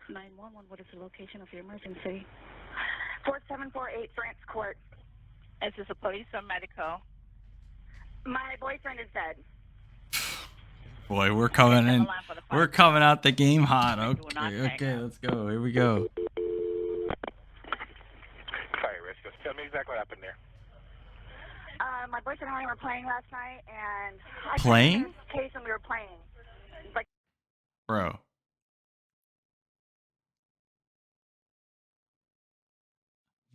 911, what is the location of your emergency? 4748 France Court. Is this a police or medical? My boyfriend is dead. Boy, we're coming in. We're coming out the game hot. Okay, let's go. Here we go. Sorry, Rich. Just tell me exactly what happened there. My boyfriend and I were playing last night, and I Playing? took him in his case and we were playing. Like, Bro.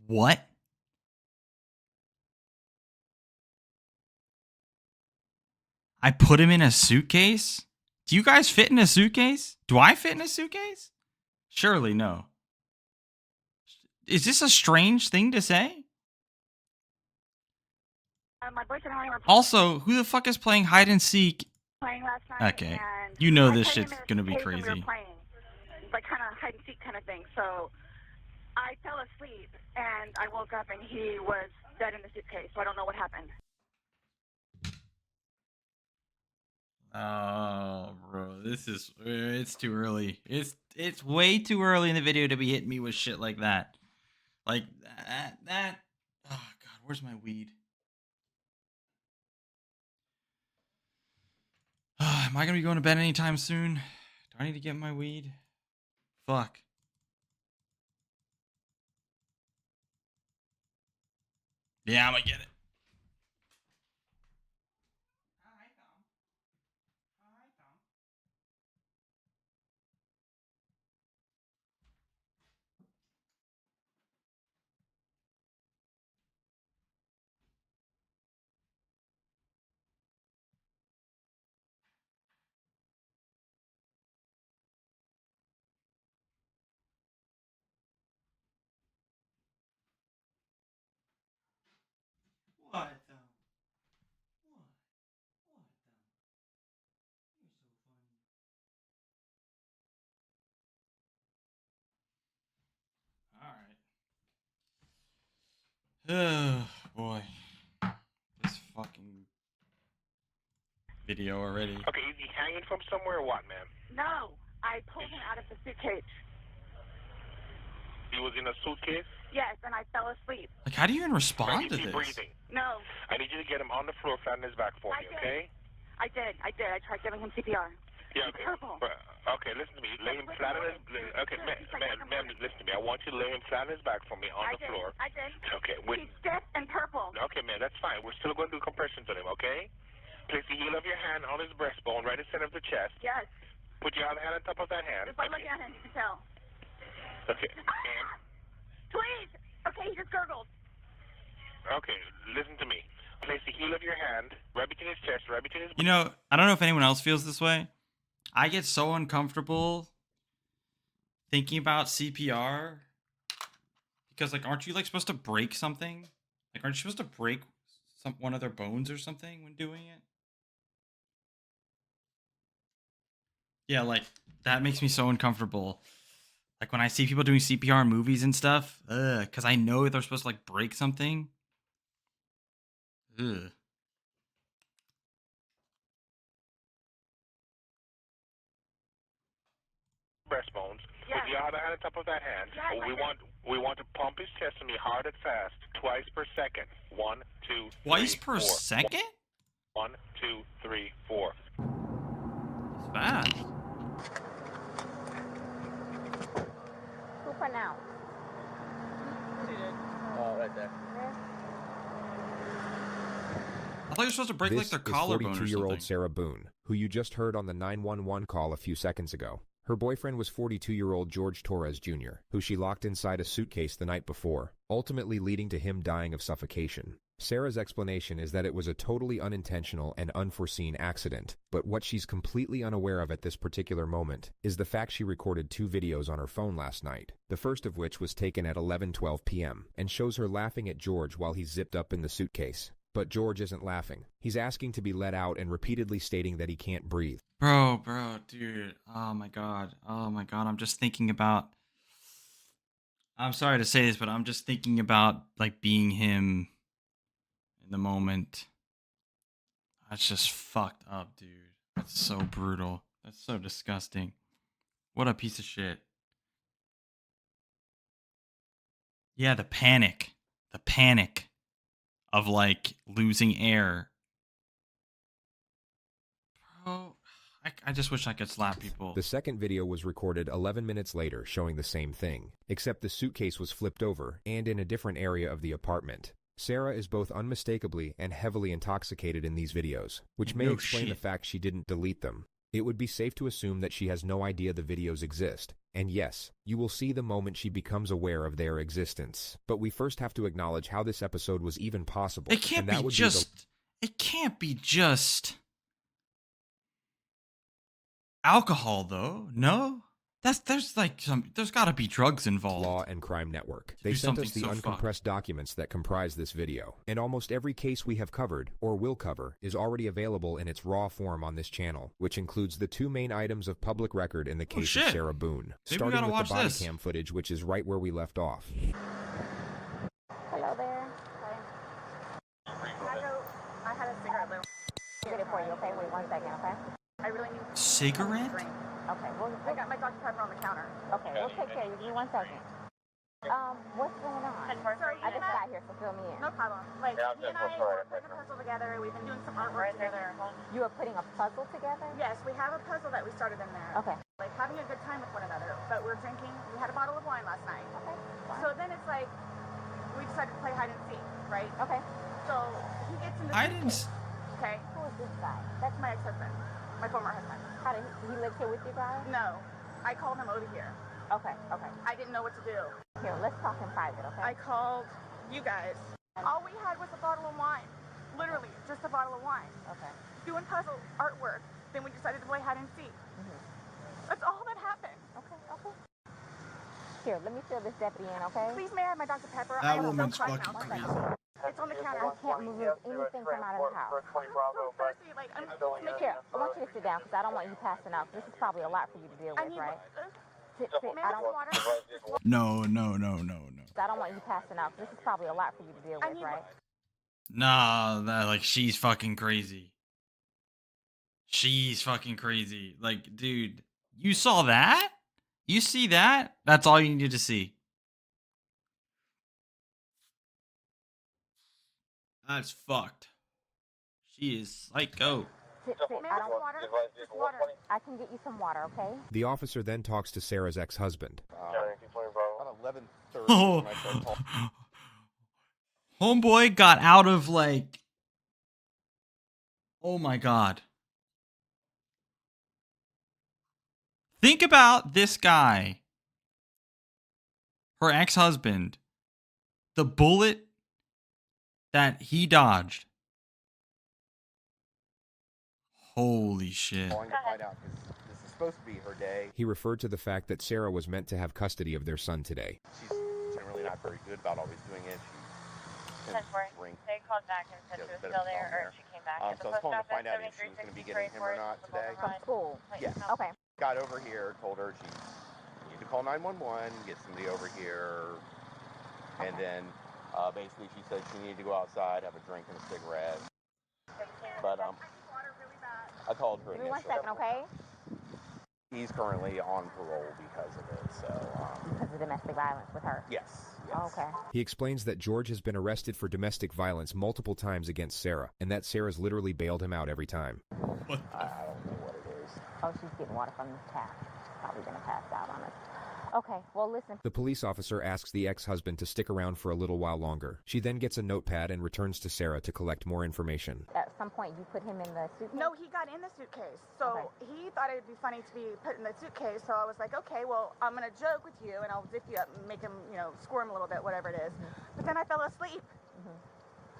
What? I put him in a suitcase? Do you guys fit in a suitcase? Do I fit in a suitcase? Surely no. Is this a strange thing to say? my boyfriend and I were Also, who the fuck is playing hide and seek? playing last night. Okay. And You know I this put him shit's in his gonna be case and we crazy. were playing. Like kind of hide and seek kind of thing. So I fell asleep and I woke up and he was dead in the suitcase. So I don't know what happened. Oh, bro, it's too early. It's way too early in the video to be hitting me with shit like that. Like that. Oh god, where's my weed? Am I gonna be going to bed anytime soon? Do I need to get my weed? Fuck. Yeah, I'm gonna get it. What the? What? What the? You're so funny. Alright. Oh, boy. This fucking video already. Okay, is he hanging from somewhere or what, ma'am? No, I pulled him out of the suitcase. He was in a suitcase? Yes, and I fell asleep. Like, how do you even respond Is to he this? breathing? No, I need you to get him on the floor, flat on his back for I me, did. okay? I did. I tried giving him CPR. Yeah, He's okay. purple. Okay, listen to me. Lay him flat on his... Okay, ma'am, listen to me. I want you to lay him flat on his back for me on the floor. I did. Okay, wait. He's stiff and purple. Okay, man, that's fine. We're still going to do compressions on him, okay? Place the heel of your hand on his breastbone, right in the center of the chest. Yes. Put your other hand on top of that hand. Just by looking at him, you can tell. Okay. And, Please. Okay, he just gurgled. okay, listen to me. Place the heel of your hand right between his chest, right between his... You know, I don't know if anyone else feels this way. I get so uncomfortable thinking about CPR because, like, aren't you like supposed to break something? Like, aren't you supposed to break one of their bones or something when doing it? Yeah, like that makes me so uncomfortable. Like when I see people doing CPR in movies and stuff, because I know they're supposed to like break something. Ugh. breastbones. Yes. With your other hand on top of that hand. Yes, we want to pump his chest to me hard and fast, twice per second. 1, 2, 3, Twice per 4. second? 1, 2, 3, 4. It's fast. Who for now? Oh, right there. I thought you were supposed to break like their collarbone or something. 42-year-old Sarah Boone, who you just heard on the 911 call a few seconds ago. Her boyfriend was 42-year-old George Torres Jr., who she locked inside a suitcase the night before, ultimately leading to him dying of suffocation. Sarah's explanation is that it was a totally unintentional and unforeseen accident, but what she's completely unaware of at this particular moment is the fact she recorded 2 videos on her phone last night, the first of which was taken at 11:12 p.m., and shows her laughing at George while he's zipped up in the suitcase. But George isn't laughing. He's asking to be let out and repeatedly stating that he can't breathe. Bro, dude. Oh my god. I'm just thinking about... I'm sorry to say this, but I'm just thinking about like being him in the moment. That's just fucked up, dude. That's so brutal. That's so disgusting. What a piece of shit. Yeah, the panic. The panic of like losing air. Bro, I just wish I could slap people. The second video was recorded 11 minutes later showing the same thing, except the suitcase was flipped over and in a different area of the apartment. Sarah is both unmistakably and heavily intoxicated in these videos, which may explain the fact she didn't delete them. It would be safe to assume that she has no idea the videos exist, and yes, you will see the moment she becomes aware of their existence. But we first have to acknowledge how this episode was even possible. It can't be just... It can't be just... alcohol, though. No? There's gotta be drugs involved. Law and Crime Network. They sent us the uncompressed documents that comprise this video, and almost every case we have covered, or will cover, is already available in its raw form on this channel, which includes the two main items of public record in the case of Sarah Boone, starting with the body cam footage, which is right where we left off. Hello there. I had a cigarette, Lou. I'll get it for you, okay? Wait 1 second, okay? I really need cigarette? Okay, well, I got my Dr. Pepper on the counter. Okay, we'll take care of you. Give me 1 second. What's going on? I just got here, so fill me in. No problem. Like, he and I were putting a puzzle together. We've been doing some artwork together. You are putting a puzzle together? Yes, we have a puzzle that we started in there. Okay. Like, having a good time with one another. But we're drinking. We had a bottle of wine last night. Okay. Fine. So then it's like, we decided to play hide and seek, right? Okay. So he gets in the Okay. Who is this guy? That's my ex-husband. My former husband. How did he live here with you guys? No. I called him over here. Okay, okay. I didn't know what to do. Here, let's talk in private, okay? I called you guys. All we had was a bottle of wine. Literally, just a bottle of wine. Okay. Doing puzzle artwork. Then we decided to play hide and seek. That's all that happened. Okay, okay. Here, let me fill this deputy in, okay? Please, may I have my Dr. Pepper? That woman's fucking crazy. It's on the counter. I can't move anything from out of the house. Like, I'm Here, I want you to sit down because I don't want you passing out. This is probably a lot for you to deal with, right? Sit. I don't want No. I don't want you passing out. This is probably a lot for you to deal with, right? Nah, she's fucking crazy. She's fucking crazy. Like, dude, you saw that? You see that? That's all you needed to see. That's fucked. She is psycho. Sit. I can get you some water, okay? The officer then talks to Sarah's ex-husband. About 11:30. Oh. Homeboy got out of like... Oh my god. Think about this guy. Her ex-husband. The bullet that he dodged. Holy shit. Calling to find out because this is supposed to be her day. He referred to the fact that Sarah was meant to have custody of their son today. She's generally not very good about always doing it. She tends to drink. They called back and said she was still there, or she came back. So I was calling to find out if she was going to be getting him or not today. From school? Yes. Okay. Got over here, told her she needed to call 911, get somebody over here, and then basically she said she needed to go outside, have a drink and a cigarette. But I called her Give me 1 initially. second, okay? He's currently on parole because of it, so... Because of domestic violence with her? Yes. Oh, okay. He explains that George has been arrested for domestic violence multiple times against Sarah, and that Sarah's literally bailed him out every time. What? I don't know what it is. Oh, she's getting water from this tap. Probably gonna pass out on us. Okay, well, listen. The police officer asks the ex-husband to stick around for a little while longer. She then gets a notepad and returns to Sarah to collect more information. At some point, you put him in the suitcase? No, he got in the suitcase. So he thought it would be funny to be put in the suitcase. So I was like, okay, well, I'm going to joke with you and I'll zip you up and make him, squirm a little bit, whatever it is. But then I fell asleep.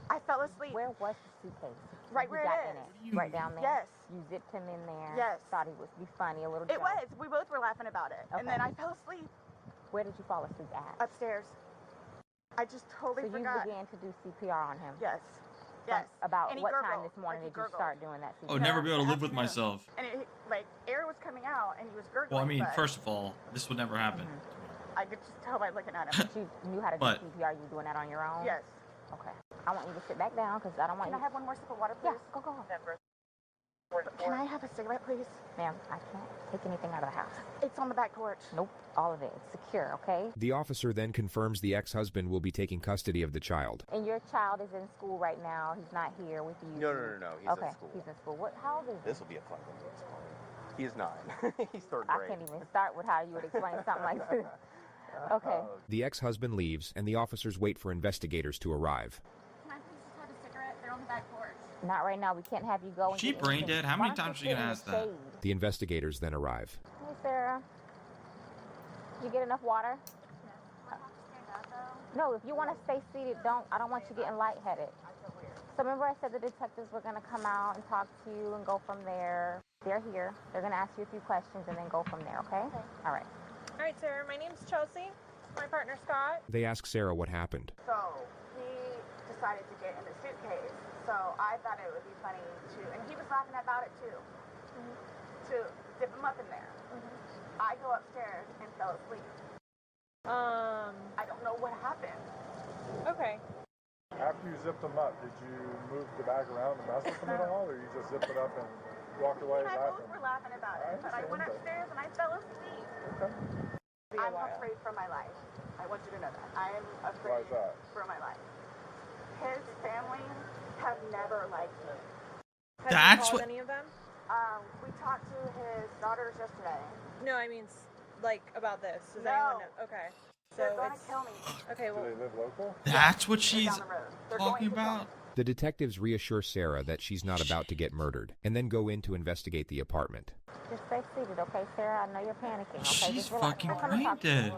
I fell asleep. Where was the suitcase? Right where it is. Right down there? Yes. You zipped him in there? Yes. Thought he would be funny, a little It joke. was. We both were laughing about it. And then I fell asleep. Where did you fall asleep at? Upstairs. I just totally so forgot. You began to do CPR on him? Yes. Yes. About and what gurgled. time this morning did you start doing that CPR? I would never be able to live with myself. And air was coming out and he was gurgling. Well, I mean, first of all, this would never happen. I could just tell by looking at him. You knew how to do CPR. You were doing that on your own? Yes. Okay. I want you to sit back down because I don't want Can I have one more sip of water, please? Yeah, go. Can I have have a cigarette, please? Ma'am, I can't take anything out of the house. It's on the back porch. Nope, all of it. It's secure, okay? The officer then confirms the ex-husband will be taking custody of the child. And your child is in school right now. He's not here with you. No. He's okay. in school. He's in school. How old is he? This will be a fun one to explain. He's 9. He's 3rd I grade. can't even start with how you would explain something like this. Okay. The ex-husband leaves, and the officers wait for investigators to arrive. Can I please just have a cigarette? They're on the back porch. Not right now. We can't have you go. She brain dead? How many times are you gonna ask that? The investigators then arrive. Hey, Sarah. Did you get enough water? No, if you want to stay seated, I don't want you getting lightheaded. So remember I said the detectives were going to come out and talk to you and go from there. They're here. They're going to ask you a few questions and then go from there, okay? All right. All right, Sarah. My name's Chelsea. My partner, Scott. They ask Sarah what happened. So he decided to get in the suitcase. So I thought it would be funny to, and he was laughing about it too, to dip him up in there. I go upstairs and fell asleep. I don't know what happened. Okay. After you zipped them up, did you move the bag around and mess with them at all, or you just zipped it up and walked away? I both were laughing about it, but I went upstairs and I fell asleep. Okay. I'm afraid for my life. I want you to know that. I am Why afraid is that? for my life. His family have never liked me. Have you called any of them? We talked to his daughters yesterday. No, I mean, like, about this. Does No. anyone know? Okay. So They're going to it's kill me. okay. Well, Do they live local? That's what They're she's down the road. They're talking going to kill about? me. The detectives reassure Sarah that she's not about to get murdered, and then go in to investigate the apartment. Just stay seated, okay, Sarah? I know you're panicking, okay? She's Just relax. fucking We'll come and brain talk to you. dead.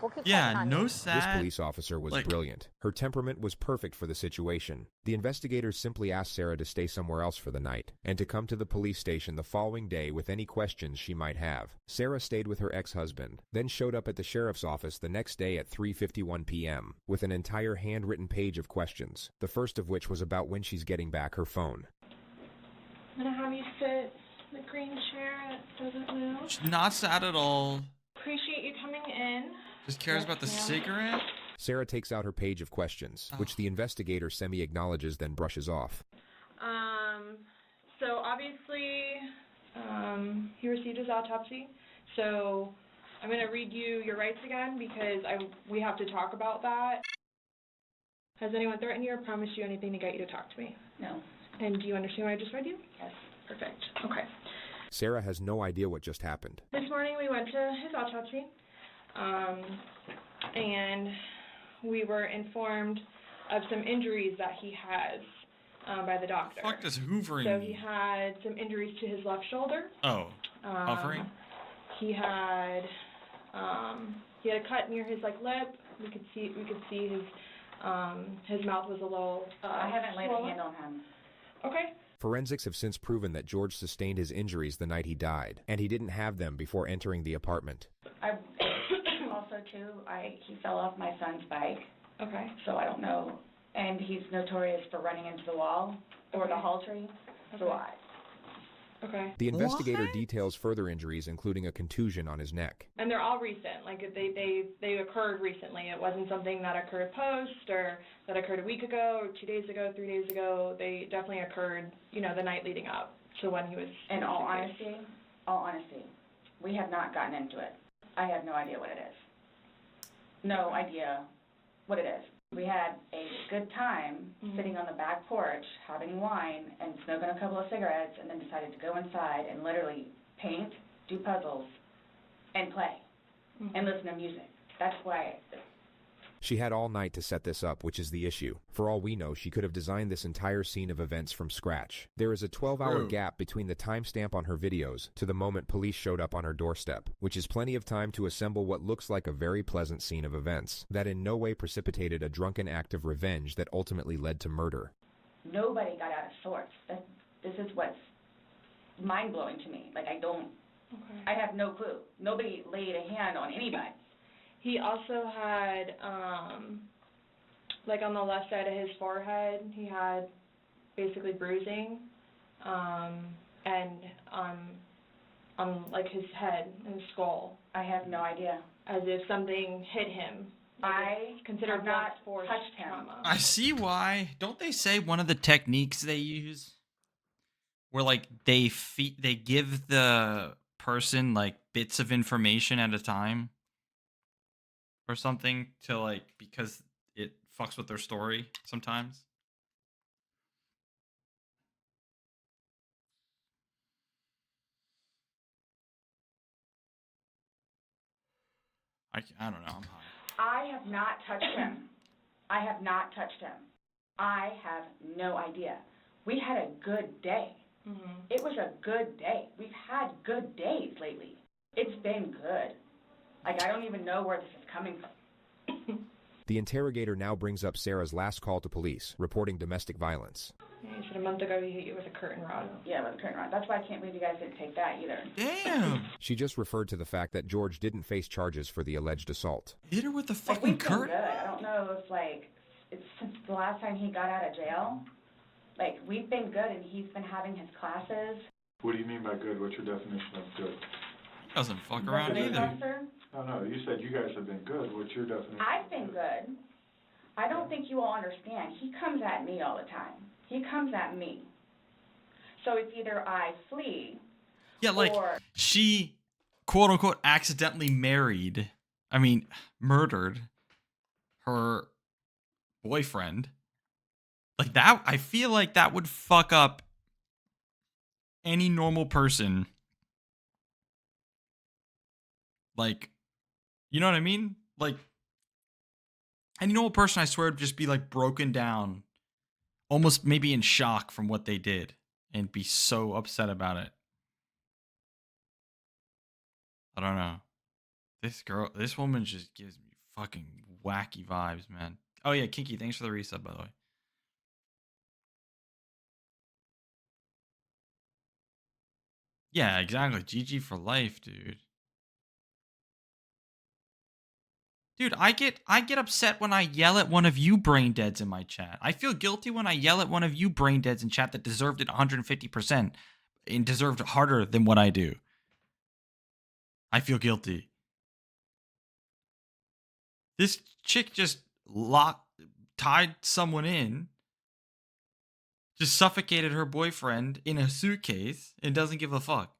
We'll keep Yeah, checking on no you. This sad. police officer was like- brilliant. Her temperament was perfect for the situation. The investigators simply asked Sarah to stay somewhere else for the night, and to come to the police station the following day with any questions she might have. Sarah stayed with her ex-husband, then showed up at the sheriff's office the next day at 3:51 p.m. with an entire handwritten page of questions, the first of which was about when she's getting back her phone. I'm gonna have you sit in the green chair that doesn't move. She's not sad at all. Appreciate you coming in. Just cares about the cigarette. Sarah takes out her page of questions, which the investigator semi-acknowledges then brushes off. So obviously, he received his autopsy. So I'm gonna read you your rights again because we have to talk about that. Has anyone threatened you or promised you anything to get you to talk to me? No. And do you understand what I just read you? Yes. Perfect. Okay. Sarah has no idea what just happened. This morning we went to his autopsy, and we were informed of some injuries that he has by the doctor. Fuck does hoovering So mean? he had some injuries to his left shoulder. Oh, hovering? He had a cut near his lip. We could see his mouth was a little I haven't laid a swollen. hand on him. Okay. Forensics have since proven that George sustained his injuries the night he died, and he didn't have them before entering the apartment. I also too. He fell off my son's bike. Okay. So I don't know, and he's notorious for running into the wall or the hall tree. So Okay. The investigator details further injuries, including a contusion on his neck. And they're all recent. They occurred recently. It wasn't something that occurred post or that occurred a week ago or 2 days ago, 3 days ago. They definitely occurred, the night leading up to when he was. in all honesty, we have not gotten into it. I have no idea what it is. No idea what it is. We had a good time sitting on the back porch, having wine, and smoking a couple of cigarettes, and then decided to go inside and literally paint, do puzzles, and play, and listen to music. That's why. She had all night to set this up, which is the issue. For all we know, she could have designed this entire scene of events from scratch. There is a 12-hour gap between the timestamp on her videos to the moment police showed up on her doorstep, which is plenty of time to assemble what looks like a very pleasant scene of events that in no way precipitated a drunken act of revenge that ultimately led to murder. Nobody got out of sorts. This is what's mind-blowing to me. I have no clue. Nobody laid a hand on anybody. He also had, on the left side of his forehead, he had basically bruising, and on his head and his skull. I have no idea. As if something hit him. I considered have not force touched him. trauma. I see why. Don't they say one of the techniques they use where like they give the person like bits of information at a time or something to like because it fucks with their story sometimes. I don't know. I'm high. I have not touched him. I have not touched him. I have no idea. We had a good day. It was a good day. We've had good days lately. It's been good. Like, I don't even know where this is coming from. The interrogator now brings up Sarah's last call to police, reporting domestic violence. Yeah, you said a month ago he hit you with a curtain rod. Yeah, with a curtain rod. That's why I can't believe you guys didn't take that either. Damn. She just referred to the fact that George didn't face charges for the alleged assault. Hit her with the Like, fucking we've been curtain. good. I don't know if, like, it's since the last time he got out of jail. Like, we've been good, and he's been having his classes. What do you mean by good? What's your definition of good? He doesn't fuck around either. Professor? No, you said you guys have been good. What's your definition? I've been good. I don't think you all understand. He comes at me all the time. He comes at me. So it's either I flee, Yeah, like she quote unquote accidentally murdered her boyfriend. Like that, I feel like that would fuck up any normal person. Like, you know what I mean? Like, any normal person, I swear, would just be like broken down, almost maybe in shock from what they did, and be so upset about it. I don't know. This woman just gives me fucking wacky vibes, man. Oh yeah, Kinky, thanks for the resub, by the way. Yeah, exactly. GG for life, dude. Dude, I get upset when I yell at one of you brain deads in my chat. I feel guilty when I yell at one of you brain deads in chat that deserved it 150% and deserved harder than what I do. I feel guilty. This chick just tied someone in, just suffocated her boyfriend in a suitcase and doesn't give a fuck.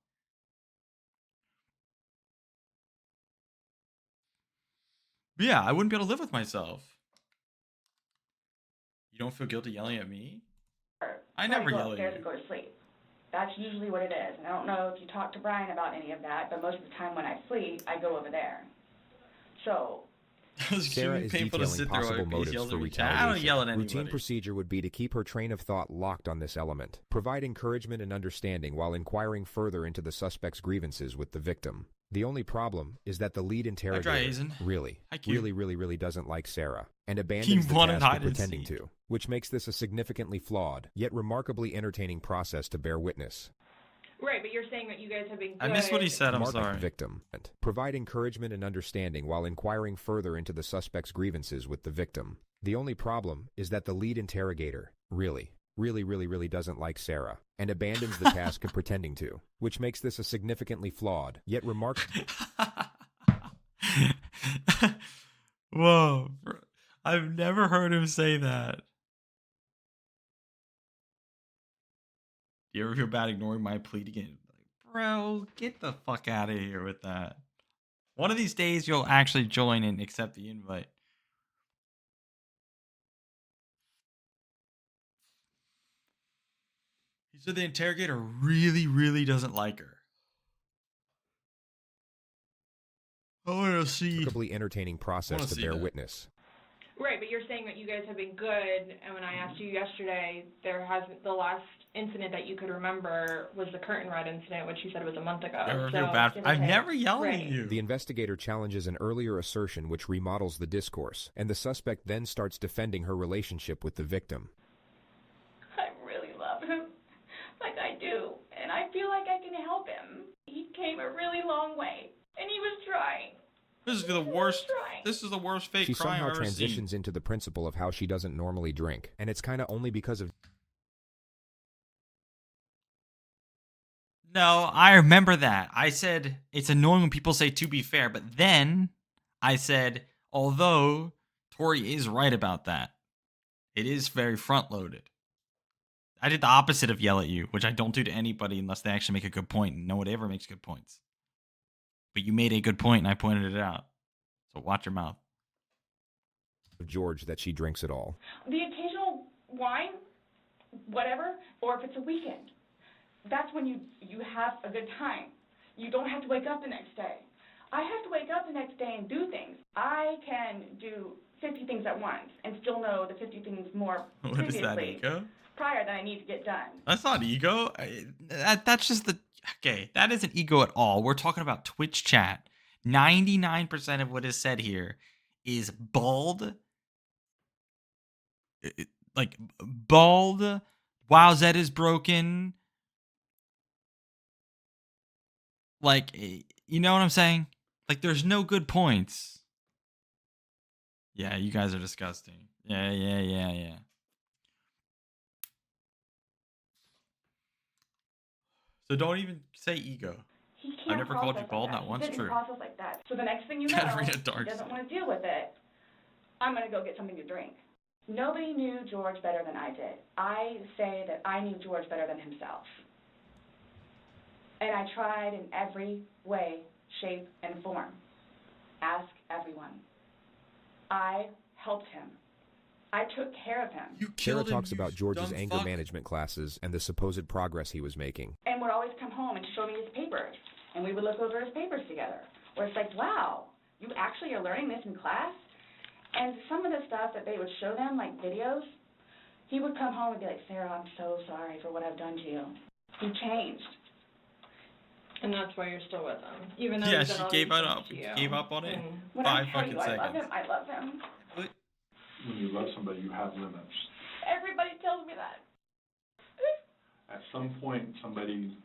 Yeah, I wouldn't be able to live with myself. You don't feel guilty yelling at me? I never yell at you. To go to sleep. That's usually what it is. And I don't know if you talked to Brian about any of that, but most of the time when I sleep, I go over there. So Sarah is detailing possible motives for retaliation. I don't yell at anybody. Routine procedure would be to keep her train of thought locked on this element, provide encouragement and understanding while inquiring further into the suspect's grievances with the victim. The only problem is that the lead interrogator really doesn't like Sarah and abandons the task of pretending to, which makes this a significantly flawed, yet remarkably entertaining process to bear witness. Right, but you're saying that you guys have been good. I missed what he said, I'm sorry. Victim. Provide encouragement and understanding while inquiring further into the suspect's grievances with the victim. The only problem is that the lead interrogator really doesn't like Sarah and abandons the task of pretending to, which makes this a significantly flawed, yet remarkable. Whoa. I've never heard him say that. You ever feel bad ignoring my plea to get, like, bro, get the fuck out of here with that. One of these days you'll actually join and accept the invite. He said the interrogator really doesn't like her. I want to see. Remarkably entertaining process to bear witness. Right, but you're saying that you guys have been good, and when I asked you yesterday, the last incident that you could remember was the curtain rod incident, which you said was a month ago. I'm never yelling at you. The investigator challenges an earlier assertion which remodels the discourse, and the suspect then starts defending her relationship with the victim. I really love him, like I do, and I feel like I can help him. He came a really long way, and he was trying. This is the worst. This is the worst fake crime I've ever seen. She somehow transitions into the principle of how she doesn't normally drink, and it's kind of only because of. No, I remember that. I said it's annoying when people say "to be fair," but then I said, although Tori is right about that, it is very front loaded. I did the opposite of yell at you, which I don't do to anybody unless they actually make a good point, and nobody ever makes good points. But you made a good point, and I pointed it out. So watch your mouth. George that she drinks it all. The occasional wine, whatever, or if it's a weekend, that's when you have a good time. You don't have to wake up the next day. I have to wake up the next day and do things. I can do 50 things at once and still know the 50 things more What is that, ego? prior that I need to get done. That's not ego. That's just the... Okay, that isn't ego at all. We're talking about Twitch chat. 99% of what is said here is bald. Like, bald. Wow, Zed is broken. Like, you know what I'm saying? Like, there's no good points. Yeah, you guys are disgusting. Yeah. So don't even say ego. He I can't never called you process bald, like that. not once. He didn't True. process like that. So the next thing you know, Gotta read a dark he doesn't side. want to deal with it. I'm going to go get something to drink. Nobody knew George better than I did. I say that I knew George better than himself. And I tried in every way, shape, and form. Ask everyone. I helped him. I took care of him. Sarah talks about George's anger management classes and the supposed progress he was making. And would always come home and show me his papers. And we would look over his papers together. Where it's like, wow, you actually are learning this in class? And some of the stuff that they would show them, like videos, he would come home and be like, Sarah, I'm so sorry for what I've done to you. He changed. And that's why you're still with him, even though Yeah, he's done she all gave these it things up. to you. Gave up on it. When 5 I tell fucking you I love seconds. him, I love him. When you love somebody, you have limits. Everybody tells me that. At some point, somebody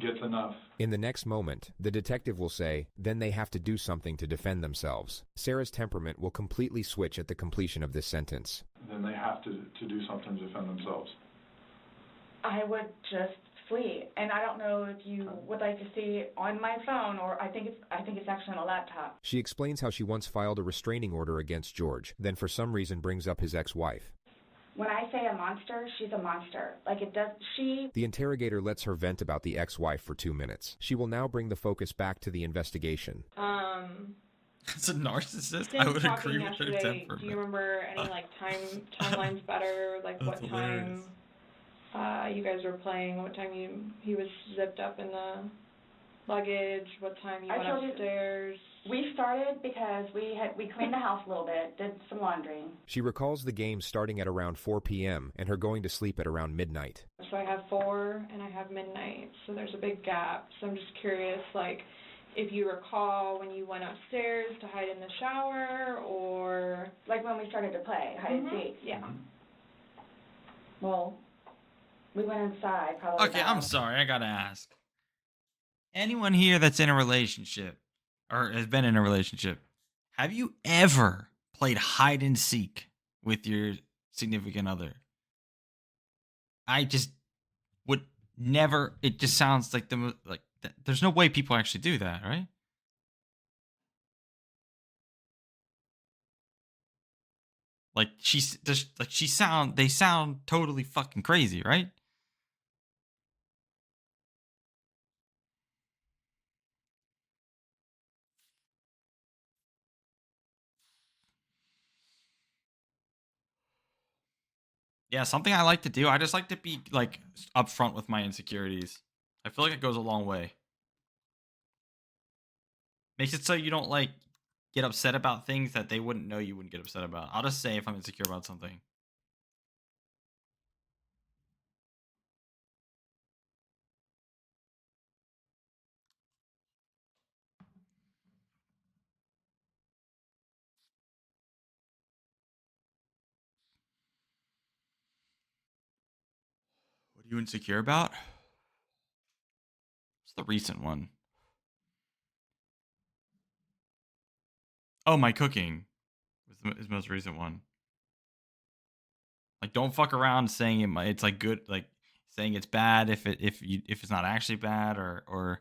gets enough. In the next moment, the detective will say, then they have to do something to defend themselves. Sarah's temperament will completely switch at the completion of this sentence. Then they have to do something to defend themselves. I would just flee. And I don't know if you would like to see on my phone, or I think it's actually on a laptop. She explains how she once filed a restraining order against George, then for some reason brings up his ex-wife. When I say a monster, she's a monster. The interrogator lets her vent about the ex-wife for 2 minutes. She will now bring the focus back to the investigation. It's a narcissist. Since I would talking agree with her yesterday, temperament. do you remember any timelines better? Like what hilarious. time you guys were playing? What time he was zipped up in the luggage? What time you went upstairs? We started because we cleaned the house a little bit, did some laundry. She recalls the game starting at around 4 p.m. and her going to sleep at around midnight. So I have 4 and I have midnight, so there's a big gap. So I'm just curious, like, if you recall when you went upstairs to hide in the shower, or like when we started to play hide and seek. Yeah. Well, we went inside probably. Okay, I'm sorry. I gotta ask. Anyone here that's in a relationship or has been in a relationship, have you ever played hide and seek with your significant other? I just would never. It just sounds like there's no way people actually do that, right? Like they sound totally fucking crazy, right? Yeah, something I like to do. I just like to be like upfront with my insecurities. I feel like it goes a long way. Makes it so you don't like get upset about things that they wouldn't know you wouldn't get upset about. I'll just say if I'm insecure about something. What are you insecure about? What's the recent one? Oh, my cooking was his most recent one. Like, don't fuck around saying it's like good, like saying it's bad if it's not actually bad, or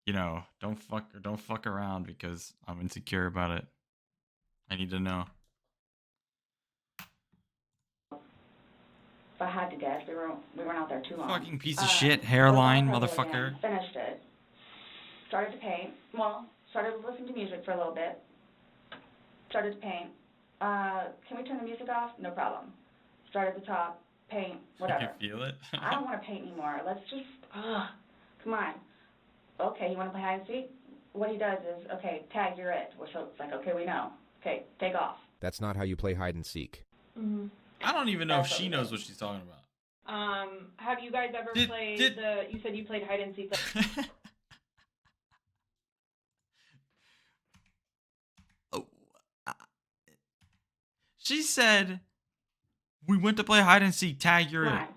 you know, don't fuck around because I'm insecure about it. I need to know. if I had to guess, we weren't out there too long. Fucking piece of shit, hairline, was on Puzzle motherfucker. again, finished it. Started to paint. Well, started to listen to music for a little bit. Started to paint. Can we turn the music off? No problem. Started to talk, paint, whatever. You can feel it? I don't want to paint anymore. Let's just, come on. Okay, you want to play hide and seek? What he does is, okay, tag, you're it. So it's like, okay, we know. Okay, take off. That's not how you play hide and seek. Mm-hmm. I don't even know if she knows what she's talking about. Have you guys ever played you said you played hide and seek? She said, we went to play hide and seek, tag, you're it.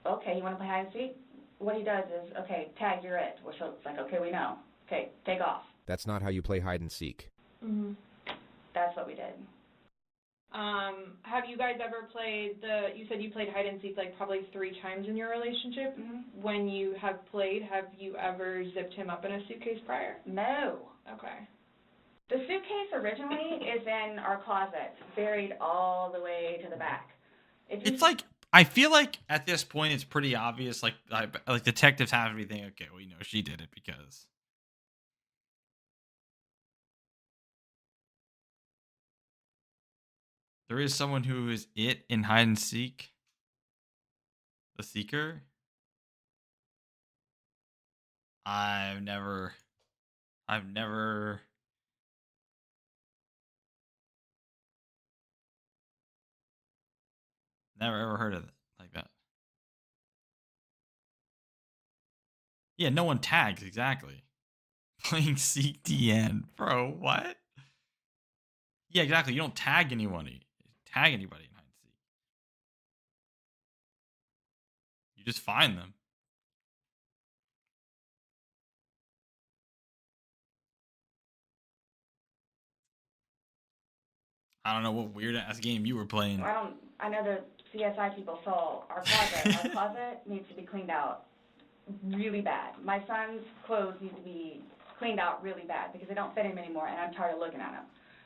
Okay, you want to play hide and seek? What he does is, okay, tag, you're it. So it's like, okay, we know. Okay, take off. That's not how you play hide and seek. Mm-hmm. That's what we did. Have you guys ever played you said you played hide and seek like probably 3 times in your relationship. Mm-hmm. When you have played, have you ever zipped him up in a suitcase prior? No. Okay. The suitcase originally is in our closet, buried all the way to the back. It's like, I feel like at this point it's pretty obvious, like detectives have to be thinking, okay, well, you know, she did it because... There is someone who is it in hide and seek. The Seeker. I've never never ever heard of it like that. Yeah, no one tags, exactly. Playing Seek DN. Bro, what? Yeah, exactly. You don't tag anyone. Tag anybody in hide and seek. You just find them. I don't know what weird ass game you were playing. I know the CSI people saw our closet. Our closet needs to be cleaned out really bad. My son's clothes need to be cleaned out really bad because they don't fit him anymore, and I'm tired of looking at them.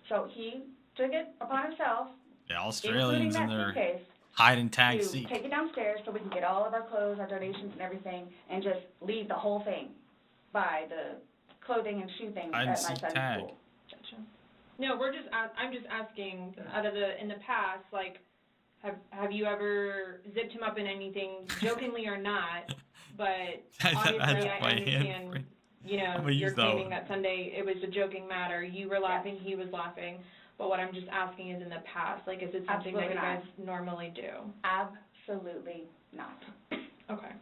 So he took it upon himself. Yeah, Australians in their suitcase, hide and tag to seek. take it downstairs so we can get all of our clothes, our donations, and everything, and just leave the whole thing by the clothing and shoe things Hide and at my seek son's tag. school. Gotcha. No, I'm just asking, in the past, like, have you ever zipped him up in anything, jokingly or not, but obviously I understand, you know, you're claiming that Sunday it was a joking matter, you were laughing, he was laughing, but what I'm just asking is in the past, like, is it something that you guys normally do? Absolutely not. Okay.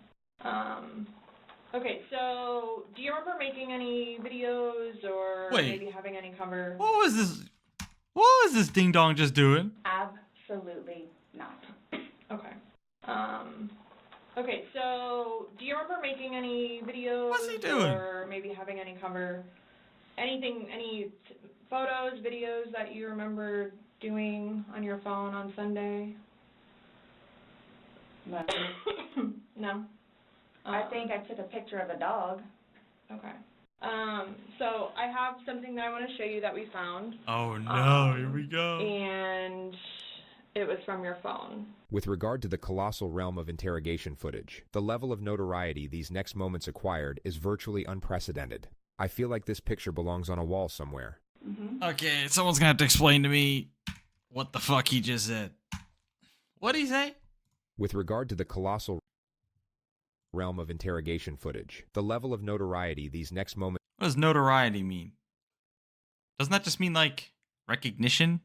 Okay, so do you remember making any videos or maybe having any cover? What was this ding dong just doing? Absolutely not. Okay. Okay, so do you remember making any videos? What's he doing? Or maybe having any cover? Anything, any photos, videos that you remember doing on your phone on Sunday? No. No? I think I took a picture of a dog. Okay. So I have something that I want to show you that we found. Oh no, here we go. And it was from your phone. With regard to the colossal realm of interrogation footage, the level of notoriety these next moments acquired is virtually unprecedented. I feel like this picture belongs on a wall somewhere. Mm-hmm. Okay, someone's gonna have to explain to me what the fuck he just said. What'd he say? With regard to the colossal realm of interrogation footage, the level of notoriety these next moments... What does notoriety mean? Doesn't that just mean, like, recognition?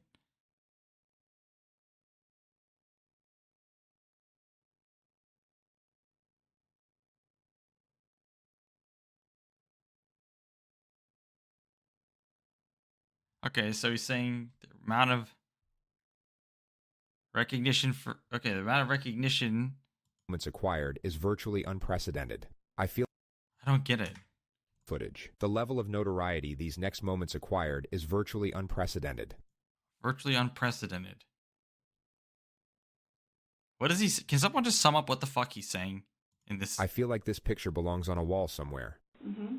Okay, so he's saying the amount of recognition for... Okay, the amount of recognition... acquired is virtually unprecedented. I don't get it. Footage. The level of notoriety these next moments acquired is virtually unprecedented. Virtually unprecedented. What is he... Can someone just sum up what the fuck he's saying in this? I feel like this picture belongs on a wall somewhere. Mm-hmm.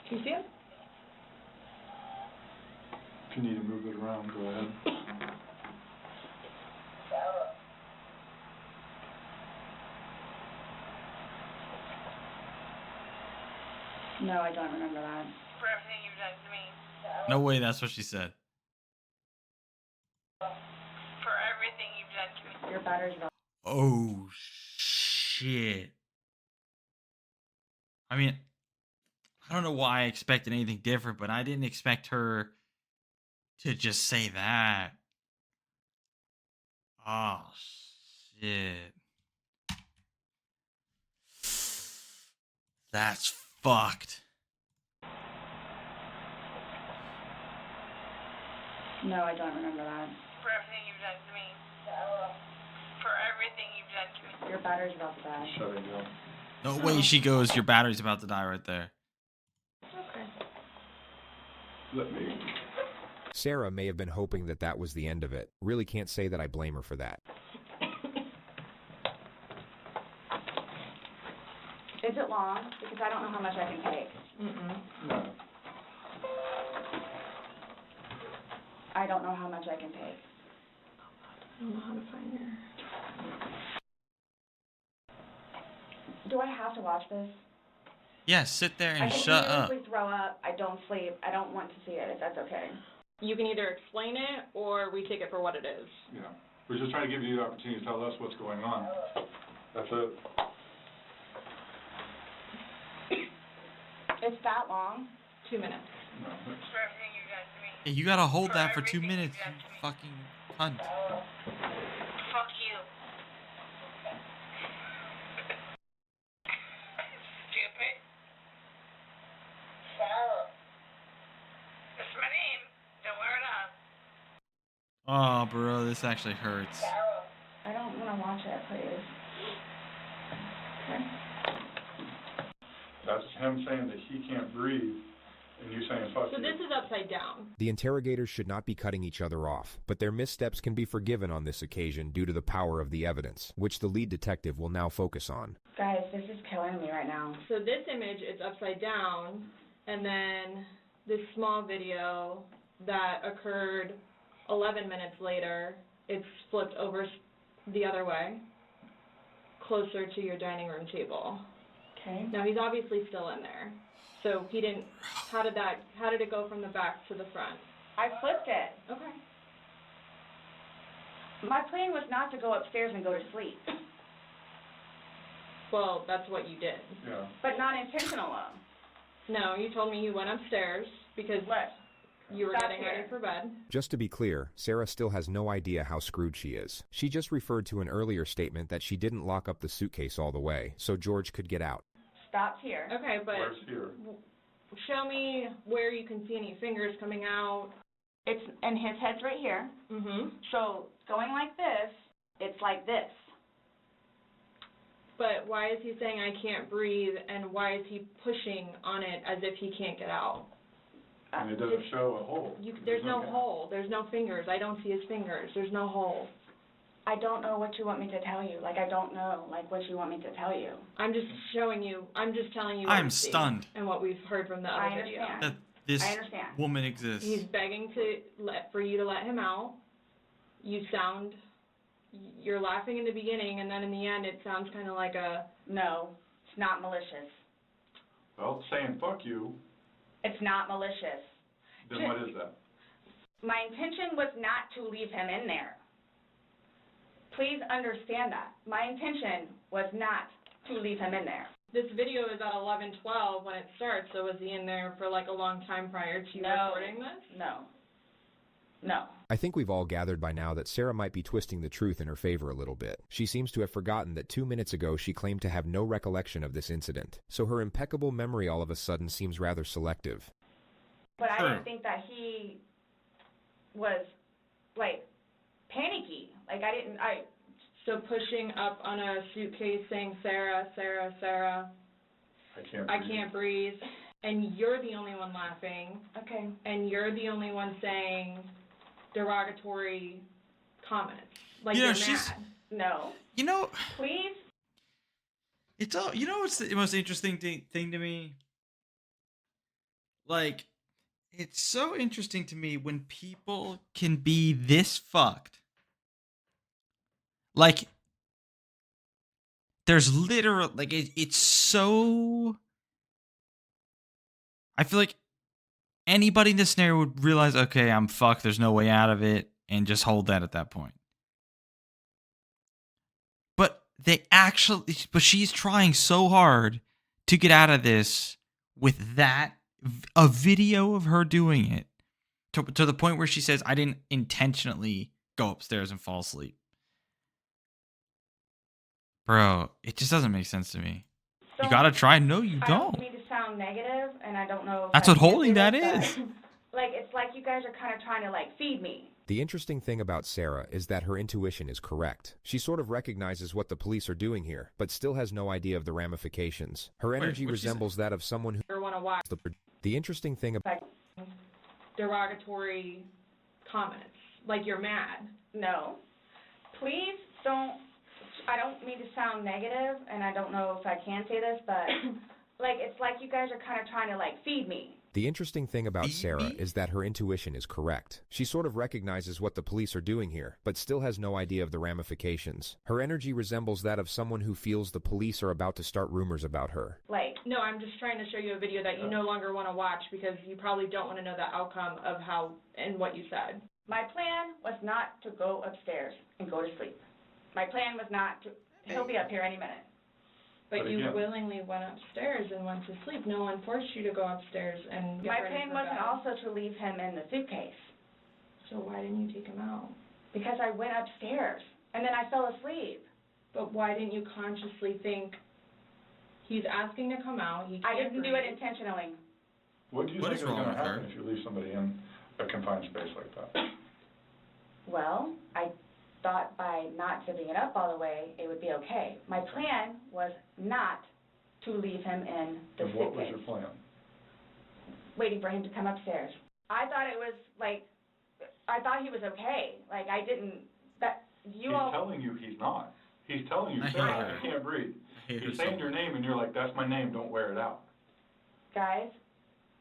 Can you see it? If you need to move it around, go ahead. No, I don't remember that. For everything you've done to me. No way, that's what she said. For everything you've done to me. Your battery's about. Oh, shit. I mean, I don't know why I expected anything different, but I didn't expect her to just say that. Oh, shit. That's fucked. No, I don't remember that. For everything you've done to me. For everything you've done to me. Your battery's about to die. Shutting down. No way, she goes, your battery's about to die right there. Okay. Let me. Sarah may have been hoping that that was the end of it. Really can't say that I blame her for that. Is it long? Because I don't know how much I can take. No. I don't know how much I can take. I don't know how to find her. Do I have to watch this? Yeah, sit there I and can shut up. immediately throw up. I don't sleep. I don't want to see it, if that's okay. You can either explain it or we take it for what it is. Yeah. We're just trying to give you the opportunity to tell us what's going on. That's it. It's that long? 2 minutes. No. For everything you've done to me. Hey, you gotta hold that for 2 minutes, you fucking cunt. Fuck you. Stupid. That's my name. Don't wear it up. Oh, bro, this actually hurts. I don't want to watch it, please. Okay. That's him saying that he can't breathe, and you saying fuck So you. this is upside down. The interrogators should not be cutting each other off, but their missteps can be forgiven on this occasion due to the power of the evidence, which the lead detective will now focus on. Guys, this is killing me right now. So this image is upside down, and then this small video that occurred 11 minutes later, it's flipped over the other way, closer to your dining room table. Okay. Now he's obviously still in there. So he didn't, how did it go from the back to the front? I flipped it. Okay. My plan was not to go upstairs and go to sleep, Well, that's what you did. Yeah. but not intentional though. No, you told me you went upstairs because What? you were Stop getting here. ready for bed. Just to be clear, Sarah still has no idea how screwed she is. She just referred to an earlier statement that she didn't lock up the suitcase all the way, so George could get out. Stopped here. Okay, but Where's here? show me where you can see any fingers coming out. It's, and his head's right here. Mm-hmm. So going like this, it's like this. But why is he saying I can't breathe, and why is he pushing on it as if he can't get out? And it doesn't show a hole. There's no hole. There's no fingers. I don't see his fingers. There's no hole. I don't know what you want me to tell you. Like, I don't know, like, what you want me to tell you. I'm just showing you. I'm just telling you what I'm we see stunned and what we've heard from the I other video. understand. that this I understand. woman exists. He's begging for you to let him out. You're laughing in the beginning, and then in the end, it sounds kind of like a. No, it's not malicious. Well, saying fuck you, It's not malicious. then what is that? My intention was not to leave him in there. Please understand that. My intention was not to leave him in there. This video is at 11:12 when it starts, so was he in there for like a long time prior to you recording this? No. No. I think we've all gathered by now that Sarah might be twisting the truth in her favor a little bit. She seems to have forgotten that 2 minutes ago she claimed to have no recollection of this incident, so her impeccable memory all of a sudden seems rather selective. But I didn't think that he was, like, panicky. Like, So pushing up on a suitcase saying, Sarah, Sarah, Sarah, I can't breathe, and you're the only one laughing. Okay. And you're the only one saying derogatory comments. Like, You know, you're she's- mad. No. You know, Please? it's all. You know what's the most interesting thing to me? Like, it's so interesting to me when people can be this fucked Like, there's literally, like, it's so... I feel like anybody in this scenario would realize, okay, I'm fucked, there's no way out of it, and just hold that at that point. But she's trying so hard to get out of this with a video of her doing it, to the point where she says, I didn't intentionally go upstairs and fall asleep. Bro, it just doesn't make sense to me. You gotta try. No, you I don't. don't mean to sound negative, and I don't know if That's I what can holding say that this, is. but, like, it's like you guys are kind of trying to, like, feed me. The interesting thing about Sarah is that her intuition is correct. She sort of recognizes what the police are doing here, but still has no idea of the ramifications. Her energy resembles that of someone who... Or want to watch The interesting thing about... derogatory comments, like you're mad. No. Please don't, I don't mean to sound negative, and I don't know if I can say this, but, like, it's like you guys are kind of trying to, like, feed me. The interesting thing about Sarah is that her intuition is correct. She sort of recognizes what the police are doing here, but still has no idea of the ramifications. Her energy resembles that of someone who feels the police are about to start rumors about her. Like, no, I'm just trying to show you a video that you no longer want to watch because you probably don't want to know the outcome of how and what you said. My plan was not to go upstairs and go to sleep. My plan was not to, he'll be up here any minute. But you willingly went upstairs and went to sleep. No one forced you to go upstairs and get My ready plan for wasn't bed. also to leave him in the suitcase. So why didn't you take him out? Because I went upstairs, and then I fell asleep. But why didn't you consciously think, he's asking to come out, he can't I didn't do it breathe. intentionally. What do you What think is is wrong going to with her? happen if you leave somebody in a confined space like that? Well, I thought by not zipping it up all the way, it would be okay. My plan was not to leave him in the And suitcase. what was your plan? Waiting for him to come upstairs. I thought it was, like, I thought he was okay. Like, I didn't, that, you all... He's telling you he's not. He's telling you, I hate Sarah, her. I can't breathe. I hate her He's so saying your much. name, and you're like, that's my name, don't wear it out. Guys,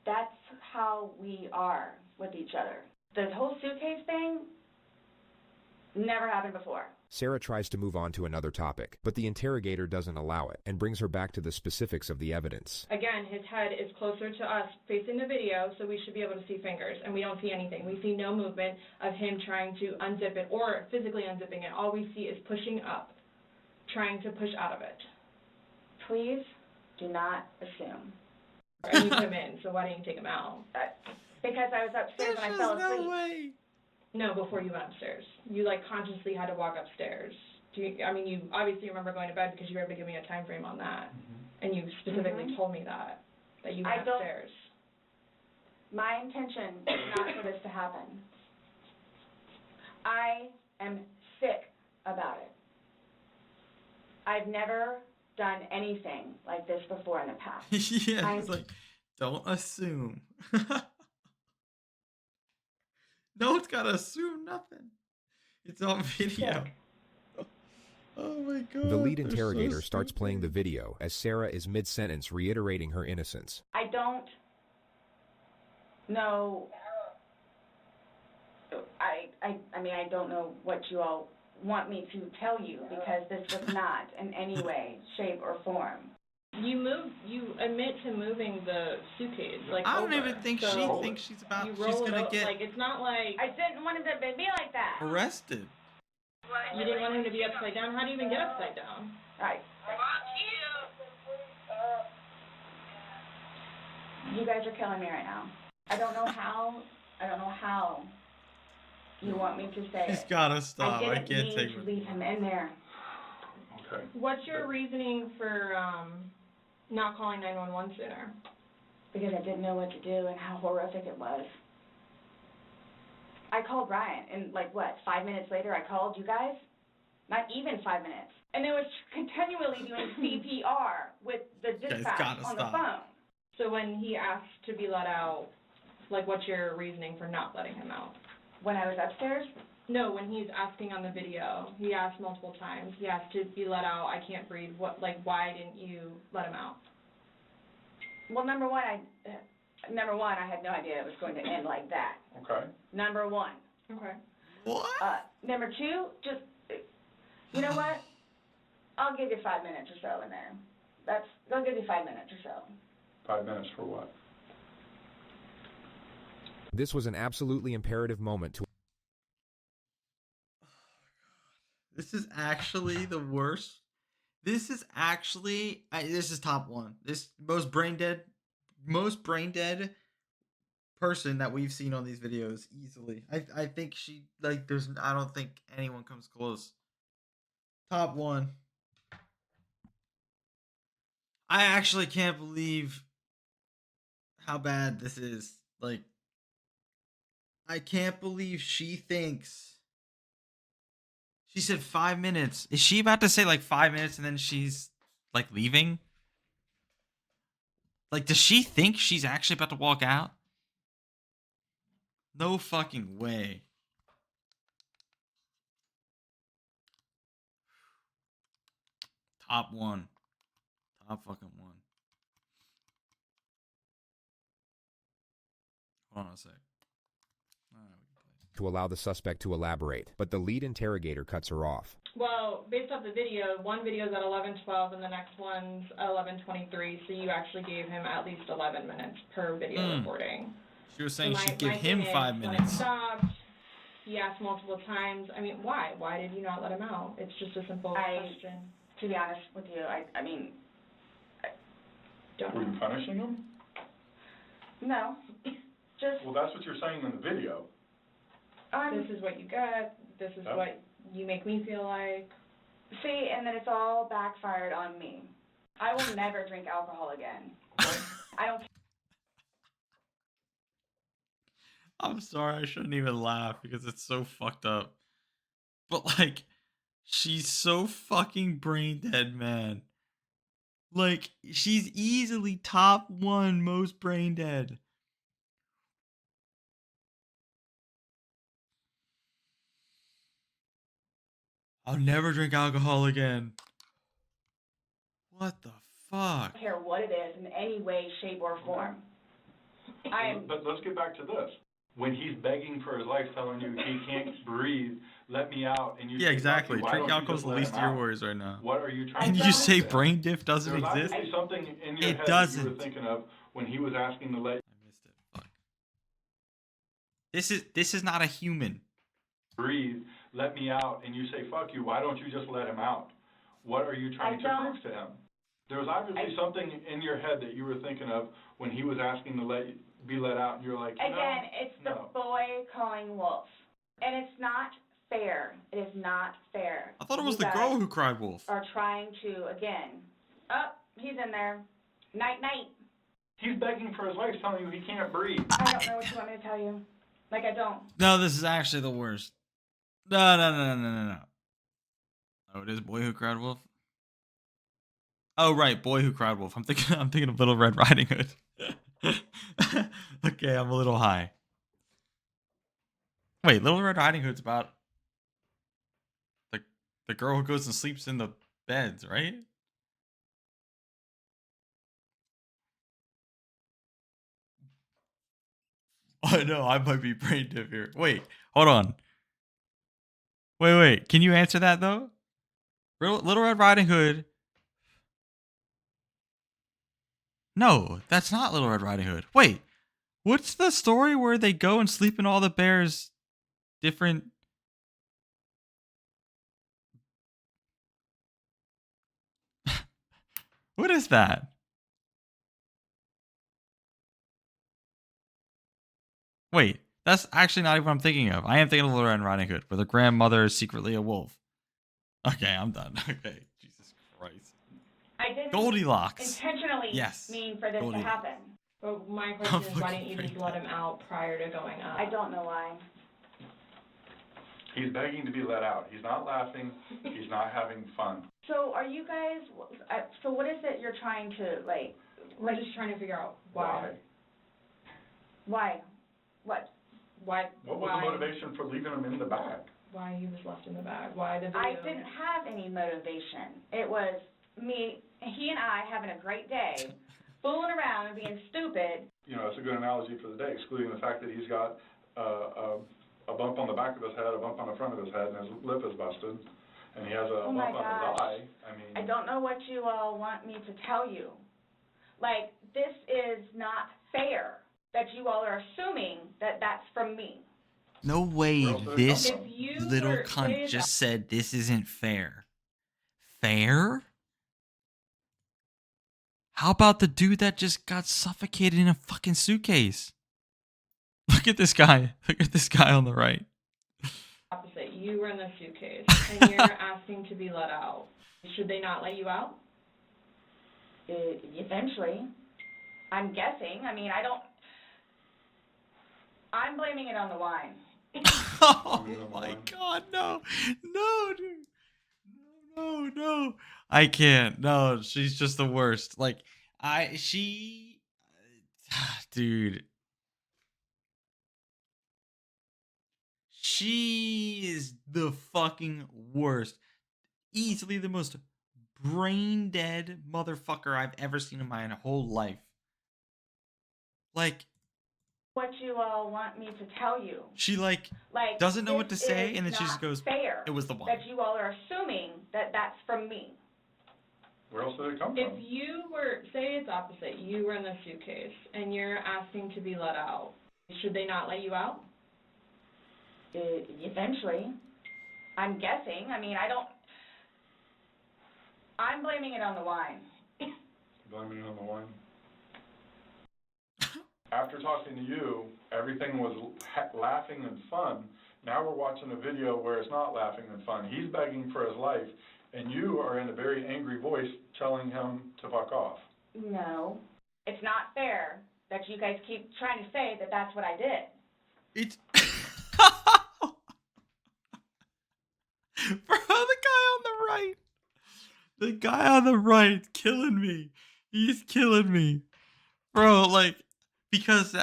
that's how we are with each other. The whole suitcase thing never happened before. Sarah tries to move on to another topic, but the interrogator doesn't allow it and brings her back to the specifics of the evidence. Again, his head is closer to us facing the video, so we should be able to see fingers, and we don't see anything. We see no movement of him trying to unzip it or physically unzipping it. All we see is pushing up, trying to push out of it. Please do not assume. And you put him in, so why didn't you take him out? Because I was upstairs and I fell asleep. no way. No, before you went upstairs. You, like, consciously had to walk upstairs. I mean, you obviously remember going to bed because you were able to give me a time frame on that. And you specifically told me that you went upstairs. My intention is not for this to happen. I am sick about it. I've never done anything like this before in the past. Yeah, it's like, don't assume. No one's gotta assume nothing. It's on video. Oh my god. The lead they're so interrogator starts stupid. playing the video as Sarah is mid-sentence reiterating her innocence. I don't know. I mean, I don't know what you all want me to tell you because this was not in any way, shape, or form. You admit to moving the suitcase, like, I don't over. even think So she thinks she's about. you She's roll it gonna up, get like, it's not like I didn't want him to be like that. arrested. you didn't want him to be upside down. How do you even get upside down? Right. You guys are killing me right now. I don't know how you want me to say She's it. gotta stop. I didn't can't mean take to it. leave him in there. Okay. What's your reasoning for not calling 911 sooner? Because I didn't know what to do and how horrific it was. I called Ryan, and 5 minutes later I called you guys? Not even 5 minutes. And it was continually doing CPR with the dispatch gotta on stop. the phone. So when he asked to be let out, what's your reasoning for not letting him out? When I was upstairs? No, when he's asking on the video, he asked multiple times. He asked to be let out. I can't breathe. Why didn't you let him out? Well, number one, I had no idea it was going to end like that. Okay. Number one. Okay. What? Number two, just You know what? I'll give you 5 minutes or so in there. They'll give you 5 minutes or so. 5 minutes for what? This was an absolutely imperative moment to... This is actually the worst. This is actually... this is top one. This most brain dead person that we've seen on these videos easily. I think she, like, I don't think anyone comes close. Top one. I actually can't believe how bad this is. Like, I can't believe she thinks. She said 5 minutes. Is she about to say like 5 minutes and then she's like leaving? Like, does she think she's actually about to walk out? No fucking way. Top one. Top fucking one. Hold on a sec. to allow the suspect to elaborate, but the lead interrogator cuts her off. Well, based off the video, one video is at 11:12 and the next one's at 11:23, so you actually gave him at least 11 minutes per video recording. She was saying So she'd give him 5 minutes. When it stopped, he asked multiple times. I mean, why? Why did you not let him out? It's just a simple question. To be honest with you, I mean... Were you punishing him? No. Just... Well, that's what you're saying in the video. This is what you get. This is what you make me feel like. See, and then it's all backfired on me. I will never drink alcohol again. I don't... I'm sorry, I shouldn't even laugh because it's so fucked up. But, like, she's so fucking brain dead, man. Like, she's easily top one most brain dead. I'll never drink alcohol again. What the fuck? I don't care what it is in any way, shape, or form. But let's get back to this. When he's begging for his life, telling you he can't breathe, let me out, and you Yeah, say, exactly. why Drink don't you alcohol's just the let least him of your out? worries right now. What are you trying And to you do? say brain diff doesn't There's exist? obviously something in your It head doesn't. that you were thinking of when he was asking to let This is not a human. breathe, let me out, and you say, fuck you, why don't you just let him out? What are you trying to prove to him? There was obviously something in your head that you were thinking of when he was asking to be let out, and you're like, Again, it's the boy calling wolf. And it's not fair. It is not fair. I thought it was You the girl guys who cried wolf. are trying to, again, he's in there. Night, night. He's begging for his life, telling you he can't breathe. I don't know what you want me to tell you. Like, I don't. No, this is actually the worst. No. Oh, it is Boy Who Cried Wolf? Oh, right, Boy Who Cried Wolf. I'm thinking of Little Red Riding Hood. Okay, I'm a little high. Wait, Little Red Riding Hood's about the girl who goes and sleeps in the beds, right? Oh no, I might be brain deaf here. Wait, hold on. Wait. Can you answer that though? Little Red Riding Hood. No, that's not Little Red Riding Hood. Wait, what's the story where they go and sleep in all the bears' different... What is that? Wait, that's actually not even what I'm thinking of. I am thinking of Little Red Riding Hood, where the grandmother is secretly a wolf. Okay, I'm done. Okay, Jesus Christ. I didn't Goldilocks. intentionally mean for this to happen. But my question is, why didn't you just let him out prior to going up? I don't know why. He's begging to be let out. He's not laughing. He's not having fun. So are you guys, so what is it you're trying to, We're just trying to figure out why. Why? What? Why? What was the motivation for leaving him in the bag? Why he was left in the bag? Why the video? I didn't have any motivation. It was he and I having a great day, fooling around and being stupid. You know, it's a good analogy for the day, excluding the fact that he's got a bump on the back of his head, a bump on the front of his head, and his lip is busted. and he has a Oh my lump on his gosh. eye, I mean... I don't know what you all want me to tell you. Like, this is not fair that you all are assuming that that's from me. No way this If you little were- cunt say just said this isn't fair. Fair? How about the dude that just got suffocated in a fucking suitcase? Look at this guy. Look at this guy on the right. Opposite. You were in the suitcase, and you're asking to be let out. Should they not let you out? Eventually. I'm guessing. I mean, I'm blaming it on the wine. Oh my god, no. No, dude. No. I can't. No, she's just the worst. Like, dude. She is the fucking worst. Easily the most brain dead motherfucker I've ever seen in my whole life. Like, What you all want me to tell you. she doesn't know what to this say, is and then she just not goes, fair it was the wine. that you all are assuming that that's from me. Where else did it come If from? you were, say it's opposite, you were in the suitcase, and you're asking to be let out, should they not let you out? Eventually. I'm guessing. I mean, I'm blaming it on the wine. Blaming it on the wine? After talking to you, everything was laughing and fun. Now we're watching a video where it's not laughing and fun. He's begging for his life, and you are in a very angry voice telling him to fuck off. No. It's not fair that you guys keep trying to say that that's what I did. It's... Bro, the guy on the right. The guy on the right killing me. He's killing me. Bro, like, because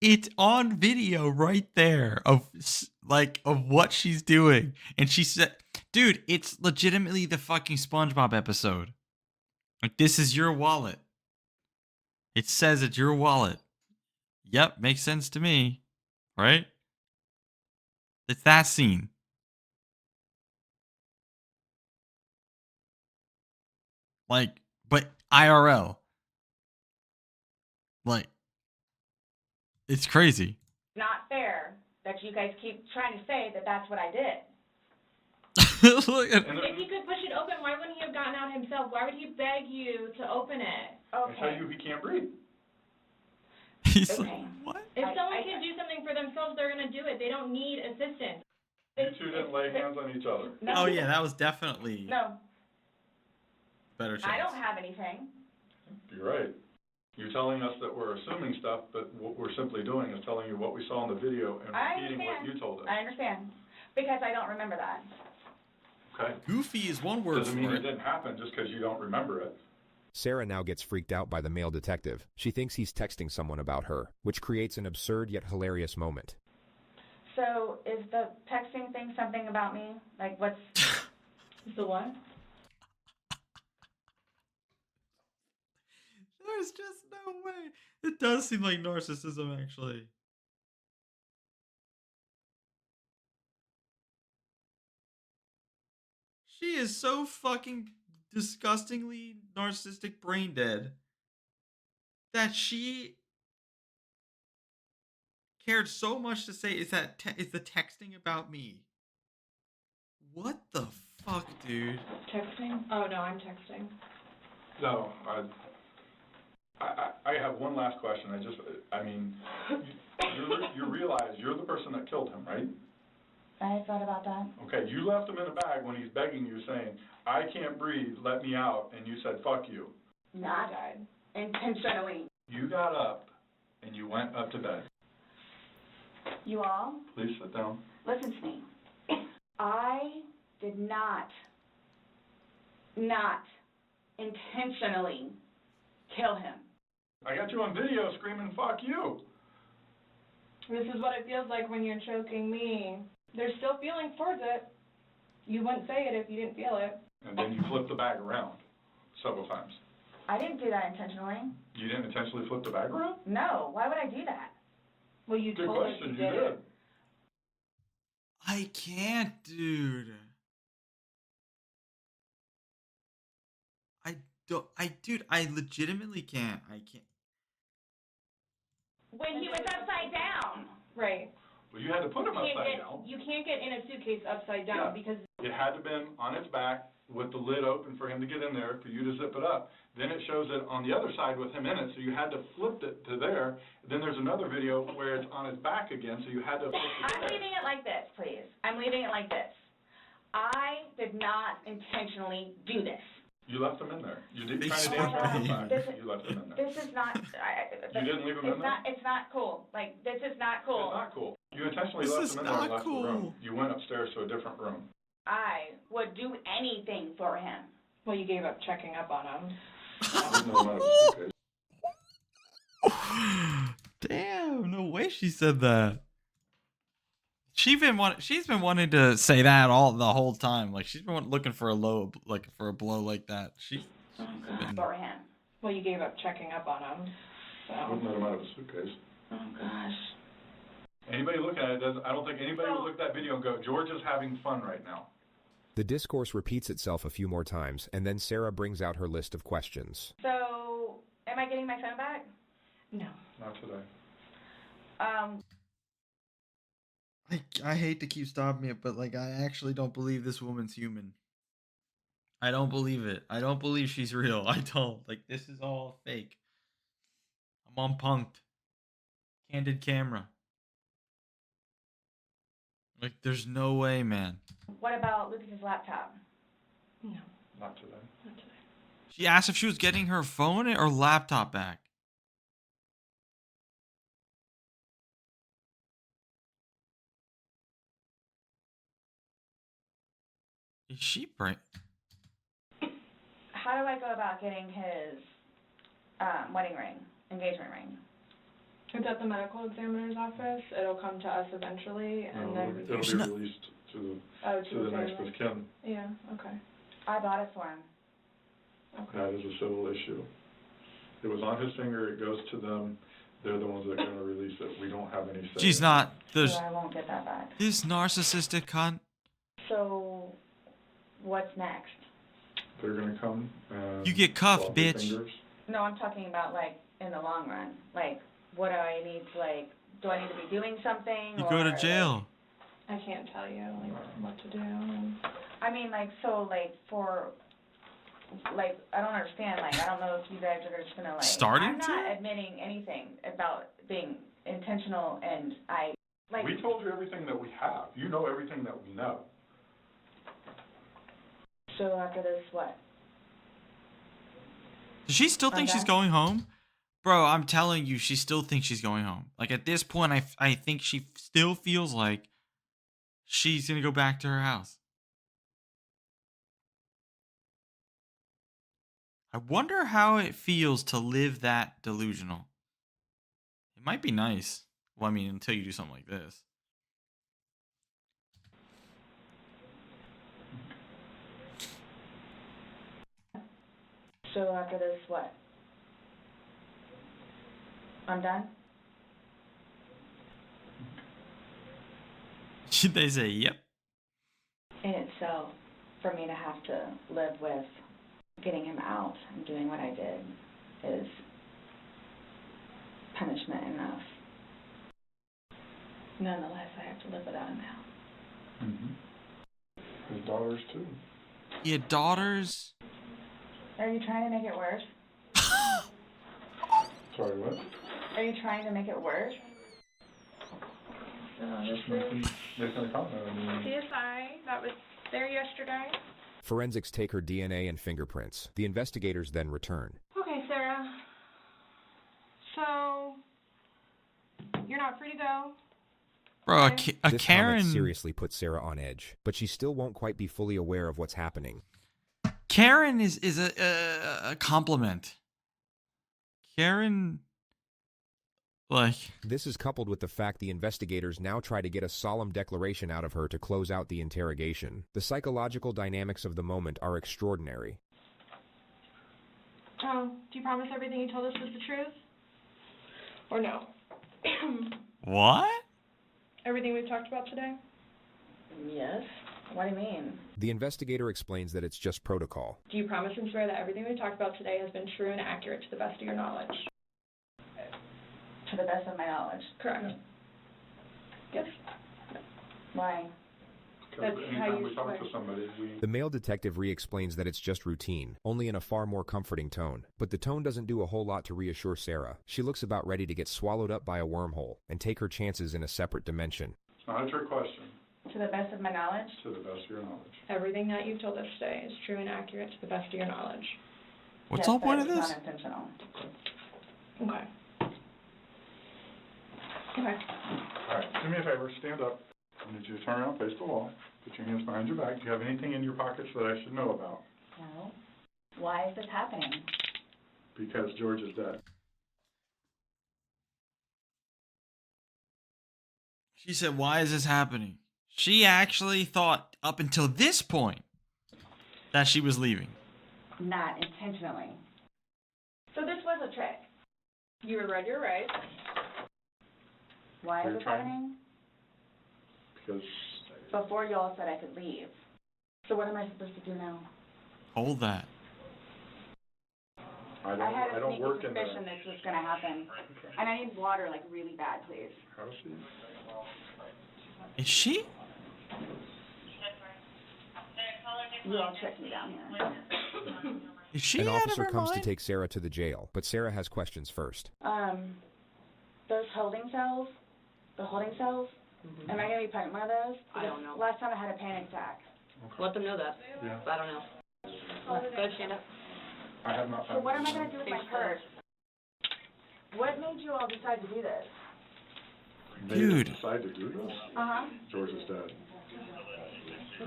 it's on video right there of what she's doing. And she said, dude, it's legitimately the fucking SpongeBob episode. Like, this is your wallet. It says it's your wallet. Yep, makes sense to me. Right? It's that scene. Like, but IRL. Like, it's crazy. Not fair that you guys keep trying to say that that's what I did. Look at, If he could push it open, why wouldn't he have gotten out himself? Why would he beg you to open it? And tell you he can't breathe. he's Okay. like, what? If someone can do something for themselves, they're going to do it. They don't need assistance. You two didn't lay hands on each other. No. Oh, yeah, that was definitely No. better chance. I don't have anything. You're right. You're telling us that we're assuming stuff, but what we're simply doing is telling you what we saw in the video and I repeating what understand. you told us. I understand. Because I don't remember that. Okay? Goofy is one word Doesn't mean for it it. didn't happen just because you don't remember it. Sarah now gets freaked out by the male detective. She thinks he's texting someone about her, which creates an absurd yet hilarious moment. So is the texting thing something about me? Like, what's... The what? There's just no way. It does seem like narcissism, actually. She is so fucking disgustingly narcissistic brain dead that she cared so much to say is the texting about me. What the fuck, dude? Texting? Oh, no, I'm texting. No, I have one last question. You realize you're the person that killed him, right? I thought about that. Okay, you left him in a bag when he's begging you saying, I can't breathe, let me out, and you said, fuck you. Not intentionally. You got up and you went up to bed. You all, Please sit down. listen to me. I did not intentionally kill him. I got you on video screaming, fuck you. This is what it feels like when you're choking me. There's still feelings towards it. You wouldn't say it if you didn't feel it. And then you flipped the bag around several times. I didn't do that intentionally. You didn't intentionally flip the bag around? No, why would I do that? Well, you Good told us question, you you did did. it. I can't, dude. I legitimately can't. I can't. When he was upside down. Right. Well, you had to put him upside down. You can't get in a suitcase upside down because It had to been on its back with the lid open for him to get in there, for you to zip it up. Then it shows it on the other side with him in it, so you had to flip it to there. Then there's another video where it's on his back again, so you had to flip it to I'm there. leaving it like this, please. I'm leaving it like this. I did not intentionally do this. You left him in there. You didn't Big try to dance around the smart side. You left him in there. This is not, You didn't leave him in there? It's not cool. Like, this is not cool. It's not cool. You intentionally This left is him in there and not left the room. cool. You went upstairs to a different room. I would do anything for him. well, you gave up checking up on him. No amount of suitcase. Damn, no way she said that. She's been wanting to say that the whole time. Like she's been looking for a blow like that. For him. Well, you gave up checking up on him. Wouldn't let him out of a suitcase. Oh, gosh. Anybody looking at it I don't think anybody would look at that video and go, George is having fun right now. The discourse repeats itself a few more times, and then Sarah brings out her list of questions. So, am I getting my phone back? No. Not today. I hate to keep stopping it, but like I actually don't believe this woman's human. I don't believe it. I don't believe she's real. I don't. Like this is all fake. I'm on punked. Candid camera. Like there's no way, man. What about Lucas's laptop? No. Not today. Not today. She asked if she was getting her phone or laptop back. Is she bright? How do I go about getting his wedding ring, engagement ring? It's at the medical examiner's office. It'll come to us eventually, and then It'll be released to the next of kin. Yeah. Okay. I bought it for him. Okay. That is a civil issue. It was on his finger. It goes to them. They're the ones that are going to release it. We don't have any say. She's not. So I won't get that back. This narcissistic cunt. So, what's next? They're going to come and... You get cuffed, swab your bitch. fingers. No, I'm talking about, like, in the long run. Like, what do I need to, like, do I need to be doing something? You go to jail. I can't tell you like what to do. And... I mean, like, so, like, for, like, I don't understand. Like, I don't know if you guys are just gonna, like... Starting I'm not admitting anything about being intentional, and We told you everything that we have. You know everything that we know. So after this, what? Does she still think she's going home? Bro, I'm telling you, she still thinks she's going home. Like, at this point, I think she still feels like she's going to go back to her house. I wonder how it feels to live that delusional. It might be nice. Well, I mean, until you do something like this. So after this, what? I'm done? Should they say, yep? In itself, for me to have to live with getting him out and doing what I did is punishment enough. Nonetheless, I have to live without him now. His daughters, too. Your daughters? Are you trying to make it worse? Sorry, what? Are you trying to make it worse? Making a comment. I mean, CSI, that was there yesterday. Forensics take her DNA and fingerprints. The investigators then return. Okay, Sarah. So, you're not free to go. Bro, a This Karen... comment seriously puts Sarah on edge, but she still won't quite be fully aware of what's happening. Karen is a compliment. Karen... Like... This is coupled with the fact the investigators now try to get a solemn declaration out of her to close out the interrogation. The psychological dynamics of the moment are extraordinary. Oh, do you promise everything you told us was the truth? Or no? What? Everything we've talked about today? Yes. What do you mean? The investigator explains that it's just protocol. Do you promise and swear that everything we talked about today has been true and accurate to the best of your knowledge? To the best of my knowledge. Correct. Yes. Why? Because anytime we talk to somebody, The male detective re-explains that it's just routine, only in a far more comforting tone. But the tone doesn't do a whole lot to reassure Sarah. She looks about ready to get swallowed up by a wormhole and take her chances in a separate dimension. It's not a trick question. To the best of my knowledge? To the best of your knowledge. Everything that you've told us today is true and accurate to the best of your knowledge. What's the whole point of this? Not intentional. Okay. Okay. All right, do me a favor, stand up. I need you to turn around, face the wall, put your hands behind your back. Do you have anything in your pockets that I should know about? No. Why is this happening? Because George is dead. She said, why is this happening? She actually thought up until this point that she was leaving. Not intentionally. So this was a trick. You were read your rights. Why is You're this trying- happening? Because Before y'all said I could leave. So what am I supposed to do now? Hold that. I had I a don't sneaky work in suspicion the... this was going to happen. And I need water, like, really bad, please. How is she? Is she? You all tricked me down here. Is she An out of officer her comes mind? to take Sarah to the jail, but Sarah has questions first. Those holding cells, am I going to be put in one of those? I don't know. Last time I had a panic attack. Let them know that. Yeah. I don't know. Go ahead, stand up. I have not... So what am I going to do with my purse? What made you all decide to do this? They Dude. decide to do this? Uh-huh. George is dead.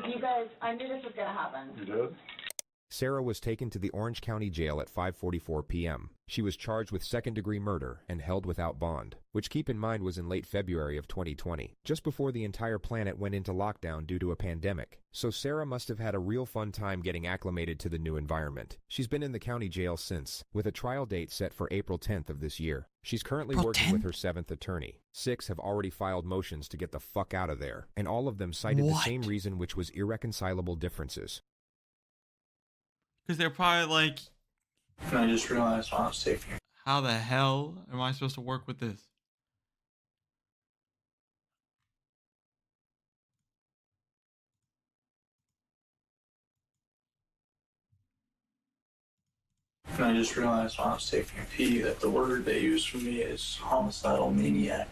You guys, I knew this was going to happen. You did? Sarah was taken to the Orange County Jail at 5:44 p.m. She was charged with second-degree murder and held without bond, which keep in mind was in late February of 2020, just before the entire planet went into lockdown due to a pandemic. So Sarah must have had a real fun time getting acclimated to the new environment. She's been in the county jail since, with a trial date set for April 10th of this year. She's currently April working 10th? with her 7th attorney. 6 have already filed motions to get the fuck out of there, and all of them cited the same reason, which was irreconcilable differences. Because they're probably like, And I just realized while I was taking it. how the hell am I supposed to work with this? And I just realized while I was taking a pee that the word they use for me is homicidal maniac.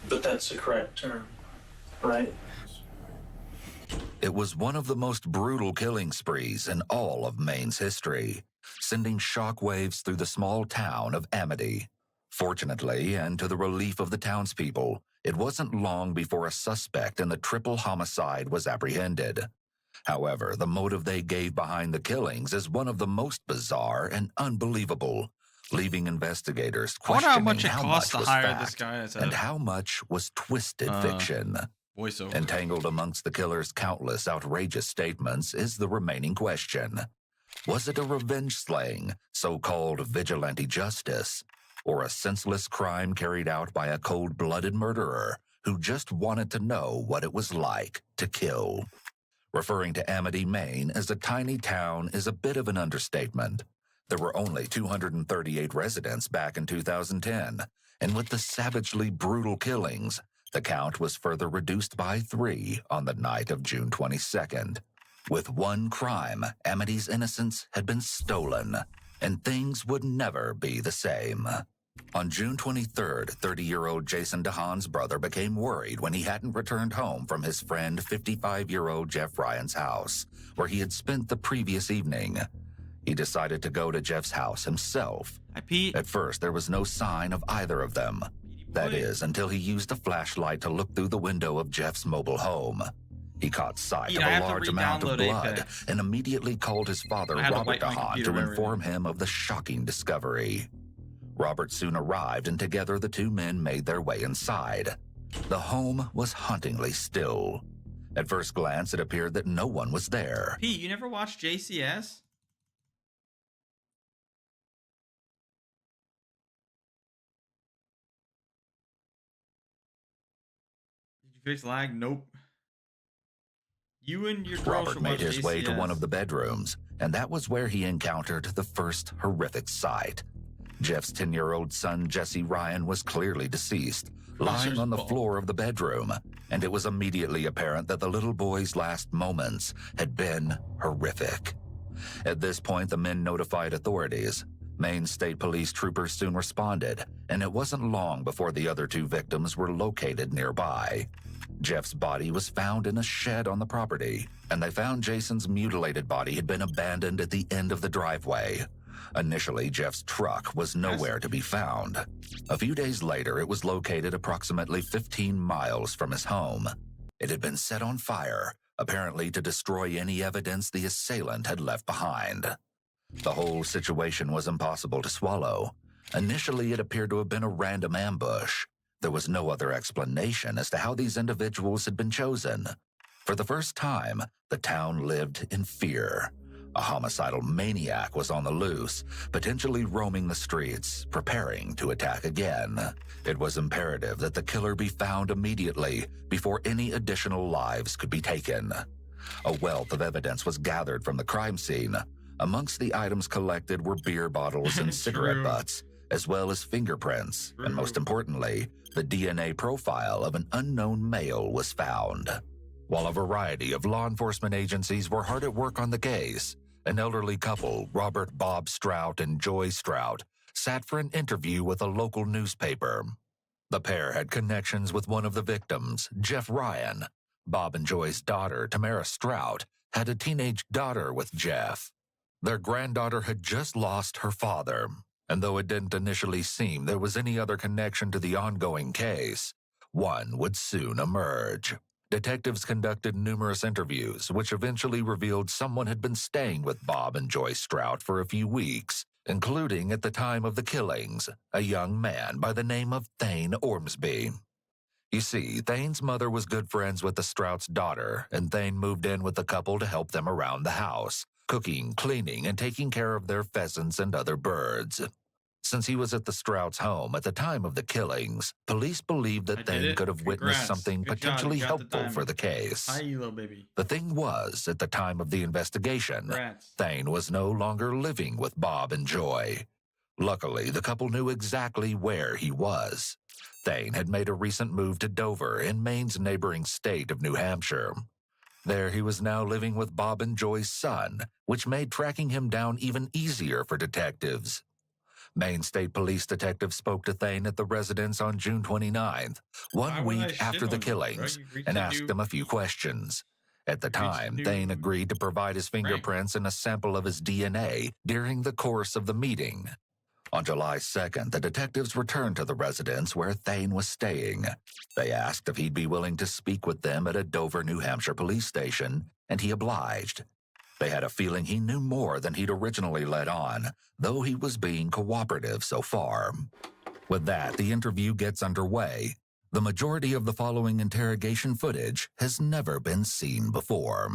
But that's the correct term, right? It was one of the most brutal killing sprees in all of Maine's history, sending shockwaves through the small town of Amity. Fortunately, and to the relief of the townspeople, it wasn't long before a suspect in the triple homicide was apprehended. However, the motive they gave behind the killings is one of the most bizarre and unbelievable, leaving investigators I wonder questioning how much it how costs much to was hire fact this guy as and a how much was twisted fiction. voiceover. Entangled amongst the killer's countless outrageous statements is the remaining question. Was it a revenge slaying, so-called vigilante justice, or a senseless crime carried out by a cold-blooded murderer who just wanted to know what it was like to kill? Referring to Amity, Maine as a tiny town is a bit of an understatement. There were only 238 residents back in 2010, and with the savagely brutal killings, the count was further reduced by 3 on the night of June 22nd. With one crime, Amity's innocence had been stolen, and things would never be the same. On June 23rd, 30-year-old Jason DeHaan's brother became worried when he hadn't returned home from his friend 55-year-old Jeff Ryan's house, where he had spent the previous evening. He decided to go to Jeff's house himself. At first, there was no sign of either of them. That is, until he used a flashlight to look through the window of Jeff's mobile home. He caught sight of I a have to large amount of re-download blood Apex. and immediately called his father, I had to Robert wipe my DeHaan, computer to and inform him of the shocking discovery. Robert soon arrived, and together the two men made their way inside. The home was hauntingly still. At first glance, it appeared that no one was there. Pete, you never watched JCS? Did you fix lag? Nope. You and your girl Robert should made watch his way to JCS. one of the bedrooms, and that was where he encountered the first horrific sight. Jeff's 10-year-old son, Jesse Ryan, was clearly deceased, lying on the floor of the bedroom, and it was immediately apparent that the little boy's last moments had been horrific. At this point, the men notified authorities. Maine State Police troopers soon responded, and it wasn't long before the other two victims were located nearby. Jeff's body was found in a shed on the property, and they found Jason's mutilated body had been abandoned at the end of the driveway. Initially, Jeff's truck was nowhere to be found. A few days later, it was located approximately 15 miles from his home. It had been set on fire, apparently to destroy any evidence the assailant had left behind. The whole situation was impossible to swallow. Initially, it appeared to have been a random ambush. There was no other explanation as to how these individuals had been chosen. For the first time, the town lived in fear. A homicidal maniac was on the loose, potentially roaming the streets, preparing to attack again. It was imperative that the killer be found immediately before any additional lives could be taken. A wealth of evidence was gathered from the crime scene. Amongst the items collected were beer bottles and cigarette butts, as well as fingerprints, and most importantly, the DNA profile of an unknown male was found. While a variety of law enforcement agencies were hard at work on the case, an elderly couple, Robert Bob Strout and Joy Strout, sat for an interview with a local newspaper. The pair had connections with one of the victims, Jeff Ryan. Bob and Joy's daughter, Tamara Strout, had a teenage daughter with Jeff. Their granddaughter had just lost her father, and though it didn't initially seem there was any other connection to the ongoing case, one would soon emerge. Detectives conducted numerous interviews, which eventually revealed someone had been staying with Bob and Joy Strout for a few weeks, including at the time of the killings, a young man by the name of Thane Ormsby. You see, Thane's mother was good friends with the Strout's daughter, and Thane moved in with the couple to help them around the house, cooking, cleaning, and taking care of their pheasants and other birds. Since he was at the Strout's home at the time of the killings, police believed that Thane could have witnessed something potentially helpful for the case. Hi, you little baby. The thing was, at the time of the investigation, Thane was no longer living with Bob and Joy. Luckily, the couple knew exactly where he was. Thane had made a recent move to Dover in Maine's neighboring state of New Hampshire. There he was now living with Bob and Joy's son, which made tracking him down even easier for detectives. Maine State Police detectives spoke to Thane at the residence on June 29th, 1 week after the killings, and asked him a few questions. At the time, Thane agreed to provide his fingerprints and a sample of his DNA during the course of the meeting. On July 2nd, the detectives returned to the residence where Thane was staying. They asked if he'd be willing to speak with them at a Dover, New Hampshire police station, and he obliged. They had a feeling he knew more than he'd originally let on, though he was being cooperative so far. With that, the interview gets underway. The majority of the following interrogation footage has never been seen before.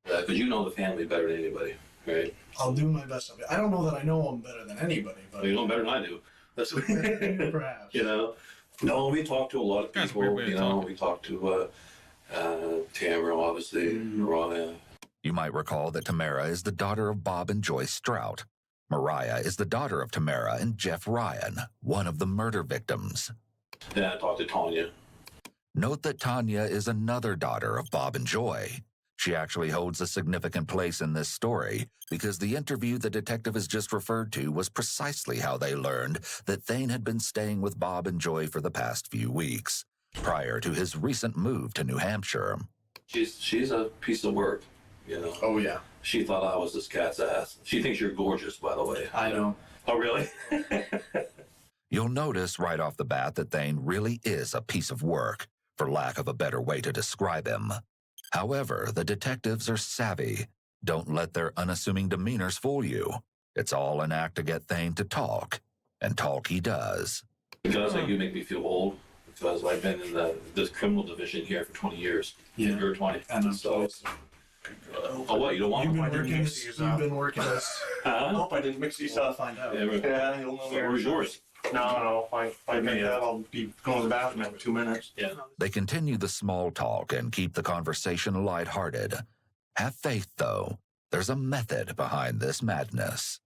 Because you know the family better than anybody, right? I'll do my best. I don't know that I know them better than anybody, but Well, you know them better than I do. That's perhaps. You know. No, we talked to a lot of people. You know, we talked to Tamara, obviously, Mariah. You might recall that Tamara is the daughter of Bob and Joy Strout. Mariah is the daughter of Tamara and Jeff Ryan, one of the murder victims. Then I talked to Tanya. Note that Tanya is another daughter of Bob and Joy. She actually holds a significant place in this story because the interview the detective has just referred to was precisely how they learned that Thane had been staying with Bob and Joy for the past few weeks, prior to his recent move to New Hampshire. She's a piece of work, you know. Oh, yeah. She thought I was this cat's ass. She thinks you're gorgeous, by the way. I know. Oh, really? You'll notice right off the bat that Thane really is a piece of work, for lack of a better way to describe him. However, the detectives are savvy. Don't let their unassuming demeanors fool you. It's all an act to get Thane to talk, and talk he does. Because like you make me feel old, because I've been in this criminal division here for 20 years. Yeah. You're 20. And I'm so. Oh, what? You don't want You've me? been working this. Huh? I hope I didn't mix these up. Find out. Yeah, you'll know. Where's yours? No, if I make that, I'll be going to the bathroom in 2 minutes. Yeah. They continue the small talk and keep the conversation lighthearted. Have faith, though. There's a method behind this madness.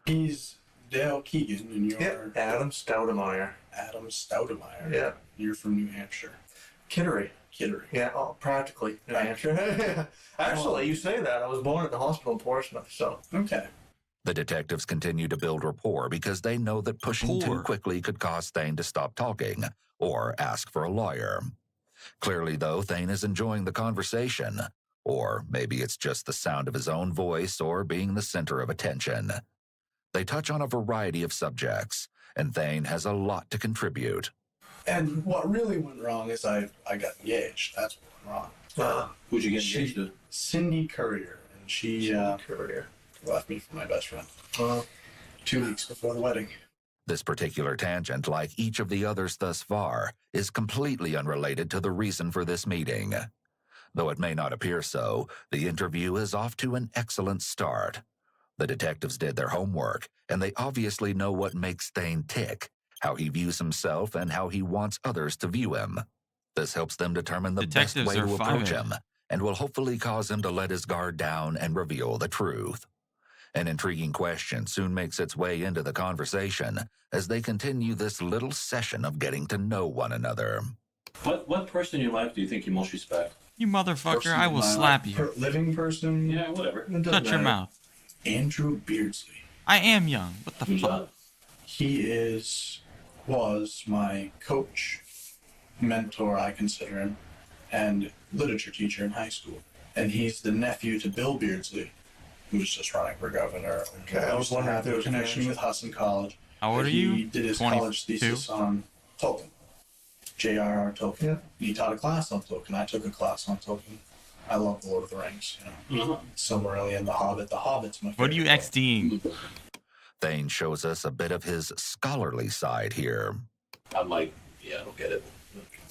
He's Dale Keegan, and you're... Adam Stoudemeyer. Adam Stoudemeyer. Yeah. You're from New Hampshire. Kittery. Kittery. Yeah, practically New Hampshire. Actually, you say that. I was born at the hospital in Portsmouth, so. Okay. The detectives continue to build rapport because they know that pushing too quickly could cause Thane to stop talking or ask for a lawyer. Clearly, though, Thane is enjoying the conversation. Or maybe it's just the sound of his own voice or being the center of attention. They touch on a variety of subjects, and Thane has a lot to contribute. And what really went wrong is I got engaged. That's what went wrong. Who'd you get engaged to? Cindy Courier. And she left me for my best friend 2 weeks before the wedding. This particular tangent, like each of the others thus far, is completely unrelated to the reason for this meeting. Though it may not appear so, the interview is off to an excellent start. The detectives did their homework, and they obviously know what makes Thane tick, how he views himself, and how he wants others to view him. This helps them determine the best way to approach him, and will hopefully cause him to let his guard down and reveal the truth. An intriguing question soon makes its way into the conversation as they continue this little session of getting to know one another. What person in your life do you think you most respect? You motherfucker, I will slap you. Living person? Yeah, whatever. Shut your mouth. Andrew Beardsley. I am young. What the fuck? He was my coach, mentor, I consider him, and literature teacher in high school. And he's the nephew to Bill Beardsley, who's just running for governor. Okay, I was wondering if there was a connection with Husson College. How old are you? He did his college thesis on Tolkien, J.R.R. Tolkien. Yeah. He taught a class on Tolkien. I took a class on Tolkien. I love The Lord of the Rings, Somewhere early in The Hobbit. The Hobbit's my favorite. What are you XDing? Thane shows us a bit of his scholarly side here. I'm like, I don't get it.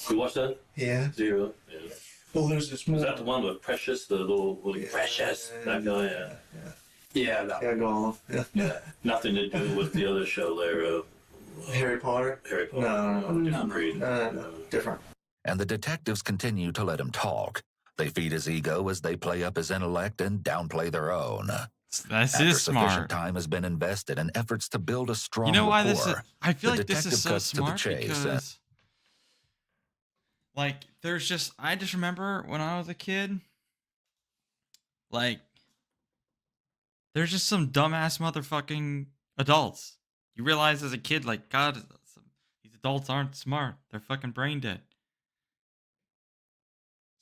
You watch that? Yeah. Zero. Yeah. Well, there's this more... Is that the one with Precious, the little Precious? That guy, Yeah, go on. Yeah. Nothing to do with the other show there. Harry Potter? Harry Potter. No, different breed. Different. And the detectives continue to let him talk. They feed his ego as they play up his intellect and downplay their own. This is smart. Sufficient time has been invested in efforts to build a strong rapport. You know why rapport. this is? I feel the like this is so smart because, I just remember when I was a kid, there's just some dumbass motherfucking adults. You realize as a kid, God, these adults aren't smart. They're fucking brain dead.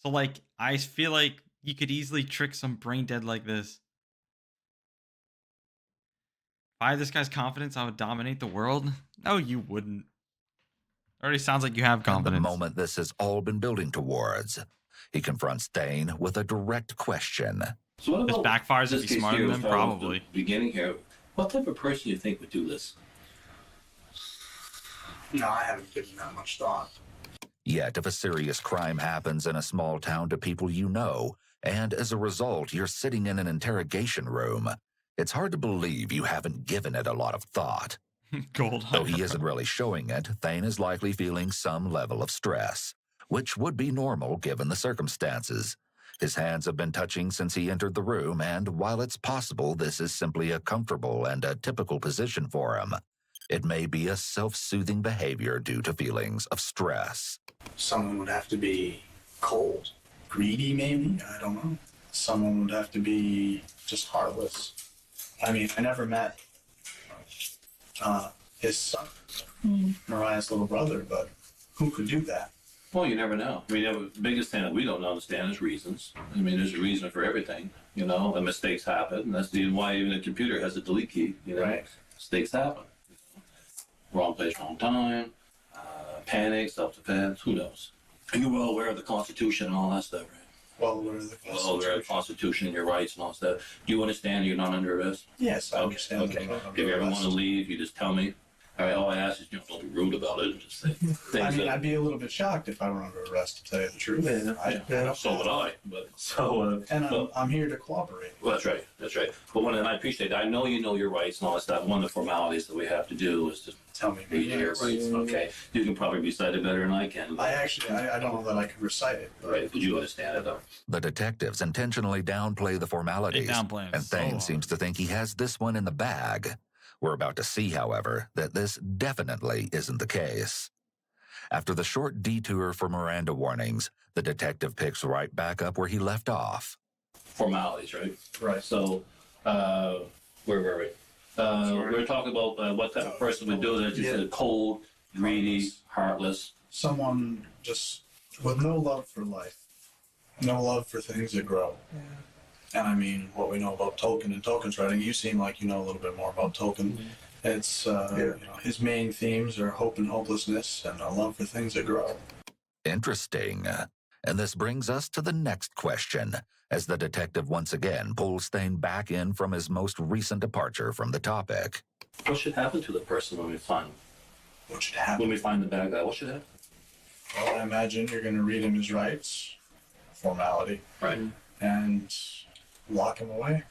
So, I feel like you could easily trick some brain dead like this. If I had this guy's confidence, I would dominate the world. No, you wouldn't. Already sounds like you have confidence. At the moment this has all been building towards, he confronts Thane with a direct question. So what about this backfires if he's smarter than probably. Beginning here, what type of person do you think would do this? No, I haven't given that much thought. Yet, if a serious crime happens in a small town to people you know, and as a result you're sitting in an interrogation room, it's hard to believe you haven't given it a lot of thought. Though he isn't really showing it, Thane is likely feeling some level of stress, which would be normal given the circumstances. His hands have been touching since he entered the room, and while it's possible this is simply a comfortable and a typical position for him, it may be a self-soothing behavior due to feelings of stress. Someone would have to be cold, greedy maybe, I don't know. Someone would have to be just heartless. I mean, I never met his son, Mariah's little brother, but who could do that? Well, you never know. I mean, the biggest thing that we don't understand is reasons. I mean, there's a reason for everything, and mistakes happen. And that's why even a computer has a delete key, Right. Mistakes happen. Wrong place, wrong time, panic, self-defense, who knows? Are you well aware of the Constitution and all that stuff, right? Well aware of the Constitution. Well aware of the Constitution and your rights and all that stuff. Do you understand you're not under arrest? Yes, I understand. Okay. If you ever want to leave, you just tell me. All I ask is, don't be rude about it. Just say things I mean, that, I'd be a little bit shocked if I were under arrest, to tell you the truth. so would I. But so. And I'm here to cooperate. Well, that's right. That's right. But and I appreciate that. I know you know your rights and all that stuff. One of the formalities that we have to do is to tell me your rights. Okay. You can probably recite it better than I can. I don't know that I could recite it. Right. But you understand it, though. The detectives intentionally downplay the formalities, and Thane seems to think he has this one in the bag. We're about to see, however, that this definitely isn't the case. After the short detour for Miranda warnings, the detective picks right back up where he left off. Formalities, right? Right. So, where were we? We were talking about what type of person would do that. You said cold, greedy, heartless. Someone just with no love for life, no love for things that grow. Yeah. And I mean, what we know about Tolkien and Tolkien's writing, you seem like you know a little bit more about Tolkien. Mm-hmm. It's, his main themes are hope and hopelessness and a love for things that grow. Interesting. And this brings us to the next question, as the detective once again pulls Thane back in from his most recent departure from the topic. What should happen to the person when we find him? What should happen? When we find the bad guy, what should happen? Well, I imagine you're going to read him his rights, formality. Right. And lock him away.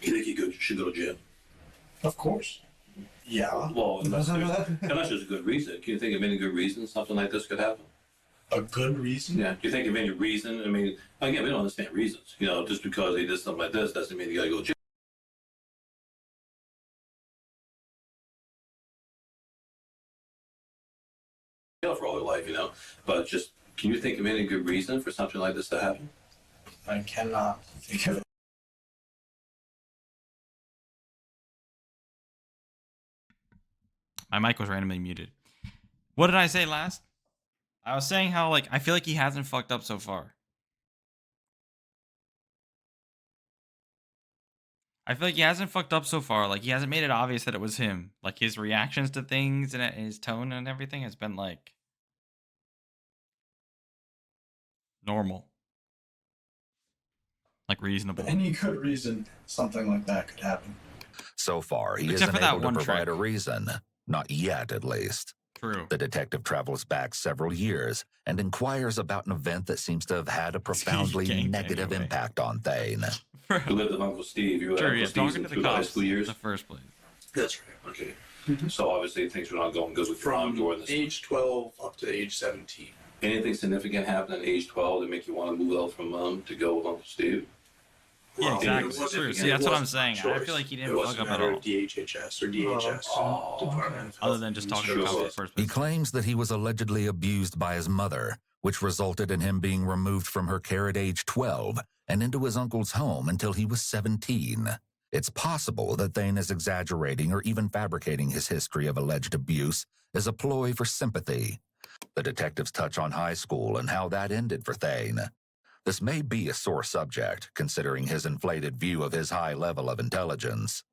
You think he should go to jail? Of course. Yeah. Well, unless there's a good reason. Can you think of any good reason something like this could happen? A good reason? Yeah. Do you think of any reason? I mean, again, we don't understand reasons. Just because he did something like this doesn't mean you got to go to jail for all your life, But just, can you think of any good reason for something like this to happen? I cannot think of it. My mic was randomly muted. What did I say last? I was saying how, I feel like he hasn't fucked up so far. I feel like he hasn't fucked up so far. He hasn't made it obvious that it was him. His reactions to things and his tone and everything has been, normal. Reasonable. Any good reason something like that could happen. So far, he isn't able to provide a reason. Not yet, at least. True. The detective travels back several years and inquires about an event that seems to have had a profoundly negative impact on Thane. You lived with Uncle Steve. You were Uncle Steve through the high school years? The first place. That's right. Okay. Mm-hmm. So obviously things were not going good with from age 12 up to age 17. Anything significant happened at age 12 to make you want to move out from to go with Uncle Steve? Yeah, exactly. True. See, that's what I'm saying. I feel like he didn't fuck up at all. DHHS or DHS department. Other than just talking about the first place. He claims that he was allegedly abused by his mother, which resulted in him being removed from her care at age 12 and into his uncle's home until he was 17. It's possible that Thane is exaggerating or even fabricating his history of alleged abuse as a ploy for sympathy. The detectives touch on high school and how that ended for Thane. This may be a sore subject, considering his inflated view of his high level of intelligence.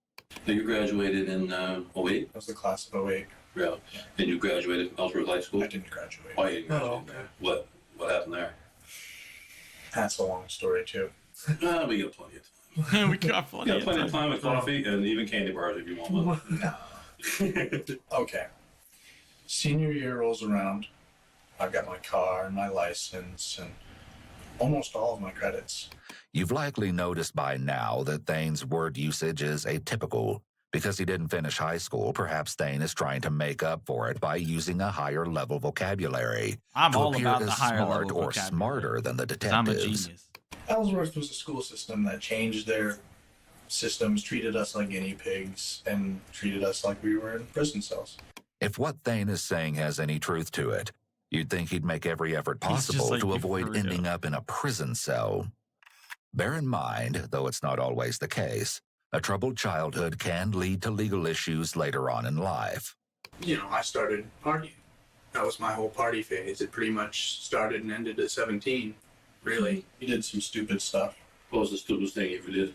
So you graduated in 08? That was the class of 08. Yeah. And you graduated from Ellsworth High School? I didn't graduate. Oh, you didn't graduate. Okay. What happened there? That's a long story, too. We got plenty of time. We got plenty of time with coffee and even candy bars if you want one. No. Okay. Senior year rolls around. I've got my car and my license and almost all of my credits. You've likely noticed by now that Thane's word usage is atypical. Because he didn't finish high school, perhaps Thane is trying to make up for it by using a higher level vocabulary. I'm all appear about as the higher smart level or vocabulary. smarter than the detectives. I'm a genius. Ellsworth was a school system that changed their systems, treated us like guinea pigs, and treated us like we were in prison cells. If what Thane is saying has any truth to it, you'd think he'd make every effort possible to avoid ending up in a prison cell. Bear in mind, though it's not always the case, a troubled childhood can lead to legal issues later on in life. I started partying. That was my whole party phase. It pretty much started and ended at 17. Really. You did some stupid stuff. What was the stupidest thing you ever did?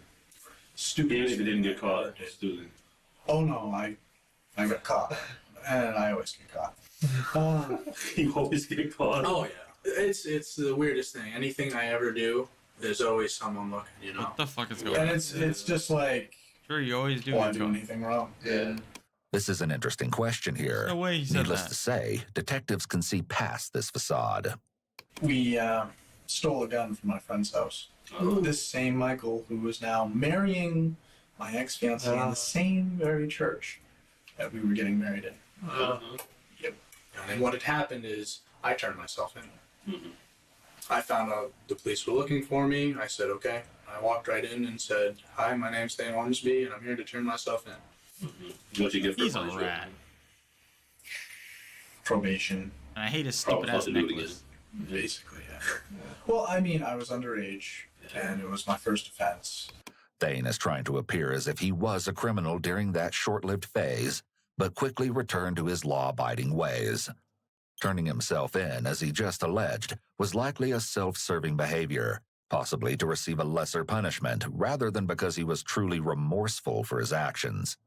Stupid. Even if you didn't get caught. Stupid. Oh, no, I got caught. And I always get caught. You always get caught? Oh, yeah. It's the weirdest thing. Anything I ever do, there's always someone looking, What the fuck is going on? And it's just like... Sure, you always do. I do anything wrong. Yeah. This is an interesting question here. No way he said Needless that. to say, detectives can see past this facade. We stole a gun from my friend's house. This same Michael, who is now marrying my ex-fiancée in the same very church that we were getting married in. Yep. And what had happened is I turned myself in. I found out the police were looking for me. I said, okay. I walked right in and said, hi, my name's Thane Ormsby, and I'm here to turn myself in. What'd you get for He's a punishment? rat. Probation. And I hate his stupid ass necklace. Basically, yeah. Well, I mean, I was underage, and it was my first offense. Thane is trying to appear as if he was a criminal during that short-lived phase, but quickly returned to his law-abiding ways. Turning himself in, as he just alleged, was likely a self-serving behavior, possibly to receive a lesser punishment, rather than because he was truly remorseful for his actions.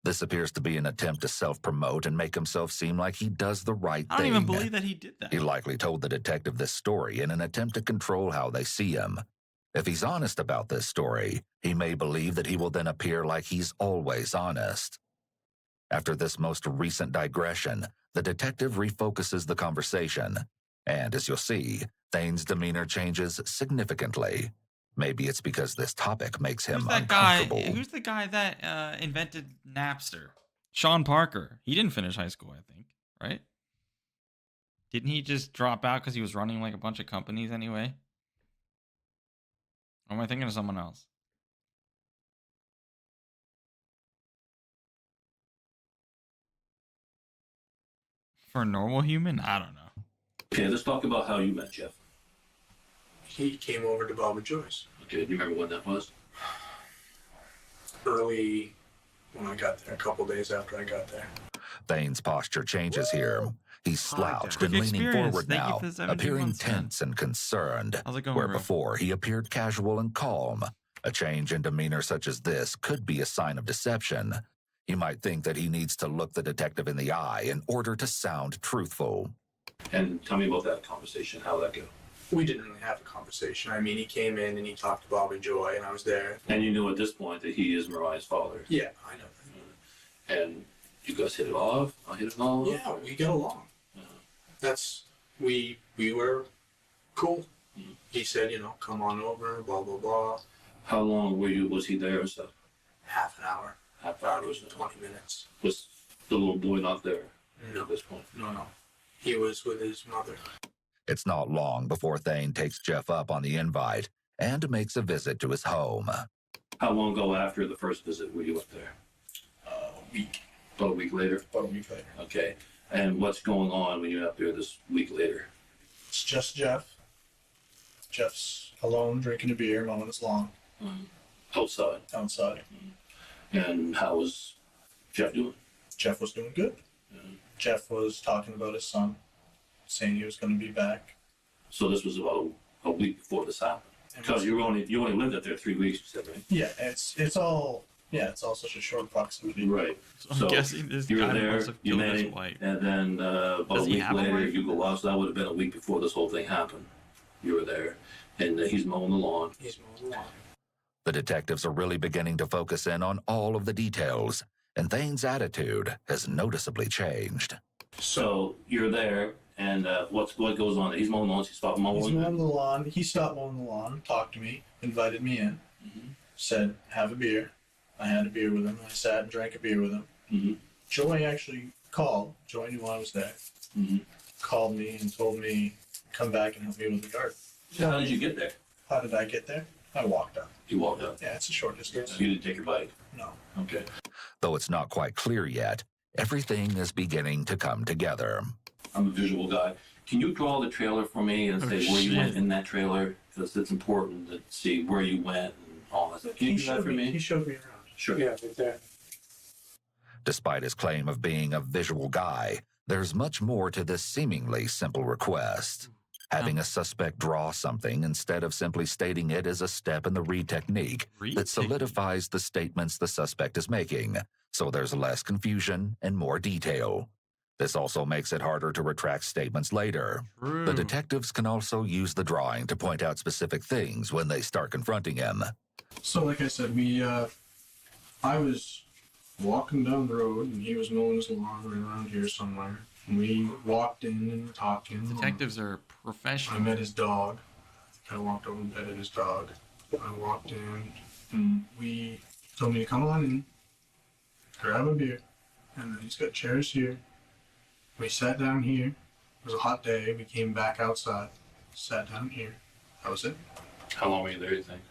This appears to be an attempt to self-promote and make himself seem like he does the right thing. I don't even believe that he did that. He likely told the detective this story in an attempt to control how they see him. If he's honest about this story, he may believe that he will then appear like he's always honest. After this most recent digression, the detective refocuses the conversation, and as you'll see, Thane's demeanor changes significantly. Maybe it's because this topic makes him uncomfortable. Who's the guy that invented Napster? Sean Parker. He didn't finish high school, I think, right? Didn't he just drop out because he was running like a bunch of companies anyway? Or am I thinking of someone else? For a normal human? I don't know. Okay, let's talk about how you met Jeff. He came over to Bob and Joyce. Okay, do you remember when that was? Early when I got there, a couple days after I got there. Thane's posture changes here. He's slouched and Quick leaning experience. forward Thank you now, for the 17 appearing months, man. tense and concerned, How's it going, where bro? before he appeared casual and calm. A change in demeanor such as this could be a sign of deception. You might think that he needs to look the detective in the eye in order to sound truthful. And tell me about that conversation, how that go. We didn't really have a conversation. I mean, he came in and he talked to Bob and Joy, and I was there. And you knew at this point that he is Mariah's father. Yeah, I know. And you guys hit it off? I hit it off? Yeah, we get along. We were cool. He said, come on over, blah, blah, blah. How long was he there and stuff? Half an hour. Half an hour. 20 minutes. Was the little boy not there No. at this point? No. He was with his mother. It's not long before Thane takes Jeff up on the invite and makes a visit to his home. How long ago after the first visit were you up there? A week. About a week later? About a week later. Okay. And what's going on when you're up there this week later? It's just Jeff. Jeff's alone drinking a beer, mowing his lawn. Outside? Outside. And how was Jeff doing? Jeff was doing good. Jeff was talking about his son, saying he was going to be back. So this was about a week before this happened? Because you only lived up there 3 weeks, you said, right? Yeah, it's all such a short proximity. Right. So I'm guessing this you were guy there, must have you killed met his him, wife. and then about Does a he week have a later wife? you go out. So that would have been a week before this whole thing happened. You were there, and he's mowing the lawn. He's mowing the lawn. The detectives are really beginning to focus in on all of the details, and Thane's attitude has noticeably changed. So you're there, and what goes on? He's mowing the lawn. He stopped mowing. He's mowing the lawn. He stopped mowing the lawn, talked to me, invited me in, said, have a beer. I had a beer with him. I sat and drank a beer with him. Joy actually called. Joy knew I was there. Called me and told me, come back and help me with the garden. So how did you get there? How did I get there? I walked up. You walked up? Yeah, it's a short distance. You didn't take your bike? No. Okay. Though it's not quite clear yet, everything is beginning to come together. I'm a visual guy. Can you draw the trailer for me and say where you went in that trailer? Because it's important to see where you went and all that stuff. Can you do that for me? He showed me around. Sure. Yeah, right there. Despite his claim of being a visual guy, there's much more to this seemingly simple request. Having a suspect draw something instead of simply stating it is a step in the read technique that solidifies the statements the suspect is making, so there's less confusion and more detail. This also makes it harder to retract statements later. The detectives can also use the drawing to point out specific things when they start confronting him. So like I said, I was walking down the road, and he was mowing his lawn right around here somewhere. And we walked in and talking. Detectives are professional. I met his dog. I walked over and petted his dog. I walked in, and we told me to come on in, grab a beer, and then he's got chairs here. We sat down here. It was a hot day. We came back outside, sat down here. That was it. How long were you there, you think?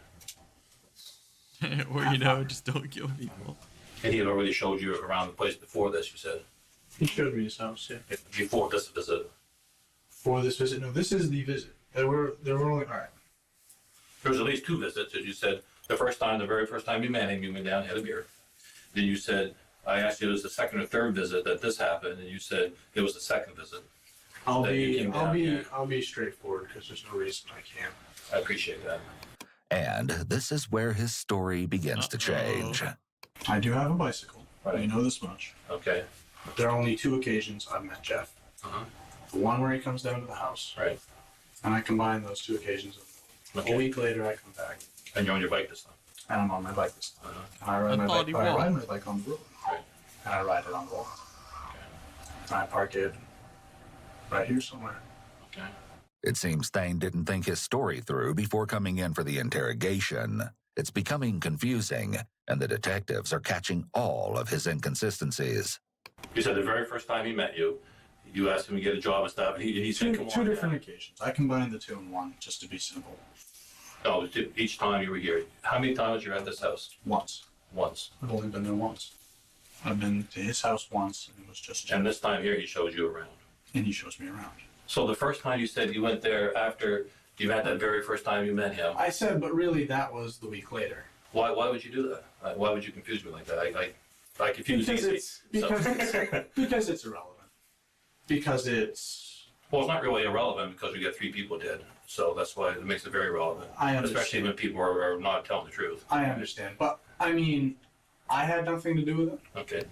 Or, you know, just don't kill people. And he had already showed you around the place before this, you said? He showed me his house, yeah. Before this visit? For this visit? No, this is the visit. There were only, all right. There was at least 2 visits, as you said. The very first time you met him, you went down and had a beer. Then you said, I asked you, it was the second or third visit that this happened, and you said it was the second visit. I'll be straightforward because there's no reason I can't. I appreciate that. And this is where his story begins to change. I do have a bicycle. Right. You know this much. Okay. But there are only 2 occasions I've met Jeff. Uh-huh. The one where he comes down to the house. Right. And I combine those 2 occasions. Okay. A week later, I come back. And you're on your bike this time? And I'm on my bike this time. Uh-huh. And I ride my bike on the road. Right. And I ride it on the walk. Okay. And I park it right here somewhere. Okay. It seems Thane didn't think his story through before coming in for the interrogation. It's becoming confusing, and the detectives are catching all of his inconsistencies. You said the very first time he met you, you asked him to get a job and stuff, and he said, come on. 2 different occasions. I combined the 2 in one, just to be simple. No, each time you were here. How many times you were at this house? Once. Once. I've only been there once. I've been to his house once, and it was just... And this time here, he shows you around. And he shows me around. So the first time you said you went there after you had that very first time you met him. I said, but really that was the week later. Why would you do that? Why would you confuse me like that? I confuse easy. Because it's irrelevant. Because it's... Well, it's not really irrelevant because we got 3 people dead. So that's why it makes it very relevant. I understand. Especially when people are not telling the truth. I understand. But, I mean, I had nothing to do with it. Okay.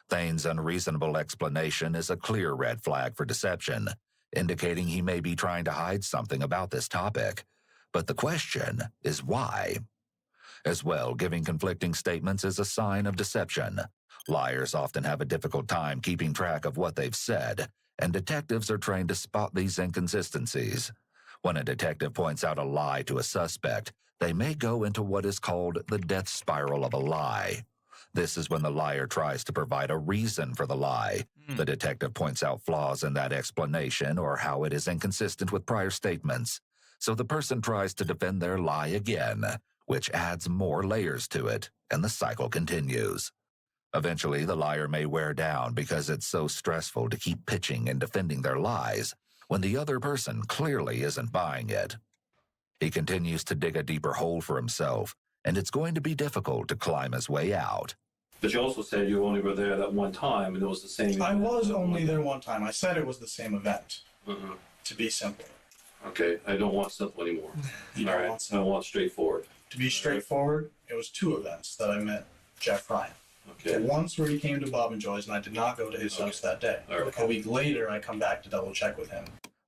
Thane's unreasonable explanation is a clear red flag for deception, indicating he may be trying to hide something about this topic. But the question is why? As well, giving conflicting statements is a sign of deception. Liars often have a difficult time keeping track of what they've said, and detectives are trained to spot these inconsistencies. When a detective points out a lie to a suspect, they may go into what is called the death spiral of a lie. This is when the liar tries to provide a reason for the lie. The detective points out flaws in that explanation or how it is inconsistent with prior statements. So the person tries to defend their lie again, which adds more layers to it, and the cycle continues. Eventually, the liar may wear down because it's so stressful to keep pitching and defending their lies when the other person clearly isn't buying it. He continues to dig a deeper hole for himself, and it's going to be difficult to climb his way out. But you also said you only were there that one time, and it was the same... I was only there one time. I said it was the same event. Mm-hmm. To be simple. Okay, I don't want simple anymore. All right, I want straightforward. To be straightforward, it was 2 events that I met Jeff Ryan. Okay. Once where he came to Bob and Joy's, and I did not go to his house that day. All right. A week later, I come back to double check with him.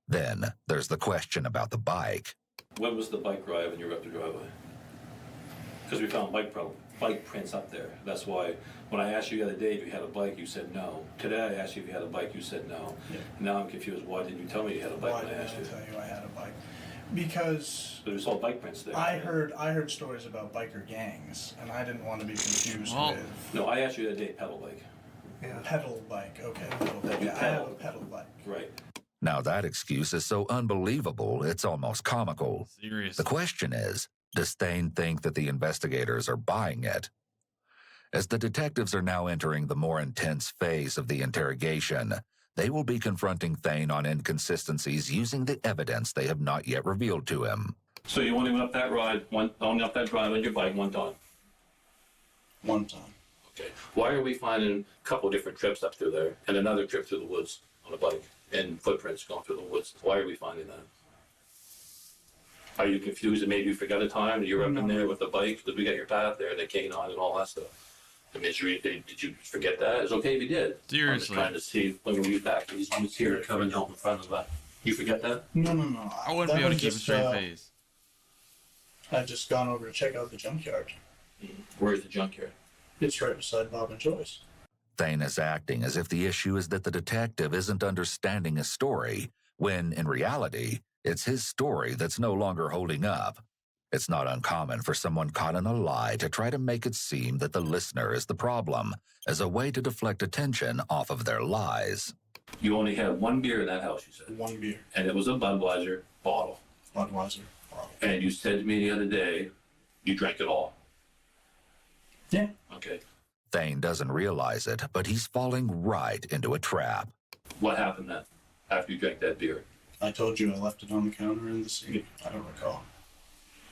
Then there's the question about the bike. When was the bike ride when you were up the driveway? Because we found bike prints up there. That's why when I asked you the other day if you had a bike, you said no. Today I asked you if you had a bike, you said no. Yeah. Now I'm confused. Why didn't you tell me you had a bike when I asked you? Why didn't I tell you I had a bike? Because There was all bike prints there. I heard stories about biker gangs, and I didn't want to be confused with... No, I asked you the other day, pedal bike. Yeah. Pedal bike, okay. Pedal bike. Yeah, I have a pedal bike. Right. Now that excuse is so unbelievable, it's almost comical. Serious. The question is, does Thane think that the investigators are buying it? As the detectives are now entering the more intense phase of the interrogation, they will be confronting Thane on inconsistencies using the evidence they have not yet revealed to him. So you only went up that only up that drive on your bike one time? One time. Okay. Why are we finding a couple different trips up through there and another trip through the woods on a bike and footprints going through the woods? Why are we finding that? Are you confused and maybe you forgot a time that you were up in there with the bike? Because we got your path there and the canine and all that stuff. I mean, did you forget that? It's okay if you did. Seriously. I'm just trying to see when we back. He's here coming out in front of that. You forget that? No. I wouldn't be able to keep a straight face. I've just gone over to check out the junkyard. Where's the junkyard? It's right beside Bob and Joyce. Thane is acting as if the issue is that the detective isn't understanding his story, when, in reality, it's his story that's no longer holding up. It's not uncommon for someone caught in a lie to try to make it seem that the listener is the problem, as a way to deflect attention off of their lies. You only had one beer in that house, you said? One beer. And it was a Budweiser bottle. Budweiser bottle. And you said to me the other day, you drank it all. Yeah. Okay. Thane doesn't realize it, but he's falling right into a trap. What happened then, after you drank that beer? I told you I left it on the counter in the sink. I don't recall.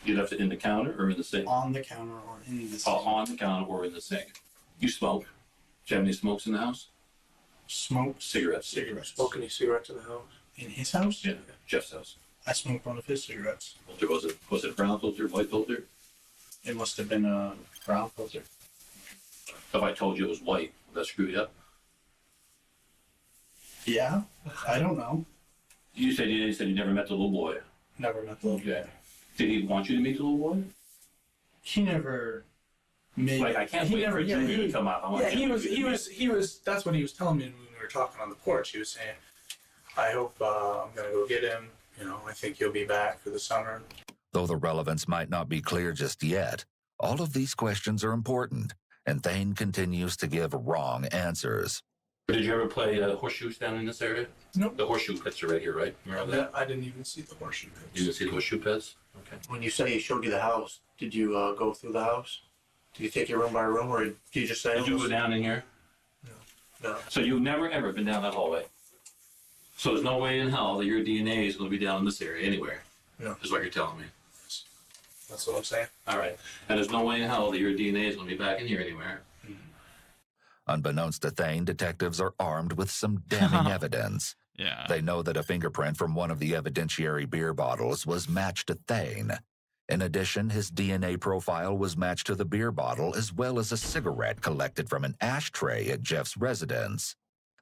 You left it in the counter or in the sink? On the counter or in the sink. Oh, on the counter or in the sink. You smoke. Do you have any smokes in the house? Smoke? Cigarettes. Cigarettes. Smoke any cigarettes in the house? In his house? Yeah, Jeff's house. I smoked one of his cigarettes. Was it a brown filter, white filter? It must have been a brown filter. If I told you it was white, would that screw you up? Yeah, I don't know. You said you never met the little boy. Never met the little boy. Did he want you to meet the little boy? He never made. Like, I can't wait for it to come out. He was. That's what he was telling me when we were talking on the porch. He was saying, "I hope I'm gonna go get him. You know, I think he'll be back for the summer." Though the relevance might not be clear just yet, all of these questions are important, and Thane continues to give wrong answers. But did you ever play horseshoes down in this area? Nope. The horseshoe pits are right here, right? Remember that? I didn't even see the horseshoe pits. You didn't see the horseshoe pits? Okay. When you say he showed you the house, did you go through the house? Did you take it room by room, or did you just say? Did you go down in here? No. So you've never ever been down that hallway? So there's no way in hell that your DNA is going to be down in this area anywhere? No. Is what you're telling me? That's what I'm saying. All right. And there's no way in hell that your DNA is going to be back in here anywhere? Unbeknownst to Thane, detectives are armed with some damning evidence. Yeah. They know that a fingerprint from one of the evidentiary beer bottles was matched to Thane. In addition, his DNA profile was matched to the beer bottle, as well as a cigarette collected from an ashtray at Jeff's residence.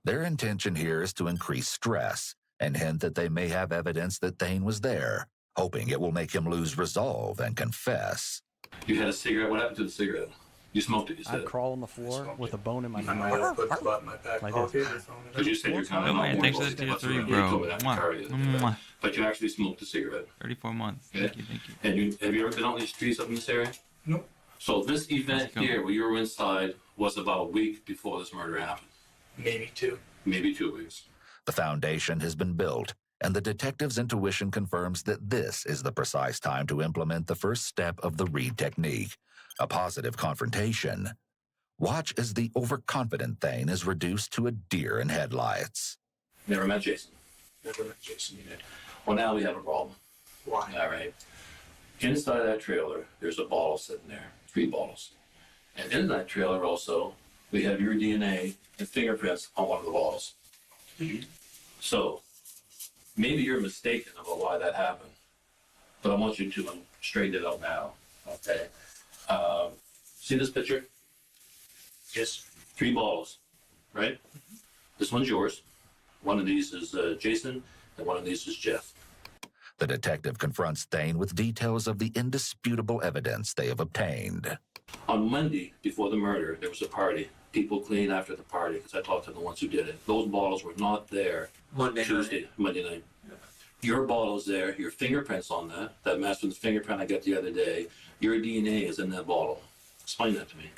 Their intention here is to increase stress and hint that they may have evidence that Thane was there, hoping it will make him lose resolve and confess. You had a cigarette. What happened to the cigarette? You smoked it, you said. I'd crawl on the floor with a bone in my I mouth. might have put the butt in my back pocket. Because you said you're kind of man, thanks for the tier 3, bro. Mwah. But you actually smoked a cigarette. 34 months. Yeah. Thank you. And have you ever been on these streets up in this area? Nope. So this event here, where you were inside, was about a week before this murder happened. Maybe 2. Maybe 2 weeks. The foundation has been built, and the detective's intuition confirms that this is the precise time to implement the first step of the Reed technique, a positive confrontation. Watch as the overconfident Thane is reduced to a deer in headlights. Never met Jason. Never met Jason. You did. Well, now we have a problem. Why? All right. Inside that trailer, there's a bottle sitting there, 3 bottles. And in that trailer also, we have your DNA and fingerprints on one of the bottles. Mm-hmm. So, maybe you're mistaken about why that happened. But I want you to straighten it up now, okay? See this picture? Yes. 3 bottles, right? Mm-hmm. This one's yours. One of these is Jason, and one of these is Jeff. The detective confronts Thane with details of the indisputable evidence they have obtained. On Monday, before the murder, there was a party. People cleaned after the party, because I talked to the ones who did it. Those bottles were not there Monday night. Yeah. Your bottle's there, your fingerprint's on that matched with the fingerprint I got the other day. Your DNA is in that bottle. Explain that to me.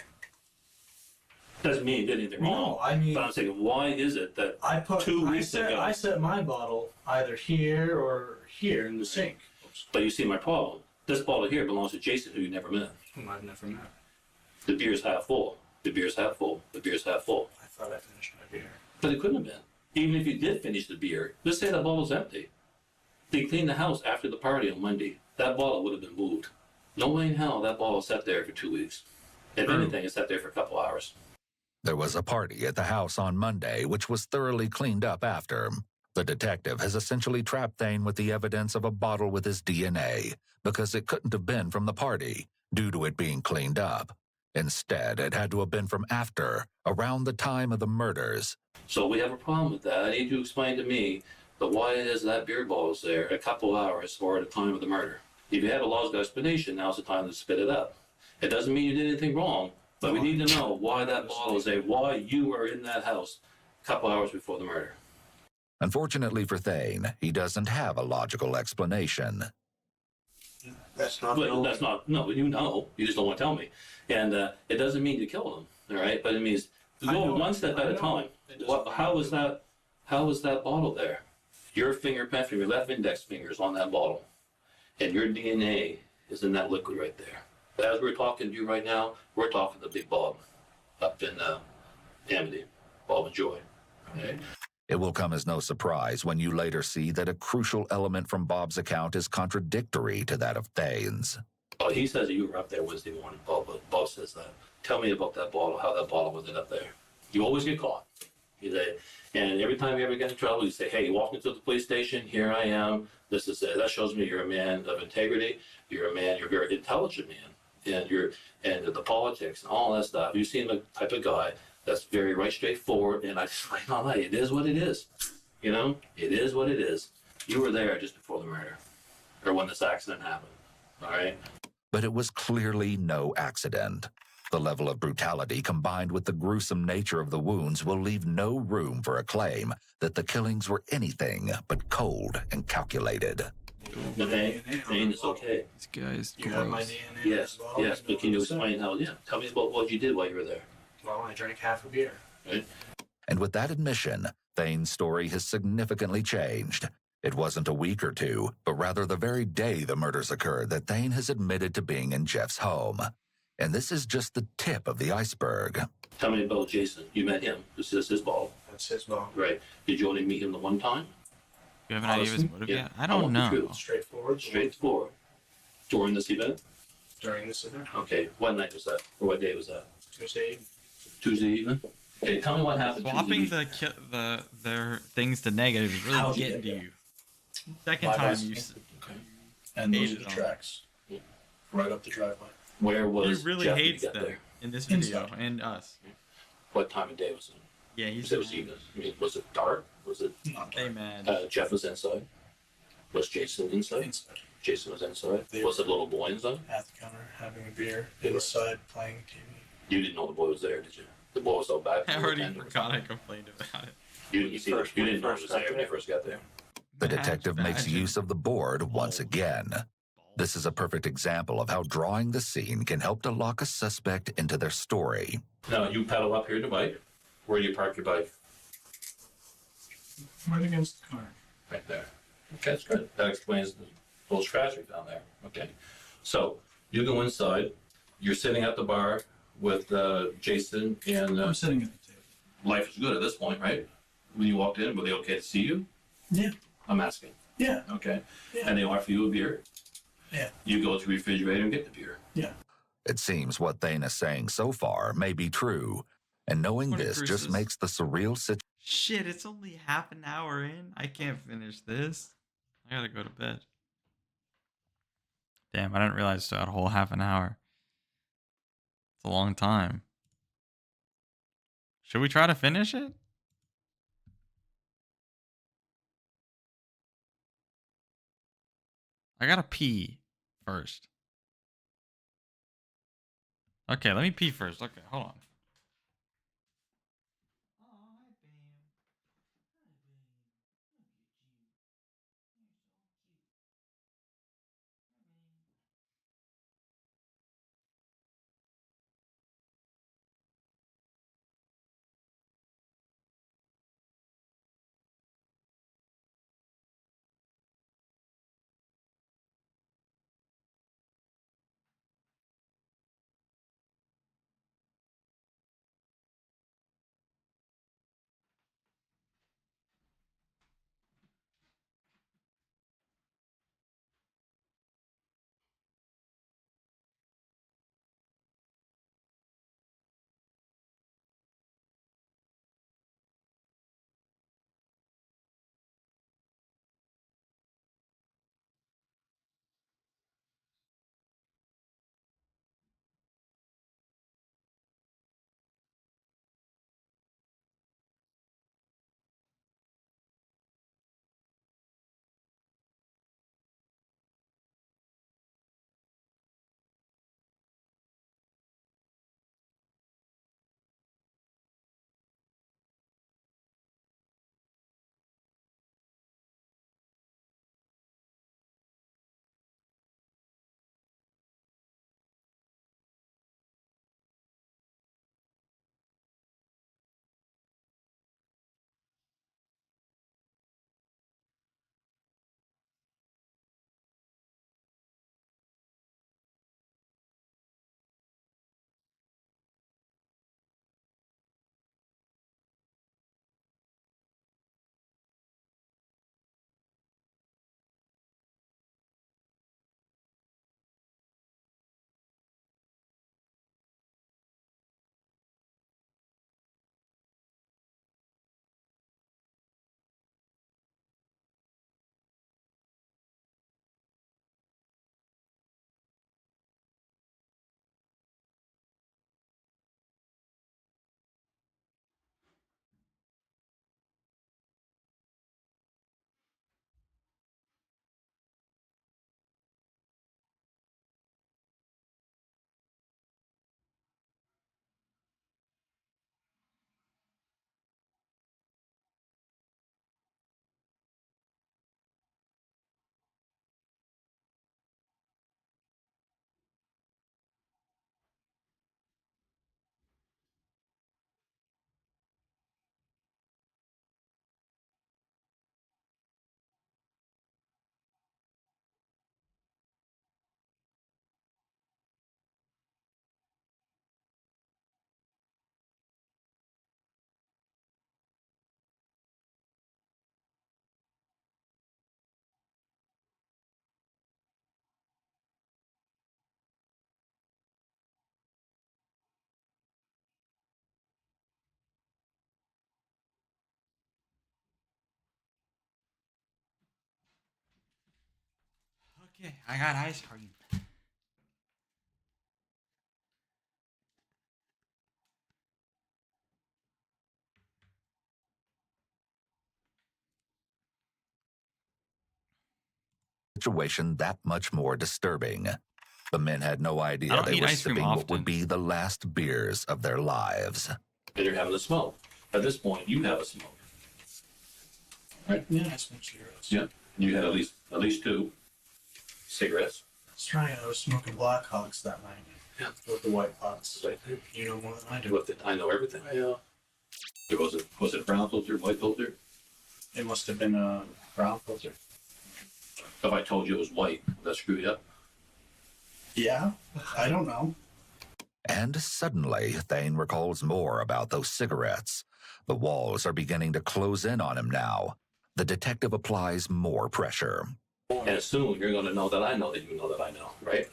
Doesn't mean you did anything wrong. No, I mean... But I'm saying, why is it that 2 weeks ago... I set my bottle either here or here in the sink. But you see my problem. This bottle here belongs to Jason, who you never met. Whom I've never met. The beer's half full. The beer's half full. The beer's half full. I thought I finished my beer. But it couldn't have been. Even if you did finish the beer, let's say that bottle's empty. They cleaned the house after the party on Monday. That bottle would have been moved. No way in hell that bottle sat there for 2 weeks. If anything, it sat there for a couple hours. There was a party at the house on Monday, which was thoroughly cleaned up after. The detective has essentially trapped Thane with the evidence of a bottle with his DNA, because it couldn't have been from the party, due to it being cleaned up. Instead, it had to have been from after, around the time of the murders. So we have a problem with that. I need you to explain to me why it is that beer bottle's there a couple hours or at the time of the murder. If you have a logical explanation, now's the time to spit it up. It doesn't mean you did anything wrong, But we need to know why that bottle is there, why you were in that house a couple hours before the murder. Unfortunately for Thane, he doesn't have a logical explanation. That's not. That's not. No, you know. You just don't want to tell me. And it doesn't mean you killed him. All right, but it means go one step at a time. How was that? How was that bottle there? Your fingerprint from your left index finger is on that bottle, and your DNA is in that liquid right there. As we're talking to you right now, we're talking to Big Bob up in Amity, Bob and Joy. Okay. It will come as no surprise when you later see that a crucial element from Bob's account is contradictory to that of Thane's. Oh, he says that you were up there Wednesday morning, Bob, but Bob says that. Tell me about that bottle, how that bottle ended up there. You always get caught. And every time you ever get in trouble, you say, hey, you walk into the police station, here I am, this is it. That shows me you're a man of integrity, you're a very intelligent man, and the politics and all that stuff. You seem the type of guy that's very right, straightforward, and I just like, no, it is what it is. You know, it is what it is. You were there just before the murder, or when this accident happened, all right? But it was clearly no accident. The level of brutality combined with the gruesome nature of the wounds will leave no room for a claim that the killings were anything but cold and calculated. Okay, Thane is okay. This guy's You have my gross. DNA. Yes, but can you explain how, tell me about what you did while you were there. Well, I drank half a beer. Right? And with that admission, Thane's story has significantly changed. It wasn't a week or two, but rather the very day the murders occurred that Thane has admitted to being in Jeff's home. And this is just the tip of the iceberg. Tell me about Jason. You met him. This is his ball. That's his ball. Right. Did you only meet him the one time? You have an idea of his motive yet? I don't want the know. truth. Straightforward. Straightforward. During this event? During this event. Okay. What night was that? Or what day was that? Tuesday. Tuesday evening? Okay, tell me what happened. Swapping their things to negative is really How'd you getting to get you. Second My time best. you Okay. And those hated are the them. tracks. Right up the driveway. Where He was really Jeff when hates you got them there? in this video Inside. and us. What time of day was it? Yeah, You he's said it was evening. I mean, was it dark? Was it? Not Hey dark. man. Jeff was inside. Was Jason inside? Inside. Jason was inside. They Was were- the little boy inside? At the counter, having a beer. Inside, playing TV. You didn't know the boy was there, did you? The boy was so bad. I already forgot I complained about it. You didn't see. You didn't know he was there when you first got there. The detective makes use of the board once again. This is a perfect example of how drawing the scene can help to lock a suspect into their story. Now you pedal up here to bike. Where do you park your bike? Right against the car. Right there. Okay, that's good. That explains the little scratch we found there. Okay. So you go inside. You're sitting at the bar with Jason and I'm sitting at the table. life is good at this point, right? When you walked in, were they okay to see you? Yeah. I'm asking. Yeah. Okay. Yeah. And they offer you a beer. Yeah. You go to the refrigerator and get the beer. Yeah. It seems what Thane is saying so far may be true, and knowing What a this just cruises. makes the surreal situation Shit, it's only half an hour in. I can't finish this. I gotta go to bed. Damn, I didn't realize it's a whole half an hour. It's a long time. Should we try to finish it? I gotta pee first. Okay, let me pee first. Okay, hold on. Okay, I got ice cream. Situation that much more disturbing. The men had no I idea don't they eat were ice cream sipping what often. would be the last beers of their lives. And you're having a smoke. At this point, you have a smoke. Right? Yeah, I smoke cigarettes. Yeah. You had at least 2 cigarettes. That's right. I was smoking Black Hawks that night. Yeah. With the white pots. Right. You know more than I do. With it, I know everything. Yeah. Was it brown filter, white filter? It must have been a brown filter. If I told you it was white, would that screw you up? Yeah, I don't know. And suddenly, Thane recalls more about those cigarettes. The walls are beginning to close in on him now. The detective applies more pressure. And soon you're going to know that I know that you know that I know, right?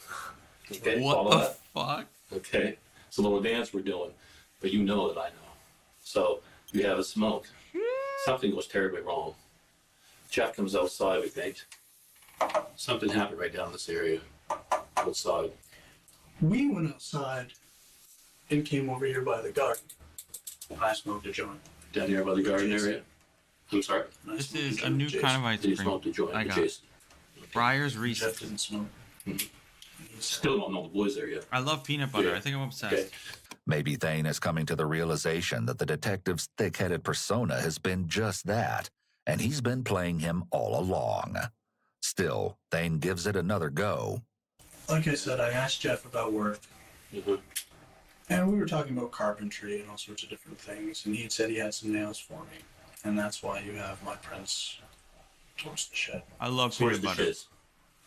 Okay, What follow the that? fuck? Okay, it's a little dance we're doing, but you know that I know. So you have a smoke. Something goes terribly wrong. Jeff comes outside, we think. Something happened right down this area. Outside. We went outside and came over here by the garden. I smoked a joint. Down here by the garden area? I'm sorry? This is a new kind of ice You cream. smoked a joint, I got Jason. Briar's Jeff Reese's. didn't smoke. Still don't know the boys there yet. I love peanut butter. Yeah. I think I'm obsessed. Okay. Maybe Thane is coming to the realization that the detective's thick-headed persona has been just that, and he's been playing him all along. Still, Thane gives it another go. Like I said, I asked Jeff about work. Mm-hmm. And we were talking about carpentry and all sorts of different things. And he had said he had some nails for me. And that's why you have my prints towards the shed. I love So where's peanut the butter. shiz?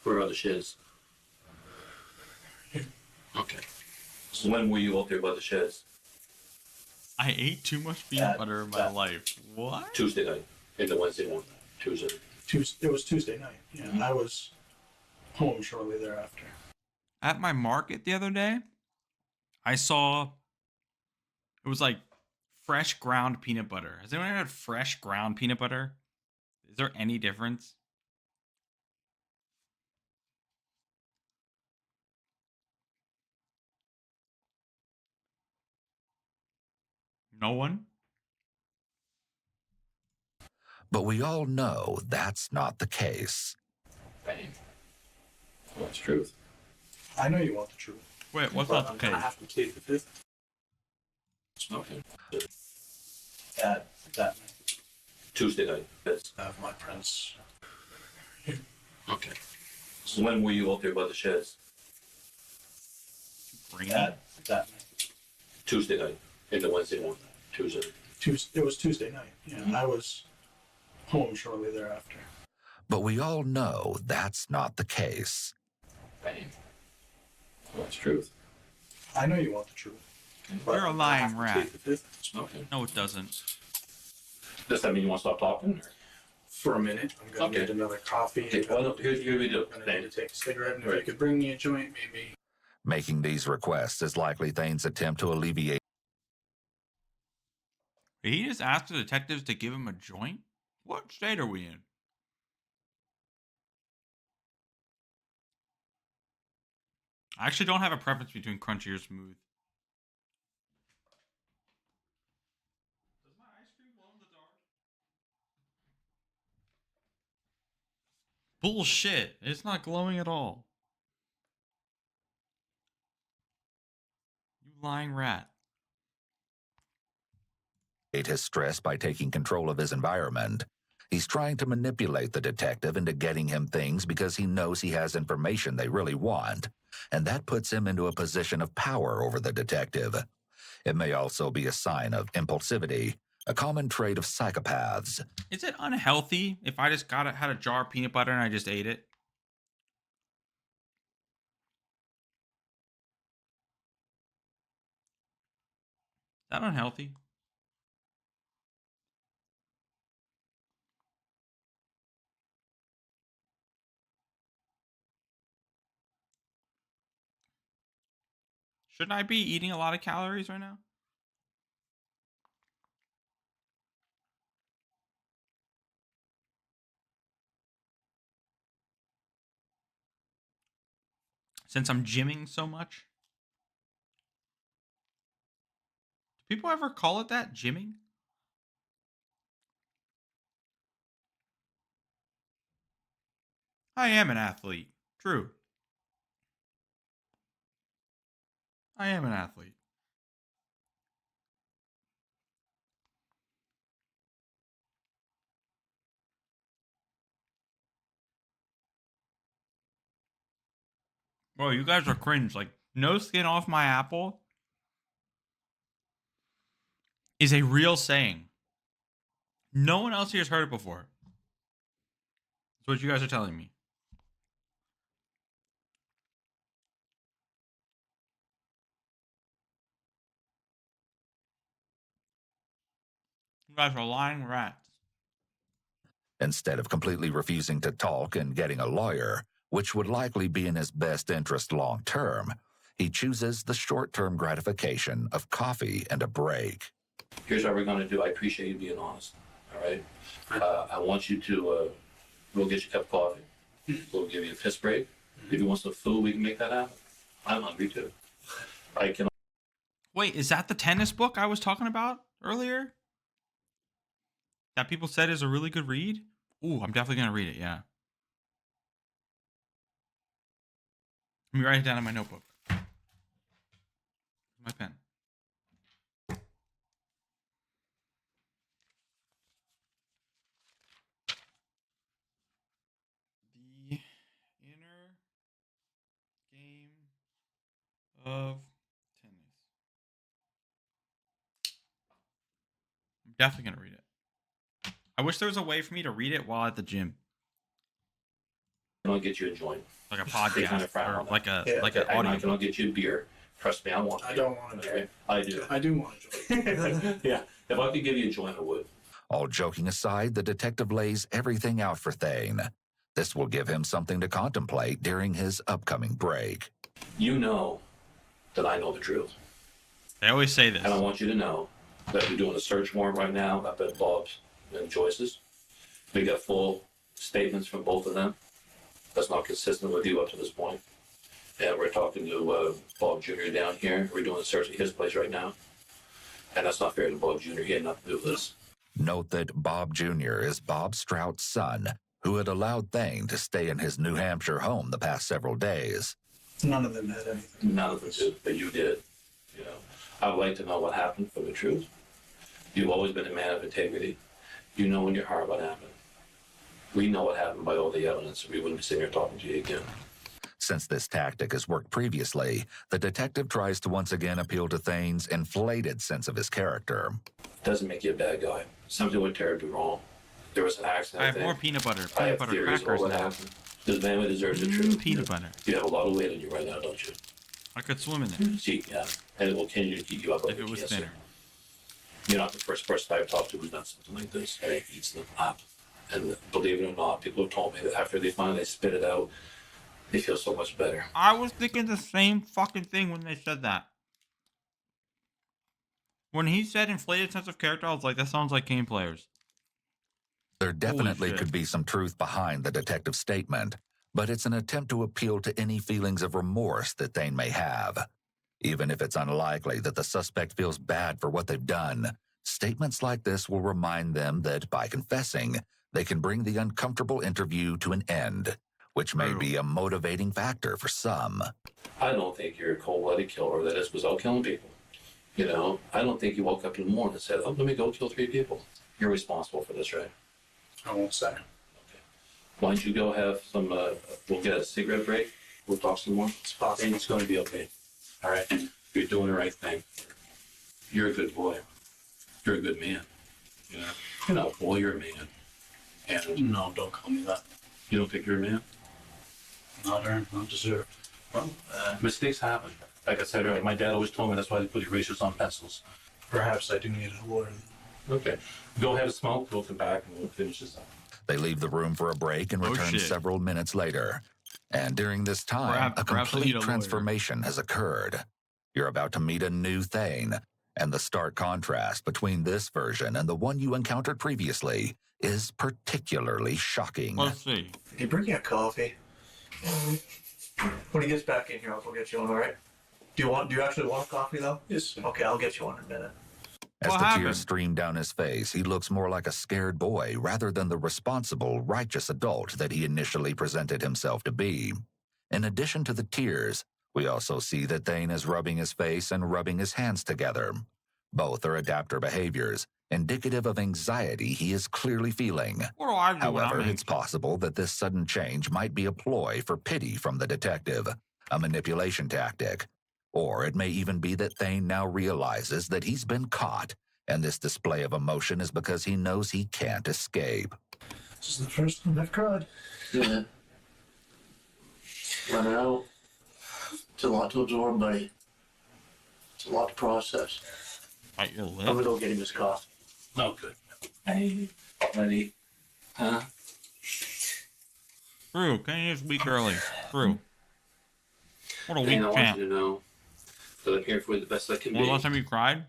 Where are the shiz? Okay. So when were you out there by the sheds? I ate too much peanut butter in my life. What? Tuesday night. Into Wednesday morning. Tuesday. It was Tuesday night. Yeah, I was home shortly thereafter. At my market the other day, I saw it was like fresh ground peanut butter. Has anyone had fresh ground peanut butter? Is there any difference? No one? But we all know that's not the case. Bang. Well, that's truth. I know you want the truth. Wait, what's But not I'm the gonna case? have to plead the fifth. Smoking. That night. Tuesday night. Yes. I have my prints. Okay. So when were you out there by the sheds? That night. Tuesday night. Into Wednesday morning. Tuesday. It was Tuesday night. Yeah, I was home shortly thereafter. But we all know that's not the case. Bang. Well, that's truth. I know you want the truth. But You're a I'm gonna have lying to rat. plead the fifth. Smoking. No, it doesn't. Does that mean you want to stop talking? Or? For a minute, I'm gonna Okay. get another coffee. Okay, well, no, here's what we do. I'm gonna need to take a cigarette, and if Right. you could bring me a joint, maybe. Making these requests is likely Thane's attempt to alleviate Did he just ask the detectives to give him a joint? What state are we in? I actually don't have a preference between crunchy or smooth. Does my ice cream glow in the dark? Bullshit. It's not glowing at all. You lying rat. his stress by taking control of his environment. He's trying to manipulate the detective into getting him things because he knows he has information they really want, and that puts him into a position of power over the detective. It may also be a sign of impulsivity, a common trait of psychopaths. Is it unhealthy if I just had a jar of peanut butter and I just ate it? Is that unhealthy? Shouldn't I be eating a lot of calories right now? since I'm gymming so much. Do people ever call it that, gymming? I am an athlete. True. I am an athlete. Bro, you guys are cringe. Like, no skin off my apple is a real saying. No one else here has heard it before. That's what you guys are telling me. You guys are lying rats. Instead of completely refusing to talk and getting a lawyer, which would likely be in his best interest long term, he chooses the short-term gratification of coffee and a break. Here's what we're going to do. I appreciate you being honest. All right? I want you to go get you a cup of coffee. We'll give you a piss break. If you want some food, we can make that happen. I'm hungry too. I can. Wait, is that the tennis book I was talking about earlier? That people said is a really good read? Ooh, I'm definitely going to read it, yeah. Let me write it down in my notebook. My pen. The inner game of tennis. I'm definitely going to read it. I wish there was a way for me to read it while at the gym. I'll get you a joint. Like a podcast or like an audio. I can get you a beer. Trust me, I want. I don't want a joint. I do. I do want a joint. Yeah, if I could give you a joint, I would. All joking aside, the detective lays everything out for Thane. This will give him something to contemplate during his upcoming break. You know that I know the truth. They always say this. And I want you to know that we're doing a search warrant right now up at Bob's and Joyce's. We got full statements from both of them. That's not consistent with you up to this point. And we're talking to Bob Jr. down here. We're doing a search at his place right now. And that's not fair to Bob Jr. He had nothing to do with this. Note that Bob Jr. is Bob Strout's son, who had allowed Thane to stay in his New Hampshire home the past several days. None of them had anything. None of them did, but you did. You know, I would like to know what happened for the truth. You've always been a man of integrity. You know in your heart what happened. We know what happened by all the evidence. We wouldn't be sitting here talking to you again. Since this tactic has worked previously, the detective tries to once again appeal to Thane's inflated sense of his character. Doesn't make you a bad guy. Something went terribly wrong. There was an accident. I have more peanut butter. I have Peanut butter theories crackers what now. happened. This family deserves the truth. Peanut butter. You have a lot of weight on you right now, don't you? I could swim in it. See, yeah. And it will continue to keep you up. If it was thinner. You're not the first person I've talked to who's done something like this. And it eats them up. And believe it or not, people have told me that after they finally spit it out, they feel so much better. I was thinking the same fucking thing when they said that. When he said inflated sense of character, I was like, that sounds like game players. There definitely could be some truth behind the detective's statement, but it's an attempt to appeal to any feelings of remorse that Thane may have. Even if it's unlikely that the suspect feels bad for what they've done, statements like this will remind them that by confessing, they can bring the uncomfortable interview to an end, which may be a motivating factor for some. I don't think you're a cold-blooded killer that is without killing people. You know, I don't think you woke up in the morning and said, oh, let me go kill 3 people. You're responsible for this, right? I won't say. Okay. Why don't you go have some, we'll get a cigarette break. We'll talk some more. It's possible. And it's going to be okay. All right? You're doing the right thing. You're a good boy. You're a good man. You know? You're not a boy, you're a man. And no, don't call me that. You don't think you're a man? Not earned, not deserved. Well, mistakes happen. Like I said earlier, my dad always told me that's why they put erasers on pencils. Perhaps I do need a lawyer. Okay. Go have a smoke, we'll come back and we'll finish this up. They leave the room for a break and return several minutes later. And during this time, a complete transformation has occurred. You're about to meet a new Thane, and the stark contrast between this version and the one you encountered previously is particularly shocking. Let's see. Did you bring your coffee? When he gets back in here, I'll go get you one, alright? Do you actually want coffee though? Yes. Okay, I'll get you one in a minute. As the tears stream down his face, he looks more like a scared boy rather than the responsible, righteous adult that he initially presented himself to be. In addition to the tears, we also see that Thane is rubbing his face and rubbing his hands together. Both are adapter behaviors, indicative of anxiety he is clearly feeling. However, it's possible that this sudden change might be a ploy for pity from the detective, a manipulation tactic. Or it may even be that Thane now realizes that he's been caught, and this display of emotion is because he knows he can't escape. This is the first time I've cried. Yeah. Let it out. It's a lot to absorb, buddy. It's a lot to process. Bite your lip? I'm gonna go get him his coffee. No good. Hey, buddy. Huh? Drew, can you just week early? Drew. What a weak I want champ. you to know that I'm here for you the best I can When was be. the last time you cried?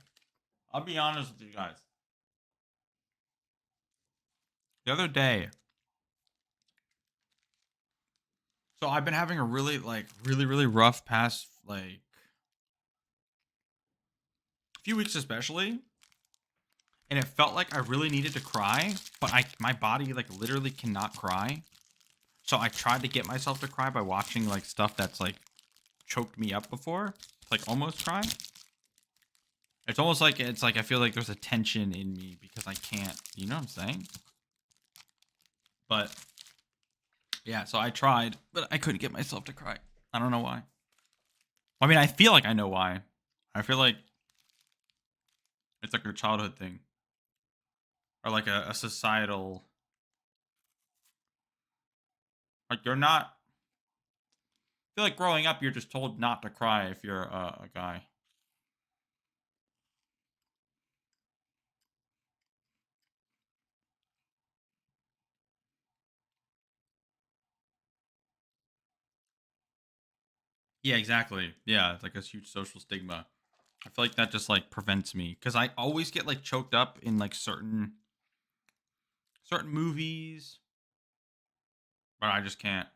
I'll be honest with you guys. The other day. So I've been having a really rough past, few weeks especially. And it felt like I really needed to cry, but my body literally cannot cry. So I tried to get myself to cry by watching stuff that's choked me up before. Almost cry. It's almost I feel like there's a tension in me because I can't, you know what I'm saying? But yeah, so I tried, but I couldn't get myself to cry. I don't know why. I mean, I feel like I know why. I feel like it's a childhood thing. Or a societal... you're not... I feel like growing up, you're just told not to cry if you're a guy. Yeah, exactly. Yeah, it's a huge social stigma. I feel like that just prevents me because I always get choked up in certain movies, but I just can't.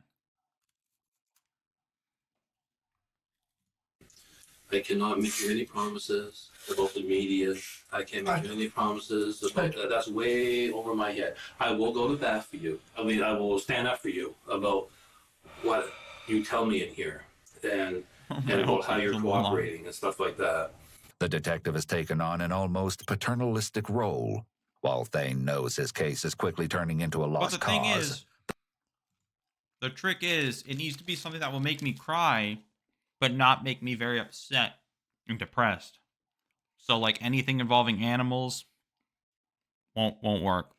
I cannot make you any promises about the media. I can't make you any promises about that. That's way over my head. I will go to bat for you. I mean, I will stand up for you about what you tell me in here and about how you're cooperating and stuff like that. The detective has taken on an almost paternalistic role, while Thane knows his case is quickly turning into a lost cause. But the thing is, the trick is, it needs to be something that will make me cry, but not make me very upset and depressed. So anything involving animals won't work.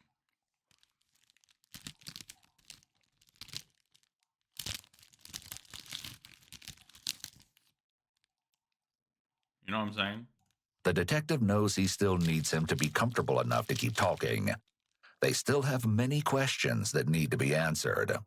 You know what I'm saying? The detective knows he still needs him to be comfortable enough to keep talking. They still have many questions that need to be answered.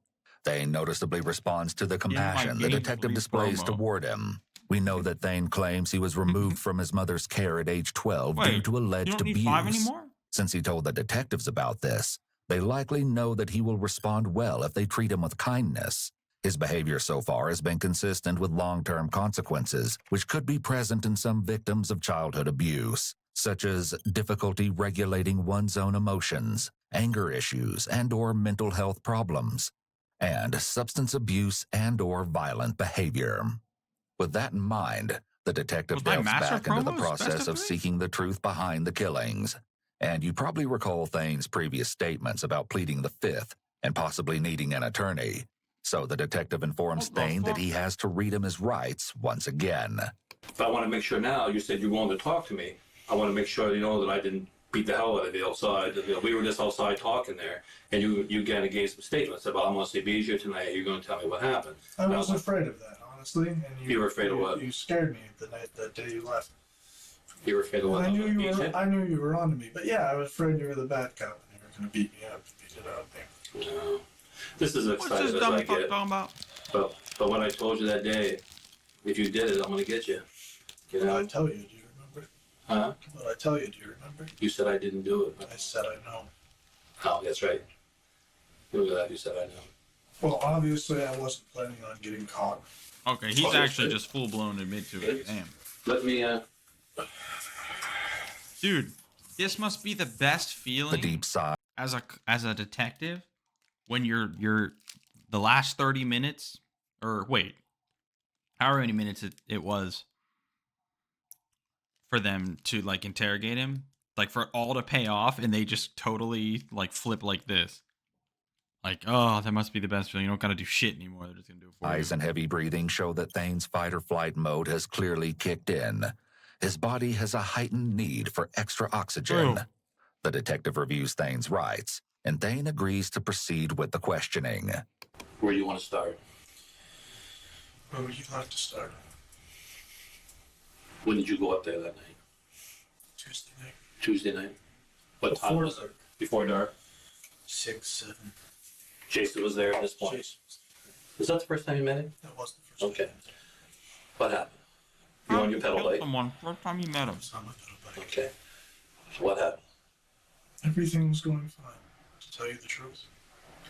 Thane noticeably responds to the compassion the detective displays toward him. We know that Thane claims he was removed from his mother's care at age 12 due to alleged abuse. Since he told the detectives about this, they likely know that he will respond well if they treat him with kindness. His behavior so far has been consistent with long-term consequences, which could be present in some victims of childhood abuse, such as difficulty regulating one's own emotions, anger issues, and/or mental health problems, and substance abuse and/or violent behavior. With that in mind, the detective delves back into the process of seeking the truth behind the killings. And you probably recall Thane's previous statements about pleading the Fifth and possibly needing an attorney. So the detective informs Thane that he has to read him his rights once again. If I want to make sure now, you said you wanted to talk to me. I want to make sure that I didn't beat the hell out of you outside. We were just outside talking there, and you kind of gave some statements about I'm going to see Bijou tonight. You're going to tell me what happened. I was afraid of that, honestly. And you were afraid of what? You scared me that day you left. You were afraid of what? I knew you were on to me, but yeah, I was afraid you were the bad cop and you were going to beat me up, beat it out there. No. This is exciting as I get. But what I told you that day, if you did it, I'm going to get you. What did I tell you? Do you remember? Huh? What did I tell you? Do you remember? You said I didn't do it. I said I know. Oh, that's right. Look at that. You said I know. Well, obviously I wasn't planning on getting caught. Okay, he's actually just full-blown admit to it. Damn. Let me, Dude, this must be the best feeling. The deep sigh. As a detective, when you're the last 30 minutes, or wait, however many minutes it was for them to like interrogate him, like for it all to pay off, and they just totally like flip like this. Like, oh, that must be the best feeling. You don't gotta do shit anymore. They're just gonna do it for you. Eyes and heavy breathing show that Thane's fight or flight mode has clearly kicked in. His body has a heightened need for extra oxygen. True. The detective reviews Thane's rights, and Thane agrees to proceed with the questioning. where do you want to start? Where would you like to start? When did you go up there that night? Tuesday night. Tuesday night? What time was it? Before dark? 6, 7. Jason was there at this point? Jason was there. Was that the first time you met him? That was the first time. Okay. What happened? You on your pedal bike? Someone first time you met him. On my pedal bike. Okay. So what happened? Everything was going fine, to tell you the truth.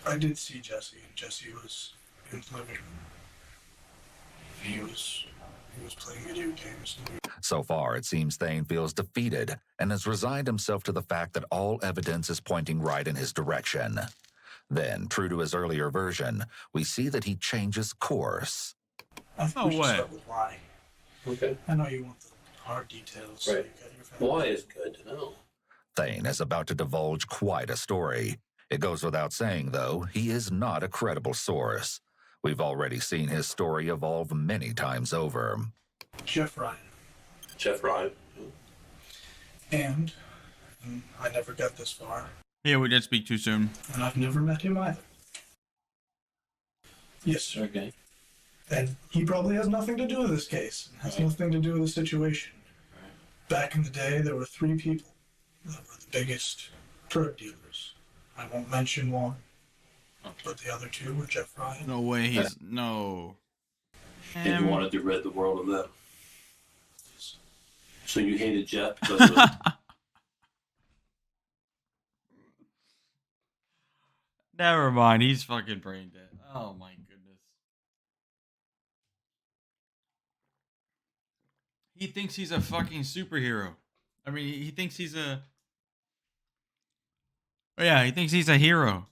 I did see Jesse, and Jesse was in the living room. He was playing video games. So far, it seems Thane feels defeated and has resigned himself to the fact that all evidence is pointing right in his direction. Then, true to his earlier version, we see that he changes course. I think we should start with why. Okay. I know you want the hard details. So Right. you got your family. Why is good to know? Thane is about to divulge quite a story. It goes without saying, though, he is not a credible source. We've already seen his story evolve many times over. Jeff Ryan. Jeff Ryan. And I never got this far. Yeah, we did speak too soon. And I've never met him either. Yes, sir. Okay. And he probably has nothing to do with this case. Has nothing to do with the situation. Back in the day, there were 3 people that were the biggest drug dealers. I won't mention one, but the other 2 were Jeff Ryan. No way, he's no. And you wanted to rid the world of them. So you hated Jeff because of... Never mind, he's fucking brain dead. Oh my goodness. He thinks he's a fucking superhero. I mean, he thinks he's a... Oh, yeah, he thinks he's a hero.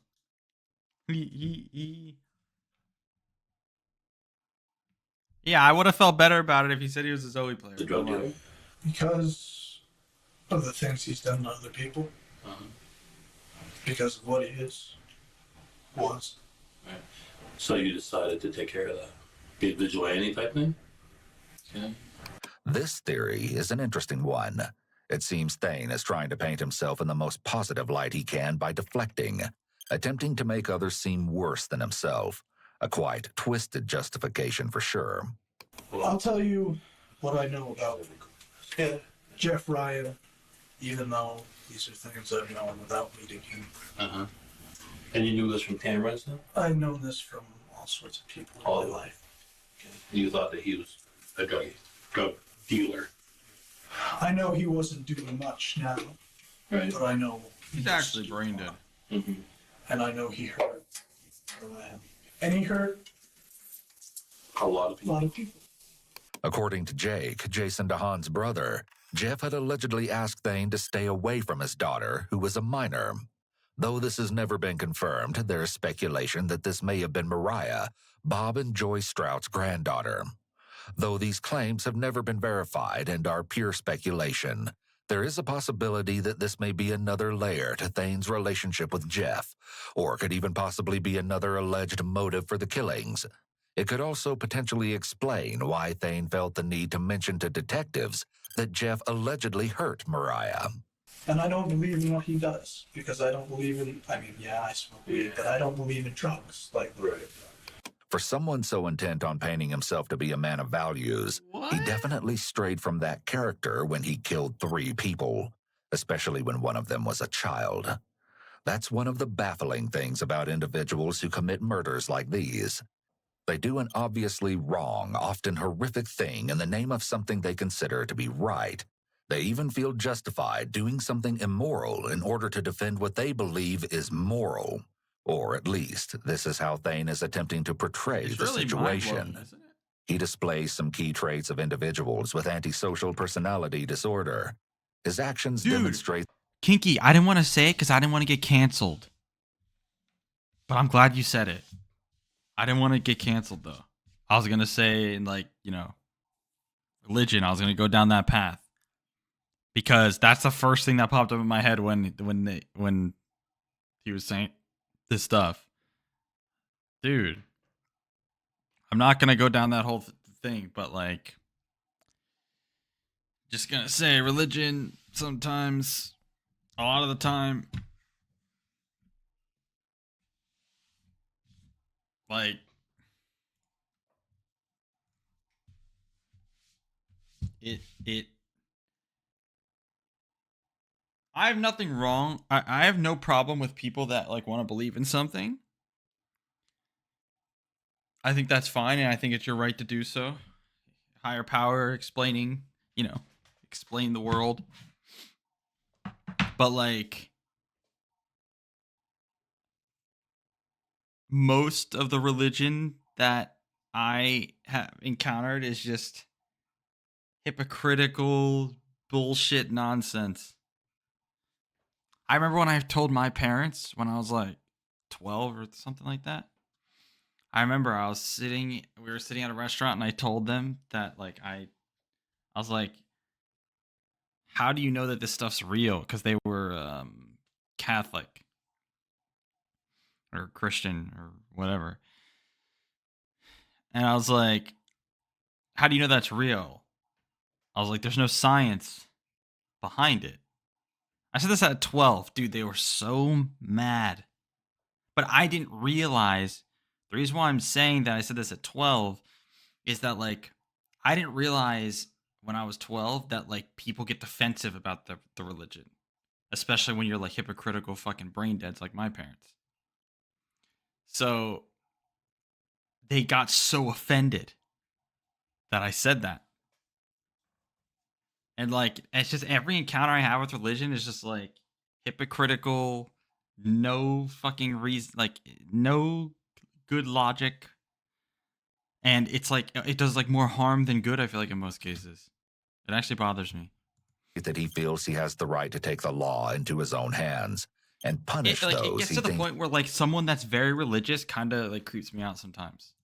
Yeah, I would have felt better about it if he said he was a Zoe player. The drug dealer? Because of the things he's done to other people. Because of what he was. Right. So you decided to take care of that? Be a vigilante type thing? Okay. This theory is an interesting one. It seems Thane is trying to paint himself in the most positive light he can by deflecting, attempting to make others seem worse than himself. A quite twisted justification for sure. I'll tell you what I know about Jeff Ryan, even though these are things I've known without meeting him. Uh-huh. And you knew this from cameras, then? I've known this from all sorts of people in my life. Okay. You thought that he was a drug dealer. I know he wasn't doing much now, Right. but I know He's actually brain dead. Mm-hmm. And I know he hurt. And he hurt a lot of people. According to Jake, Jason DeHaan's brother, Jeff had allegedly asked Thane to stay away from his daughter, who was a minor. Though this has never been confirmed, there is speculation that this may have been Mariah, Bob and Joy Strout's granddaughter. Though these claims have never been verified and are pure speculation, there is a possibility that this may be another layer to Thane's relationship with Jeff, or could even possibly be another alleged motive for the killings. It could also potentially explain why Thane felt the need to mention to detectives that Jeff allegedly hurt Mariah. And I don't believe in what he does, because I don't believe in, I smoke weed, but I don't believe in drugs. For someone so intent on painting himself to be a man of values, he definitely strayed from that character when he killed 3 people, especially when one of them was a child. That's one of the baffling things about individuals who commit murders like these. They do an obviously wrong, often horrific thing in the name of something they consider to be right. They even feel justified doing something immoral in order to defend what they believe is moral. Or at least, this is how Thane is attempting to portray It's the really situation. mind-blowing, isn't it? He displays some key traits of individuals with antisocial personality disorder. His actions demonstrate... Kinky, I didn't want to say it because I didn't want to get canceled. But I'm glad you said it. I didn't want to get canceled, though. I was going to say, like, you know, religion. I was going to go down that path. Because that's the first thing that popped up in my head when he was saying this stuff. Dude. I'm not going to go down that whole thing, but, like, just going to say religion sometimes, a lot of the time, like, I have nothing wrong. I have no problem with people that, like, want to believe in something. I think that's fine, and I think it's your right to do so. Higher power explaining, you know, explain the world. But, like, most of the religion that I have encountered is just hypocritical bullshit nonsense. I remember when I told my parents when I was like 12 or something like that. I remember we were sitting at a restaurant and I told them that, like, I was like, how do you know that this stuff's real? Because they were Catholic or Christian or whatever. And I was like, how do you know that's real? I was like, there's no science behind it. I said this at 12. Dude, they were so mad. But I didn't realize, the reason why I'm saying that I said this at 12 is that, like, I didn't realize when I was 12 that, like, people get defensive about the religion. Especially when you're, like, hypocritical fucking brain deads like my parents. So they got so offended that I said that. And, like, it's just every encounter I have with religion is just, like, hypocritical, no fucking reason, like, no good logic. And it's, like, it does, like, more harm than good, I feel like, in most cases. It actually bothers me. that he feels he has the right to take the law into his own hands and punish those it gets to the point where, like, someone that's very religious kind of, like, creeps me out sometimes.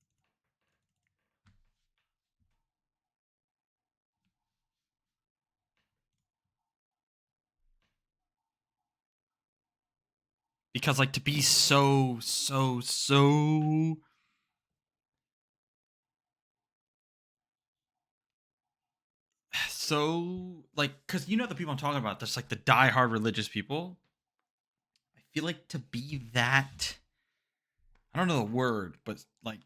Because, like, to be so like, because you know the people I'm talking about, there's, like, the diehard religious people. I feel like to be that, I don't know the word, but, like,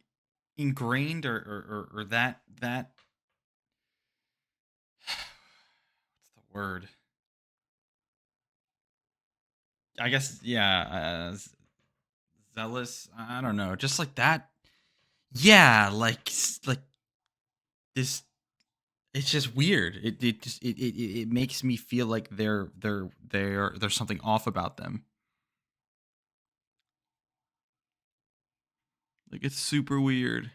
ingrained or that what's the word? I guess, yeah, zealous. I don't know, just like that. Yeah, like this. It's just weird. It makes me feel like there's something off about them. Like, it's super weird.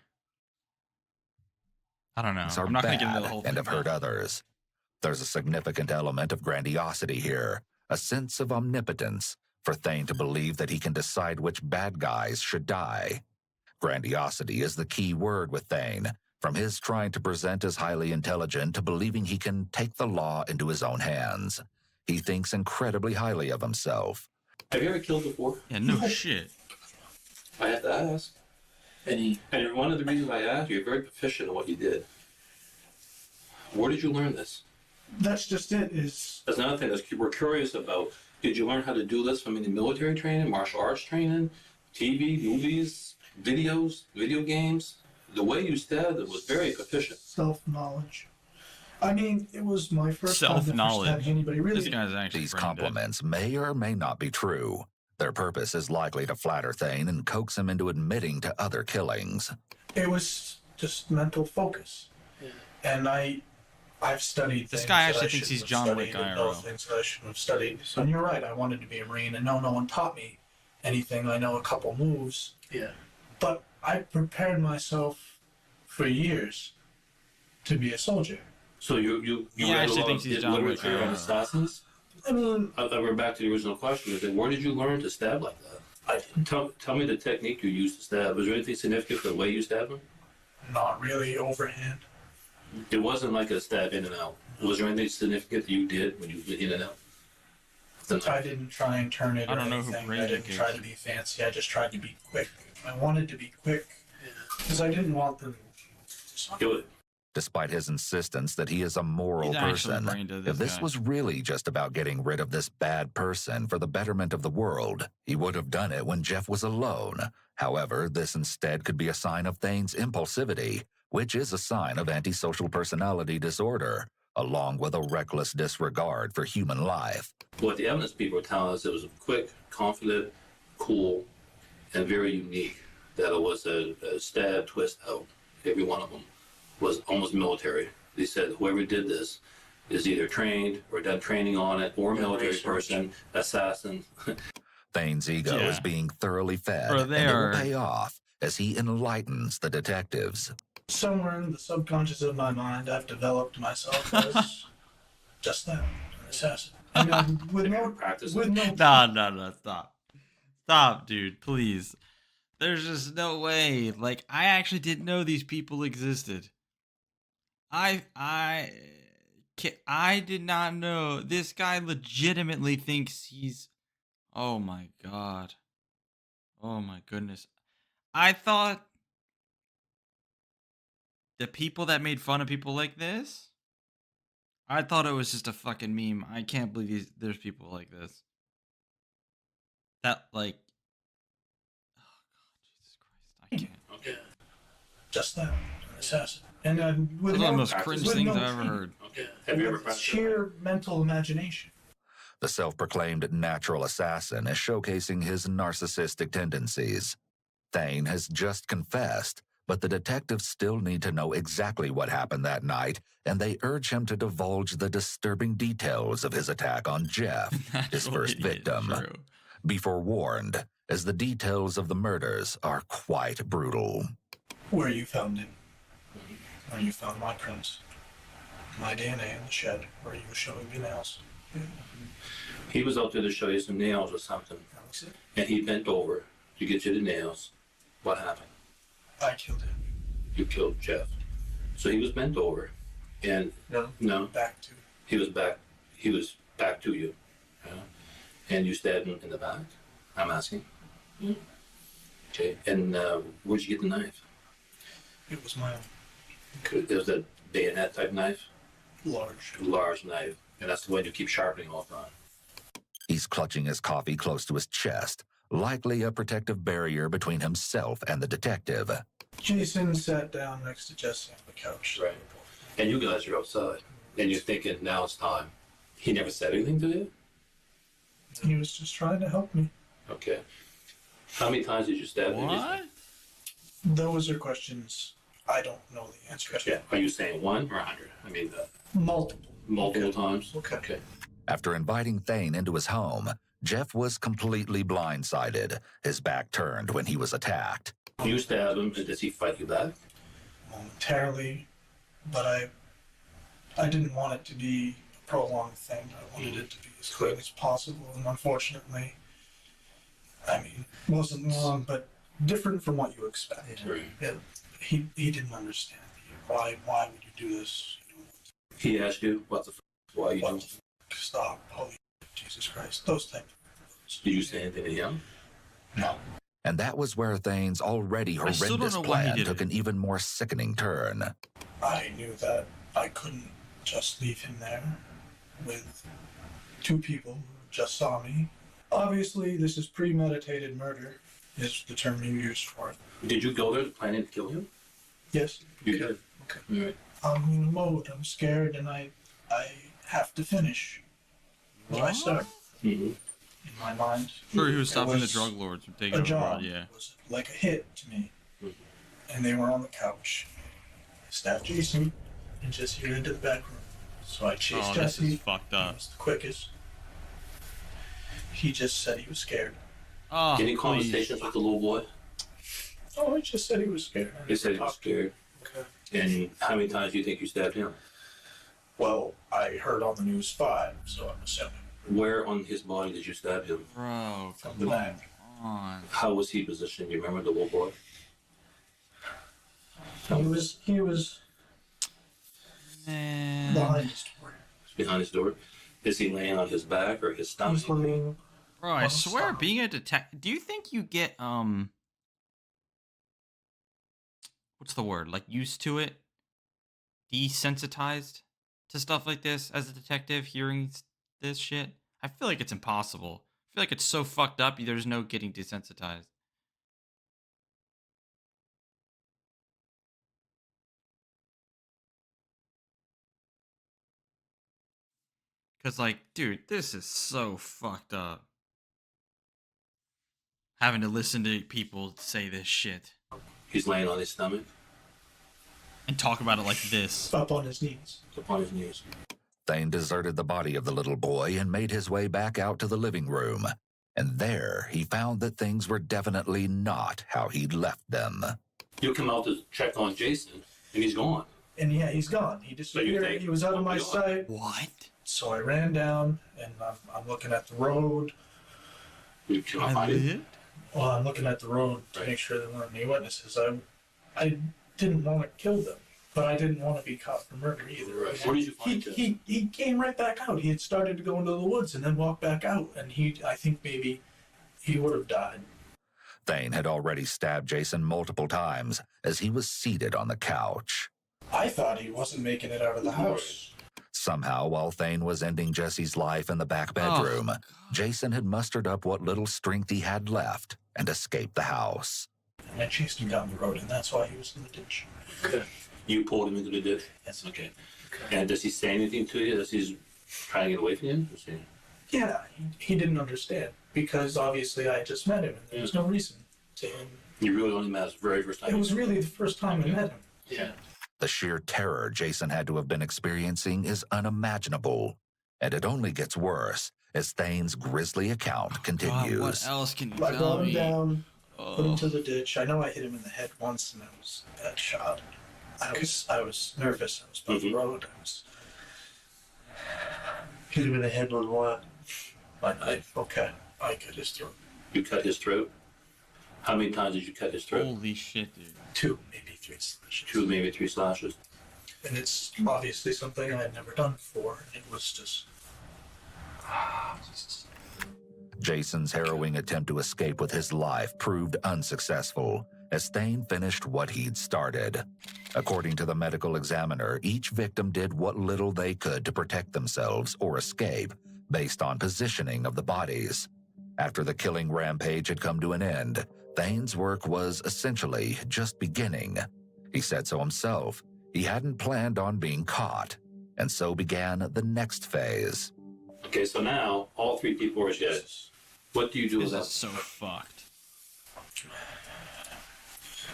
I don't know. I'm not going to get into the whole thing. And have hurt others. There's a significant element of grandiosity here, a sense of omnipotence for Thane to believe that he can decide which bad guys should die. Grandiosity is the key word with Thane, from his trying to present as highly intelligent to believing he can take the law into his own hands. He thinks incredibly highly of himself. Have you ever killed before? Yeah, no shit. I have to ask. And one of the reasons I asked, you're very proficient in what you did. Where did you learn this? That's just it. That's another thing that we're curious about. Did you learn how to do this from any military training, martial arts training, TV, movies, videos, video games? The way you stabbed it was very proficient. Self-knowledge. I mean, it was my first Self-knowledge. time anybody really. This guy's actually These compliments may or may not be true. Their purpose is likely to flatter Thane and coax him into admitting to other killings. It was just mental focus. Yeah. And I've studied this guy actually thinks he's John Wick IRL. Things that I shouldn't have studied. So, and you're right, I wanted to be a Marine, and no one taught me anything. I know a couple moves. Yeah. But I prepared myself for years to be a soldier. So you He read a actually lot thinks of he's John Wick. literature on assassins? I mean, We're back to the original question. Is that where did you learn to stab like that? Tell me the technique you used to stab. Was there anything significant for the way you stabbed him? Not really overhand. It wasn't like a stab in and out. Was there anything significant that you did when you went in and out? I didn't try and turn it or I don't know who anything. I Brady didn't try is. to be fancy. I just tried to be quick. I wanted to be quick because I didn't want them to do it. Despite his insistence that he is a moral He's actually person, brain dead, if this this guy. was really just about getting rid of this bad person for the betterment of the world, he would have done it when Jeff was alone. However, this instead could be a sign of Thane's impulsivity, which is a sign of antisocial personality disorder, along with a reckless disregard for human life. What the evidence people were telling us, it was quick, confident, cool, and very unique. That it was a stab, twist out. Every one of them was almost military. They said whoever did this is either trained or done training on it, or a military person, assassin. Thane's ego is being thoroughly fed, Bro, and they it are- will pay off as he enlightens the detectives. Somewhere in the subconscious of my mind, I've developed myself as just that, an assassin. And with no, No, stop. Stop, dude, please. There's just no way. Like, I actually didn't know these people existed. I did not know. This guy legitimately thinks he's... Oh my god. Oh my goodness. I thought the people that made fun of people like this, I thought it was just a fucking meme. I can't believe there's people like this. That, like... Oh god, Jesus Christ. I can't. Okay. just that, an assassin. And with Those are no, the most cringe with things no I've ever team. heard. Okay. Have you ever With practiced sheer mental imagination. The self-proclaimed natural assassin is showcasing his narcissistic tendencies. Thane has just confessed, but the detectives still need to know exactly what happened that night, and they urge him to divulge the disturbing details of his attack on Jeff, his first victim. Be forewarned, as the details of the murders are quite brutal. Where you found him. Where you found my prints. My DNA in the shed where you were showing me nails. He was out there to show you some nails or something, and he bent over to get you the nails. What happened? I killed him. You killed Jeff. So he was bent over, and no, back to. He was back to you, and you stabbed him in the back. I'm asking. Okay, and where'd you get the knife? It was my own. It was a bayonet type knife. Large Knife, and that's the one you keep sharpening all the time. He's clutching his coffee close to his chest, likely a protective barrier between himself and the detective. Jason sat down next to Jesse on the couch. Right. And you guys are outside, and you're thinking, now it's time. He never said anything to you? He was just trying to help me. Okay. How many times did you stab him? What? Those are questions I don't know the answer to. Yeah. Are you saying 1 or 100? I mean, multiple. Multiple times? Okay. After inviting Thane into his home, Jeff was completely blindsided, his back turned when he was attacked. You stabbed him, and does he fight you back? Momentarily, but I didn't want it to be a prolonged thing. I wanted it to be as quick as possible, and unfortunately, I mean, it wasn't long, but different from what you expect. Right. He didn't understand. Why would you do this? He asked you, why you do it? Stop, holy Jesus Christ, those type of words. Did you say anything to him? No. And that was where Thane's already I still don't horrendous know why he plan did took an even more sickening turn. I knew that I couldn't just leave him there with two people who just saw me. Obviously, this is premeditated murder, is the term you used for it. Did you go there planning to kill him? Yes. You did? Okay. All right. I'm in a mode. I'm scared, and I have to finish what I start. Mm-hmm. In my mind. Sure, he was It stopping the was drug lords from taking a over the job. world, yeah. It was like a hit to me. And they were on the couch. I stabbed Jason and just here into the back room. So I chased Oh, this Jesse. is fucked up. It was the quickest. He just said he was scared. Oh, Any please. conversations with the little boy? Oh, he just said he was scared. He said he was scared. Okay. And how many times do you think you stabbed him? Well, I heard on the news 5, so I'm assuming. Where on his body did you stab him? Bro, From the back. on. How was he positioned? You remember the little boy? He was Man. behind his door. Behind his door? Is he laying on his back or his stomach? He's laying. Bro, I swear, being a detective, do you think you get, what's the word? Like, used to it? Desensitized to stuff like this as a detective, hearing this shit? I feel like it's impossible. I feel like it's so fucked up, there's no getting desensitized. Because, like, dude, this is so fucked up. Having to listen to people say this shit. He's laying on his stomach? And talk about it like this. Up on his knees. Up on his knees. Thane deserted the body of the little boy and made his way back out to the living room. And there, he found that things were definitely not how he'd left them. You come out to check on Jason, and he's gone. And yeah, he's gone. He disappeared. He was out of my sight. What? So I ran down, and I'm looking at the road. You can't find it? Well, I'm looking at the road to make sure there weren't any witnesses. I didn't want to kill them, but I didn't want to be caught for murder either. Right. Where did you find him? He came right back out. He had started to go into the woods and then walked back out, and I think maybe he would have died. Thane had already stabbed Jason multiple times as he was seated on the couch. I thought he wasn't making it out of the house. Somehow, while Thane was ending Jesse's life in the back bedroom, Jason had mustered up what little strength he had left and escaped the house. And I chased him down the road, and that's why he was in the ditch. Okay. You pulled him into the ditch? Yes. Okay. And does he say anything to you as he's trying to get away from you? Yeah, he didn't understand, because obviously I just met him, and there was no reason to him. You really only met his very first time? It was really the first time I met him. Yeah. The sheer terror Jason had to have been experiencing is unimaginable, and it only gets worse as Thane's grisly account continues. God, what else can you I tell brought him me? down, put him to the ditch. I know I hit him in the head once, and I was that shot. I was nervous. I was by the road. I was hit him in the head with what? My knife. Okay, I cut his throat. You cut his throat? How many times did you cut his throat? Holy shit, dude. 2, maybe 3 slashes. 2, maybe 3 slashes. And it's obviously something I had never done before. It was just... Jason's harrowing attempt to escape with his life proved unsuccessful as Thane finished what he'd started. According to the medical examiner, each victim did what little they could to protect themselves or escape based on positioning of the bodies. After the killing rampage had come to an end, Thane's work was essentially just beginning. He said so himself. He hadn't planned on being caught, and so began the next phase. Okay, so now all 3 people are dead. What do you do with that? This is so fucked.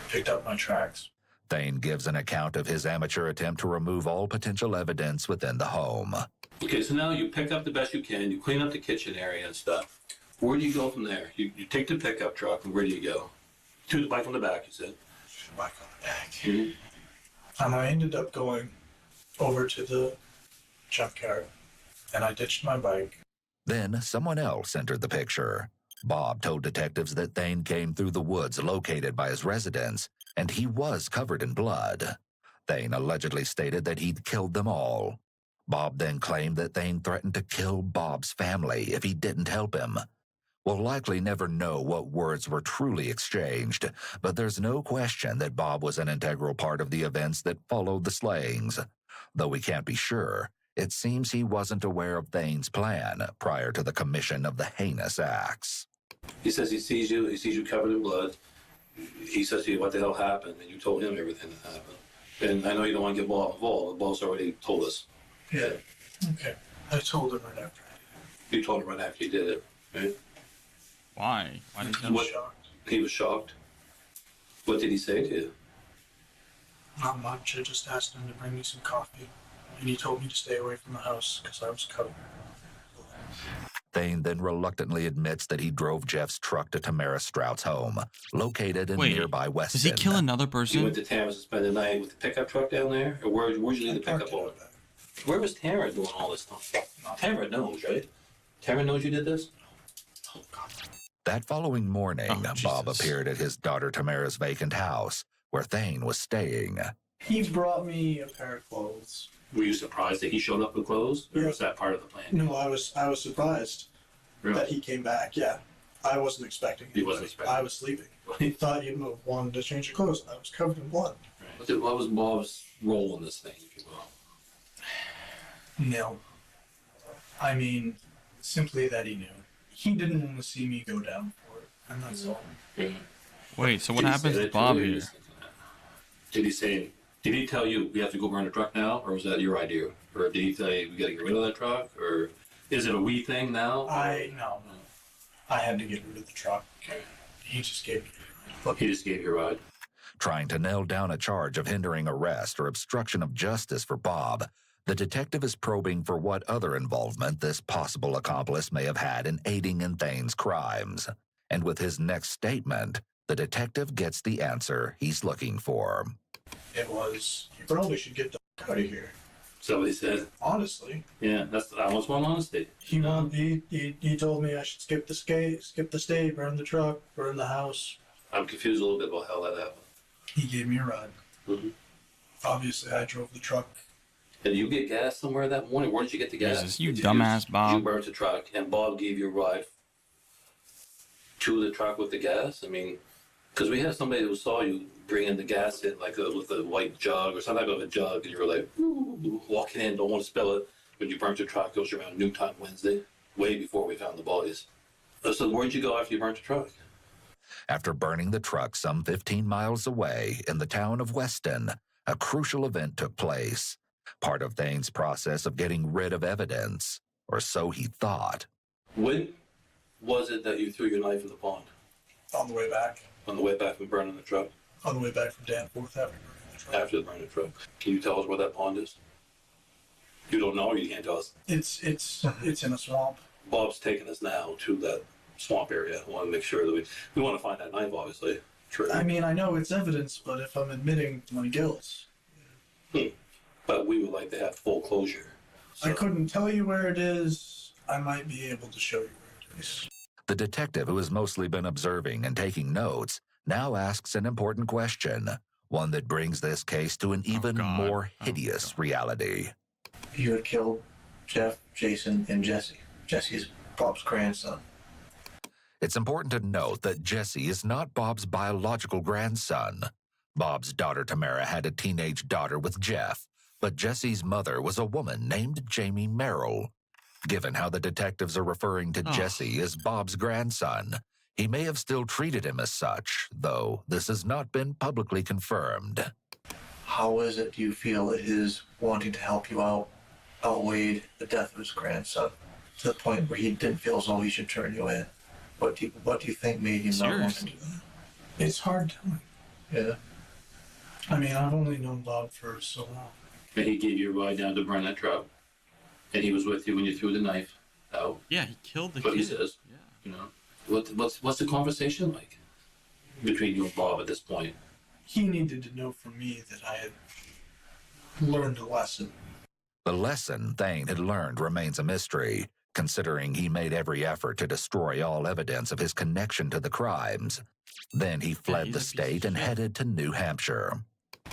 Picked up my tracks. Thane gives an account of his amateur attempt to remove all potential evidence within the home. Okay, so now you pick up the best you can, you clean up the kitchen area and stuff. Where do you go from there? You take the pickup truck, and where do you go? To the bike on the back, you said? Bike on the back. And I ended up going over to the junkyard, and I ditched my bike. Then someone else entered the picture. Bob told detectives that Thane came through the woods located by his residence, and he was covered in blood. Thane allegedly stated that he'd killed them all. Bob then claimed that Thane threatened to kill Bob's family if he didn't help him. We'll likely never know what words were truly exchanged, but there's no question that Bob was an integral part of the events that followed the slayings. Though we can't be sure, it seems he wasn't aware of Thane's plan prior to the commission of the heinous acts. He says he sees you covered in blood. He says to you, what the hell happened? And you told him everything that happened. And I know you don't want to get Bob involved. Bob's already told us. Yeah. Okay. I told him right after I did it. You told him right after you did it, right? Why? Why did He was shocked. He was shocked. What did he say to you? Not much. I just asked him to bring me some coffee. And he told me to stay away from the house because I was covered. Thane then reluctantly admits that he drove Jeff's truck to Tamara Strout's home, located in nearby Weston. Does he kill another You person? went to Tamara's to spend the night with the pickup truck down there? Or where'd you leave the pickup on? Where was Tamara doing all this stuff? Tamara knows, right? Tamara knows you did this? That following morning, Bob appeared at his daughter Tamara's vacant house, where Thane was staying. He brought me a pair of clothes. Were you surprised that he showed up with clothes? Or was that part of the plan? No, I was surprised that he came back. Yeah, I wasn't expecting. He wasn't expecting. I was sleeping. He thought he wanted to change the clothes. I was covered in blood. Right. What was Bob's role in this thing, if you will? No. I mean, simply that he knew. He didn't want to see me go down for it, and that's all. Wait, so what happens to Bob here? Did he tell you we have to go burn the truck now, or was that your idea? Or did he say we got to get rid of that truck, or is it a we thing now? No. I had to get rid of the truck. He just gave me a ride. He just gave you a ride. Trying to nail down a charge of hindering arrest or obstruction of justice for Bob, the detective is probing for what other involvement this possible accomplice may have had in aiding in Thane's crimes. And with his next statement, the detective gets the answer he's looking for. It was, you probably should get the out of here. So what he said? Honestly. Yeah, that was one honesty. He told me I should skip the stay, burn the truck, burn the house. I'm confused a little bit about how that happened. He gave me a ride. Mm-hmm. Obviously, I drove the truck. Did you get gas somewhere that morning? Where did you get the gas? Jesus, you dumbass Bob. You burnt the truck, and Bob gave you a ride to the truck with the gas? I mean, because we had somebody who saw you bringing the gas in, like with a white jug or some type of a jug, and you were like, walking in, don't want to spill it. When you burnt the truck, it was around noontime Wednesday, way before we found the bodies. So where'd you go after you burnt the truck? After burning the truck some 15 miles away in the town of Weston, a crucial event took place. Part of Thane's process of getting rid of evidence, or so he thought. When was it that you threw your knife in the pond? On the way back. On the way back from burning the truck? On the way back from Danforth after burning the truck. After the burning truck. Can you tell us where that pond is? You don't know, or you can't tell us? It's in a swamp. Bob's taking us now to that swamp area. I want to make sure that we want to find that knife, obviously. True. I mean, I know it's evidence, but if I'm admitting my guilt. But we would like to have full closure. So. I couldn't tell you where it is. I might be able to show you where it is. The detective, who has mostly been observing and taking notes, now asks an important question, one that brings this case to an even more hideous reality. You had killed Jeff, Jason, and Jesse. Jesse is Bob's grandson. It's important to note that Jesse is not Bob's biological grandson. Bob's daughter Tamara had a teenage daughter with Jeff, but Jesse's mother was a woman named Jamie Merrill. Given how the detectives are referring to Jesse as Bob's grandson, he may have still treated him as such, though this has not been publicly confirmed. How is it you feel that his wanting to help you out outweighed the death of his grandson to the point where he didn't feel as though he should turn you in? What do you think made him not want to do that? It's hard telling. Yeah. I mean, I've only known Bob for so long. And he gave you a ride down to burn that truck. And he was with you when you threw the knife out. Yeah, he killed the kid. What he says. Yeah. You know, what's the conversation like between you and Bob at this point? He needed to know from me that I had learned a lesson. The lesson Thane had learned remains a mystery, considering he made every effort to destroy all evidence of his connection to the crimes. Then he fled the state and headed to New Hampshire.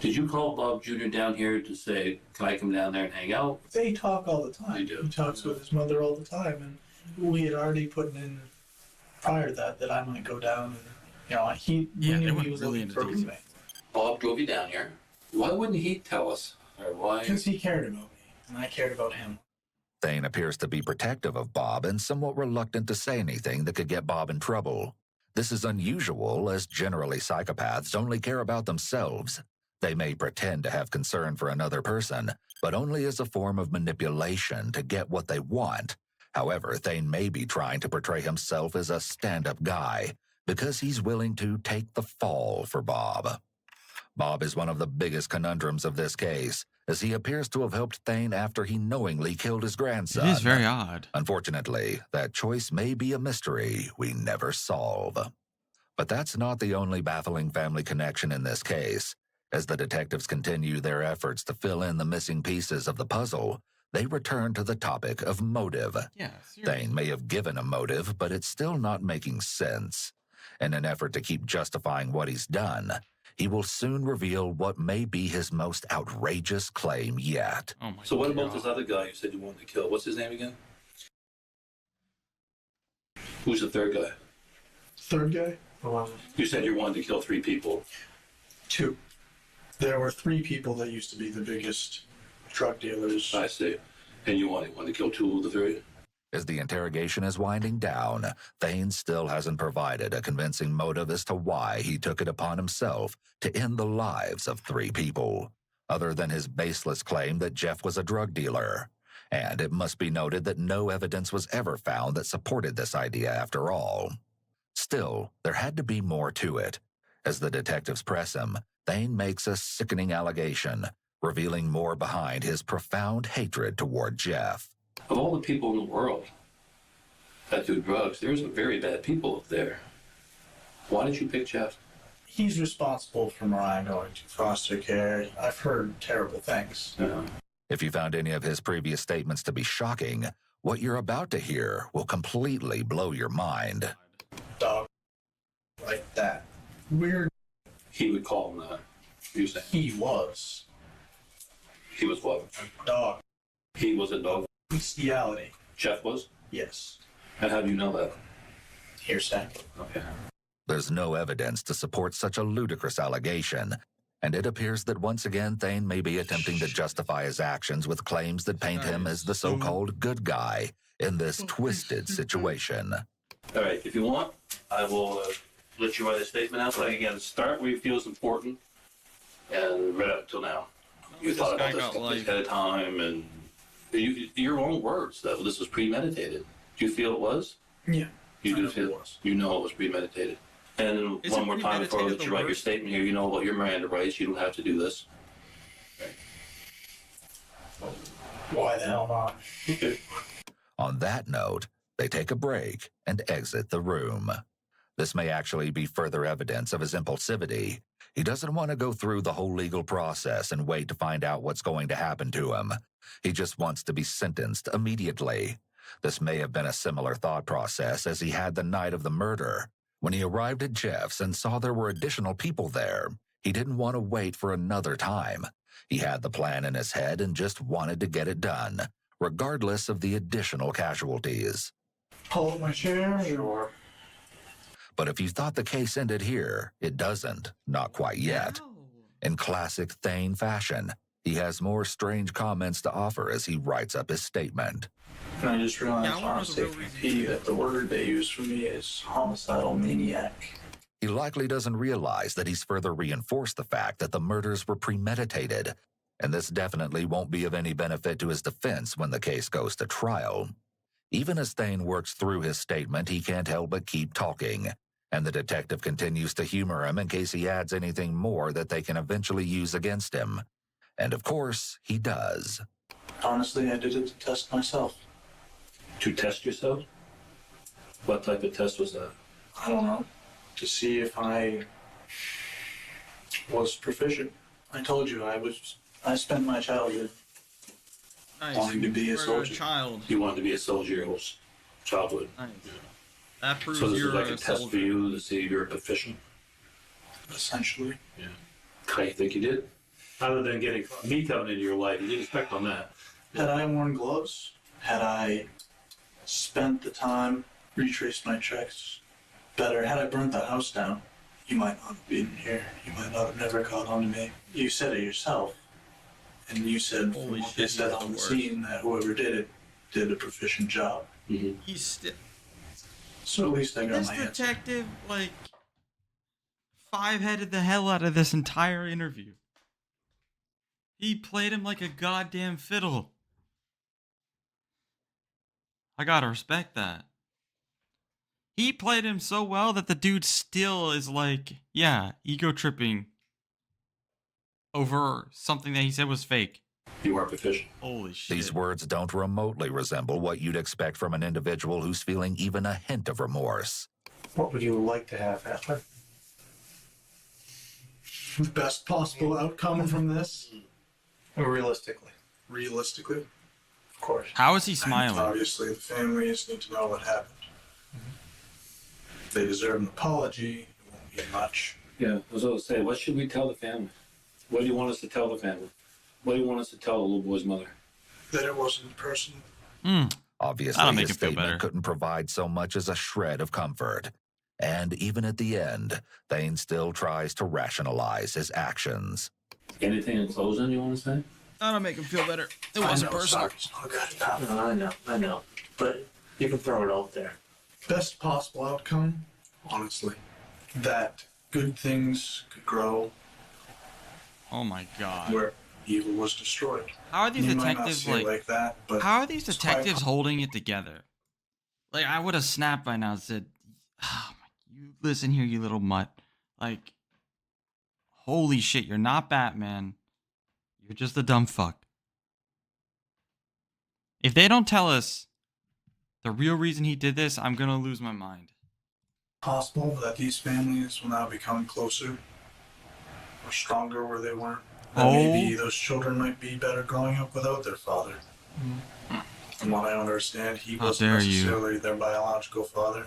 Did you call Bob Jr. down here to say, can I come down there and hang out? They talk all the time. They do. He talks with his mother all the time, and we had already put in prior to that I might go down and, we knew he was looking for a roommate. Bob drove you down here. Why wouldn't he tell us? Or why? Because he cared about me, and I cared about him. Thane appears to be protective of Bob and somewhat reluctant to say anything that could get Bob in trouble. This is unusual, as generally psychopaths only care about themselves. They may pretend to have concern for another person, but only as a form of manipulation to get what they want. However, Thane may be trying to portray himself as a stand-up guy, because he's willing to take the fall for Bob. Bob is one of the biggest conundrums of this case, as he appears to have helped Thane after he knowingly killed his grandson. It is very odd. Unfortunately, that choice may be a mystery we never solve. But that's not the only baffling family connection in this case. As the detectives continue their efforts to fill in the missing pieces of the puzzle, they return to the topic of motive. Yeah, Thane may have given a motive, but it's still not making sense. In an effort to keep justifying what he's done, he will soon reveal what may be his most outrageous claim yet. Oh my So what about this other guy you said you wanted to kill? What's his name again? Who's the third guy? Third guy? You said you wanted to kill 3 people. 2. There were 3 people that used to be the biggest drug dealers. I see. And you wanted to kill 2 of the 3? As the interrogation is winding down, Thane still hasn't provided a convincing motive as to why he took it upon himself to end the lives of 3 people, other than his baseless claim that Jeff was a drug dealer. And it must be noted that no evidence was ever found that supported this idea after all. Still, there had to be more to it. As the detectives press him, Thane makes a sickening allegation, revealing more behind his profound hatred toward Jeff. Of all the people in the world that do drugs, there's some very bad people up there. Why did you pick Jeff? He's responsible for Mariah going to foster care. I've heard terrible things. If you found any of his previous statements to be shocking, what you're about to hear will completely blow your mind. Dog. Like that. Weird. He would call him that. You saying? He was. He was what? A dog. He was a dog? Bestiality. Jeff was? Yes. And how do you know that? Hearsay. Okay. There's no evidence to support such a ludicrous allegation, and it appears that once again Thane may be attempting to justify his actions with claims that paint him as the so-called good guy in this twisted situation. All right, if you want, I will let you write a statement out. But again, start where you feel is important, and right up until now. You thought about this ahead of time, and your own words, that this was premeditated. Do you feel it was? Yeah. You do feel it was. You know it was premeditated. And one more time before I let you write your statement here, you know about your Miranda rights. You don't have to do this. Why the hell not? Okay. On that note, they take a break and exit the room. This may actually be further evidence of his impulsivity. He doesn't want to go through the whole legal process and wait to find out what's going to happen to him. He just wants to be sentenced immediately. This may have been a similar thought process as he had the night of the murder. When he arrived at Jeff's and saw there were additional people there, he didn't want to wait for another time. He had the plan in his head and just wanted to get it done, regardless of the additional casualties. Hold my chair. Sure. But if you thought the case ended here, it doesn't. Not quite yet. In classic Thane fashion, he has more strange comments to offer as he writes up his statement. And I just realized on safety that the word they use for me is homicidal maniac. He likely doesn't realize that he's further reinforced the fact that the murders were premeditated, and this definitely won't be of any benefit to his defense when the case goes to trial. Even as Thane works through his statement, he can't help but keep talking, and the detective continues to humor him in case he adds anything more that they can eventually use against him. And of course, he does. Honestly, I did it to test myself. To test yourself? What type of test was that? I don't know. To see if I was proficient. I told you I spent my childhood wanting to be a soldier. You wanted to be a soldier your whole childhood. Nice. That proves So this you're is like a test soldier. for you to see if you're proficient? Essentially. Yeah. How do you think you did? Other than getting me coming into your life, you didn't expect on that. Had I worn gloves, had I spent the time, retraced my checks better, had I burnt the house down, you might not have been here. You might not have never caught on to me. You said it yourself. And you said, Holy they shit, said he's on the the worst. scene that whoever did it did a proficient job. Mm-hmm. He's still... So at least I got This my answer. detective, like, five-headed the hell out of this entire interview. He played him like a goddamn fiddle. I gotta respect that. He played him so well that the dude still is like, yeah, ego tripping over something that he said was fake. You are proficient. Holy shit. These words don't remotely resemble what you'd expect from an individual who's feeling even a hint of remorse. What would you like to have happen? The best possible outcome from this? Realistically. Realistically? Of course. How is he smiling? Obviously, the families need to know what happened. They deserve an apology. It won't be much. Yeah, I was going to say, what should we tell the family? What do you want us to tell the family? What do you want us to tell the little boy's mother? That it wasn't personal. Obviously, That'll make his him feel better. statement couldn't provide so much as a shred of comfort. And even at the end, Thane still tries to rationalize his actions. Anything in closing you want to say? That'll make him feel better. It wasn't personal. I know. But you can throw it out there. Best possible outcome, honestly, that good things could grow. Oh my god. Where evil was destroyed. How are these You might not detectives see it like that, but how are these detectives holding it together? Like, I would have snapped by now and said, oh, you listen here, you little mutt. Like, holy shit, you're not Batman. You're just a dumb fuck. If they don't tell us the real reason he did this, I'm gonna lose my mind. possible that these families will now become closer or stronger where they weren't. That Oh. maybe those children might be better growing up without their father. From what I understand, he How wasn't dare you. necessarily their biological father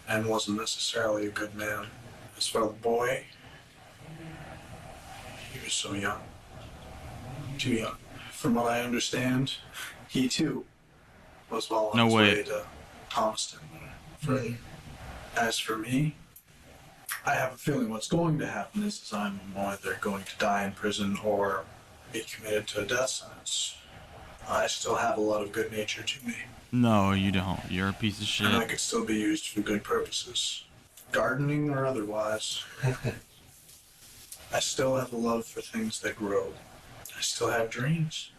and wasn't necessarily a good man. As for the boy, he was so young. Too young. From what I understand, he too was well on No his way. way to Thomaston or further. As for me, I have a feeling what's going to happen is I'm either going to die in prison or be committed to a death sentence. I still have a lot of good nature to me, No, you don't. You're a piece of and I shit. could still be used for good purposes, gardening or otherwise. I still have a love for things that grow. I still have dreams.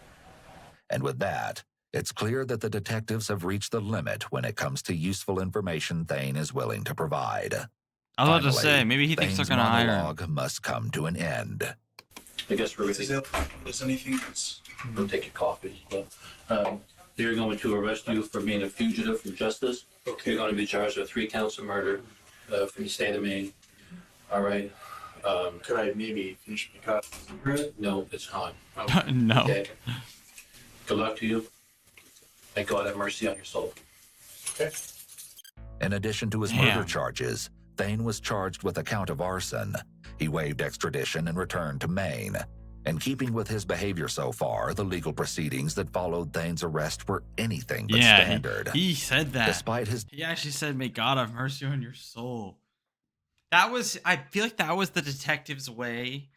And with that, it's clear that the detectives have reached the limit when it comes to useful information Thane is willing to provide. I was about to Finally, say, maybe he thinks they're Thane's gonna hire him. monologue must come to an end. I guess we're Is anything else? We'll take your coffee. But, they're going to arrest you for being a fugitive from justice. Okay. You're going to be charged with 3 counts of murder from the state of Maine. All right. Could I maybe finish my coffee? No, it's time. No. Okay. Good luck to you. May God have mercy on your soul. Okay. In addition to his Damn. murder charges, Thane was charged with a count of arson. He waived extradition and returned to Maine. In keeping with his behavior so far, the legal proceedings that followed Thane's arrest were anything but Yeah, standard. he said that. Despite his He actually said, "May God have mercy on your soul." That was, I feel like that was the detective's way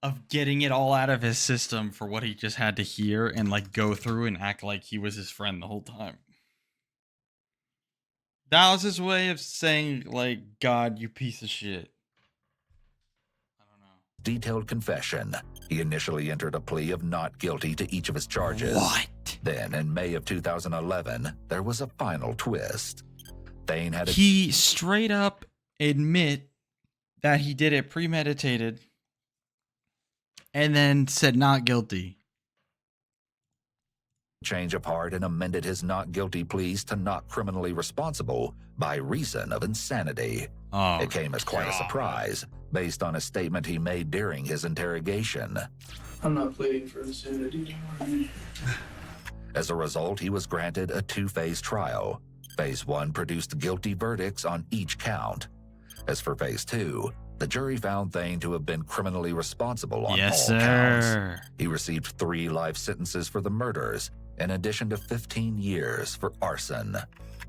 of getting it all out of his system for what he just had to hear and like go through and act like he was his friend the whole time. That was his way of saying, like, God, you piece of shit. detailed confession, he initially entered a plea of not guilty to each of his charges. What? Then, in May of 2011, there was a final twist. Thane had He straight up admit that he did it premeditated and then said not guilty. change of heart and amended his not guilty pleas to not criminally responsible by reason of insanity. Oh, it came as quite a surprise, based on a statement he made during his interrogation. I'm not pleading for insanity, don't worry. As a result, he was granted a 2-phase trial. Phase 1 produced guilty verdicts on each count. As for Phase 2, the jury found Thane to have been criminally responsible on Yes, all counts. sir. He received 3 life sentences for the murders, in addition to 15 years for arson.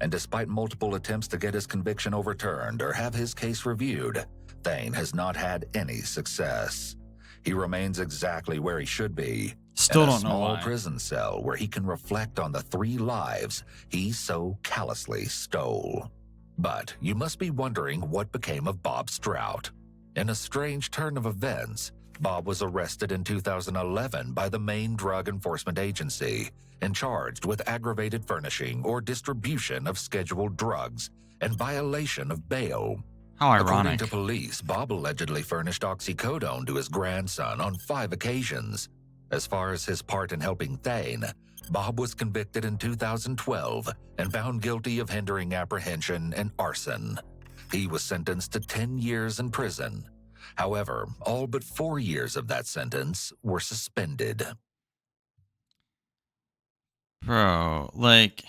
And despite multiple attempts to get his conviction overturned or have his case reviewed, Thane has not had any success. He remains exactly where he should be, Still in a don't know small why. prison cell where he can reflect on the 3 lives he so callously stole. But you must be wondering what became of Bob Strout. In a strange turn of events, Bob was arrested in 2011 by the Maine Drug Enforcement Agency and charged with aggravated furnishing or distribution of scheduled drugs and violation of bail. How According ironic. to police, Bob allegedly furnished oxycodone to his grandson on 5 occasions. As far as his part in helping Thane, Bob was convicted in 2012 and found guilty of hindering apprehension and arson. He was sentenced to 10 years in prison. However, all but 4 years of that sentence were suspended. Bro, like,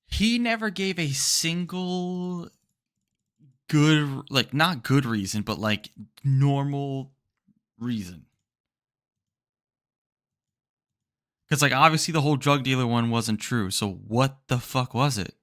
he never gave a single good, like, not good reason, but like normal reason. Because, like, obviously the whole drug dealer one wasn't true. So what the fuck was it?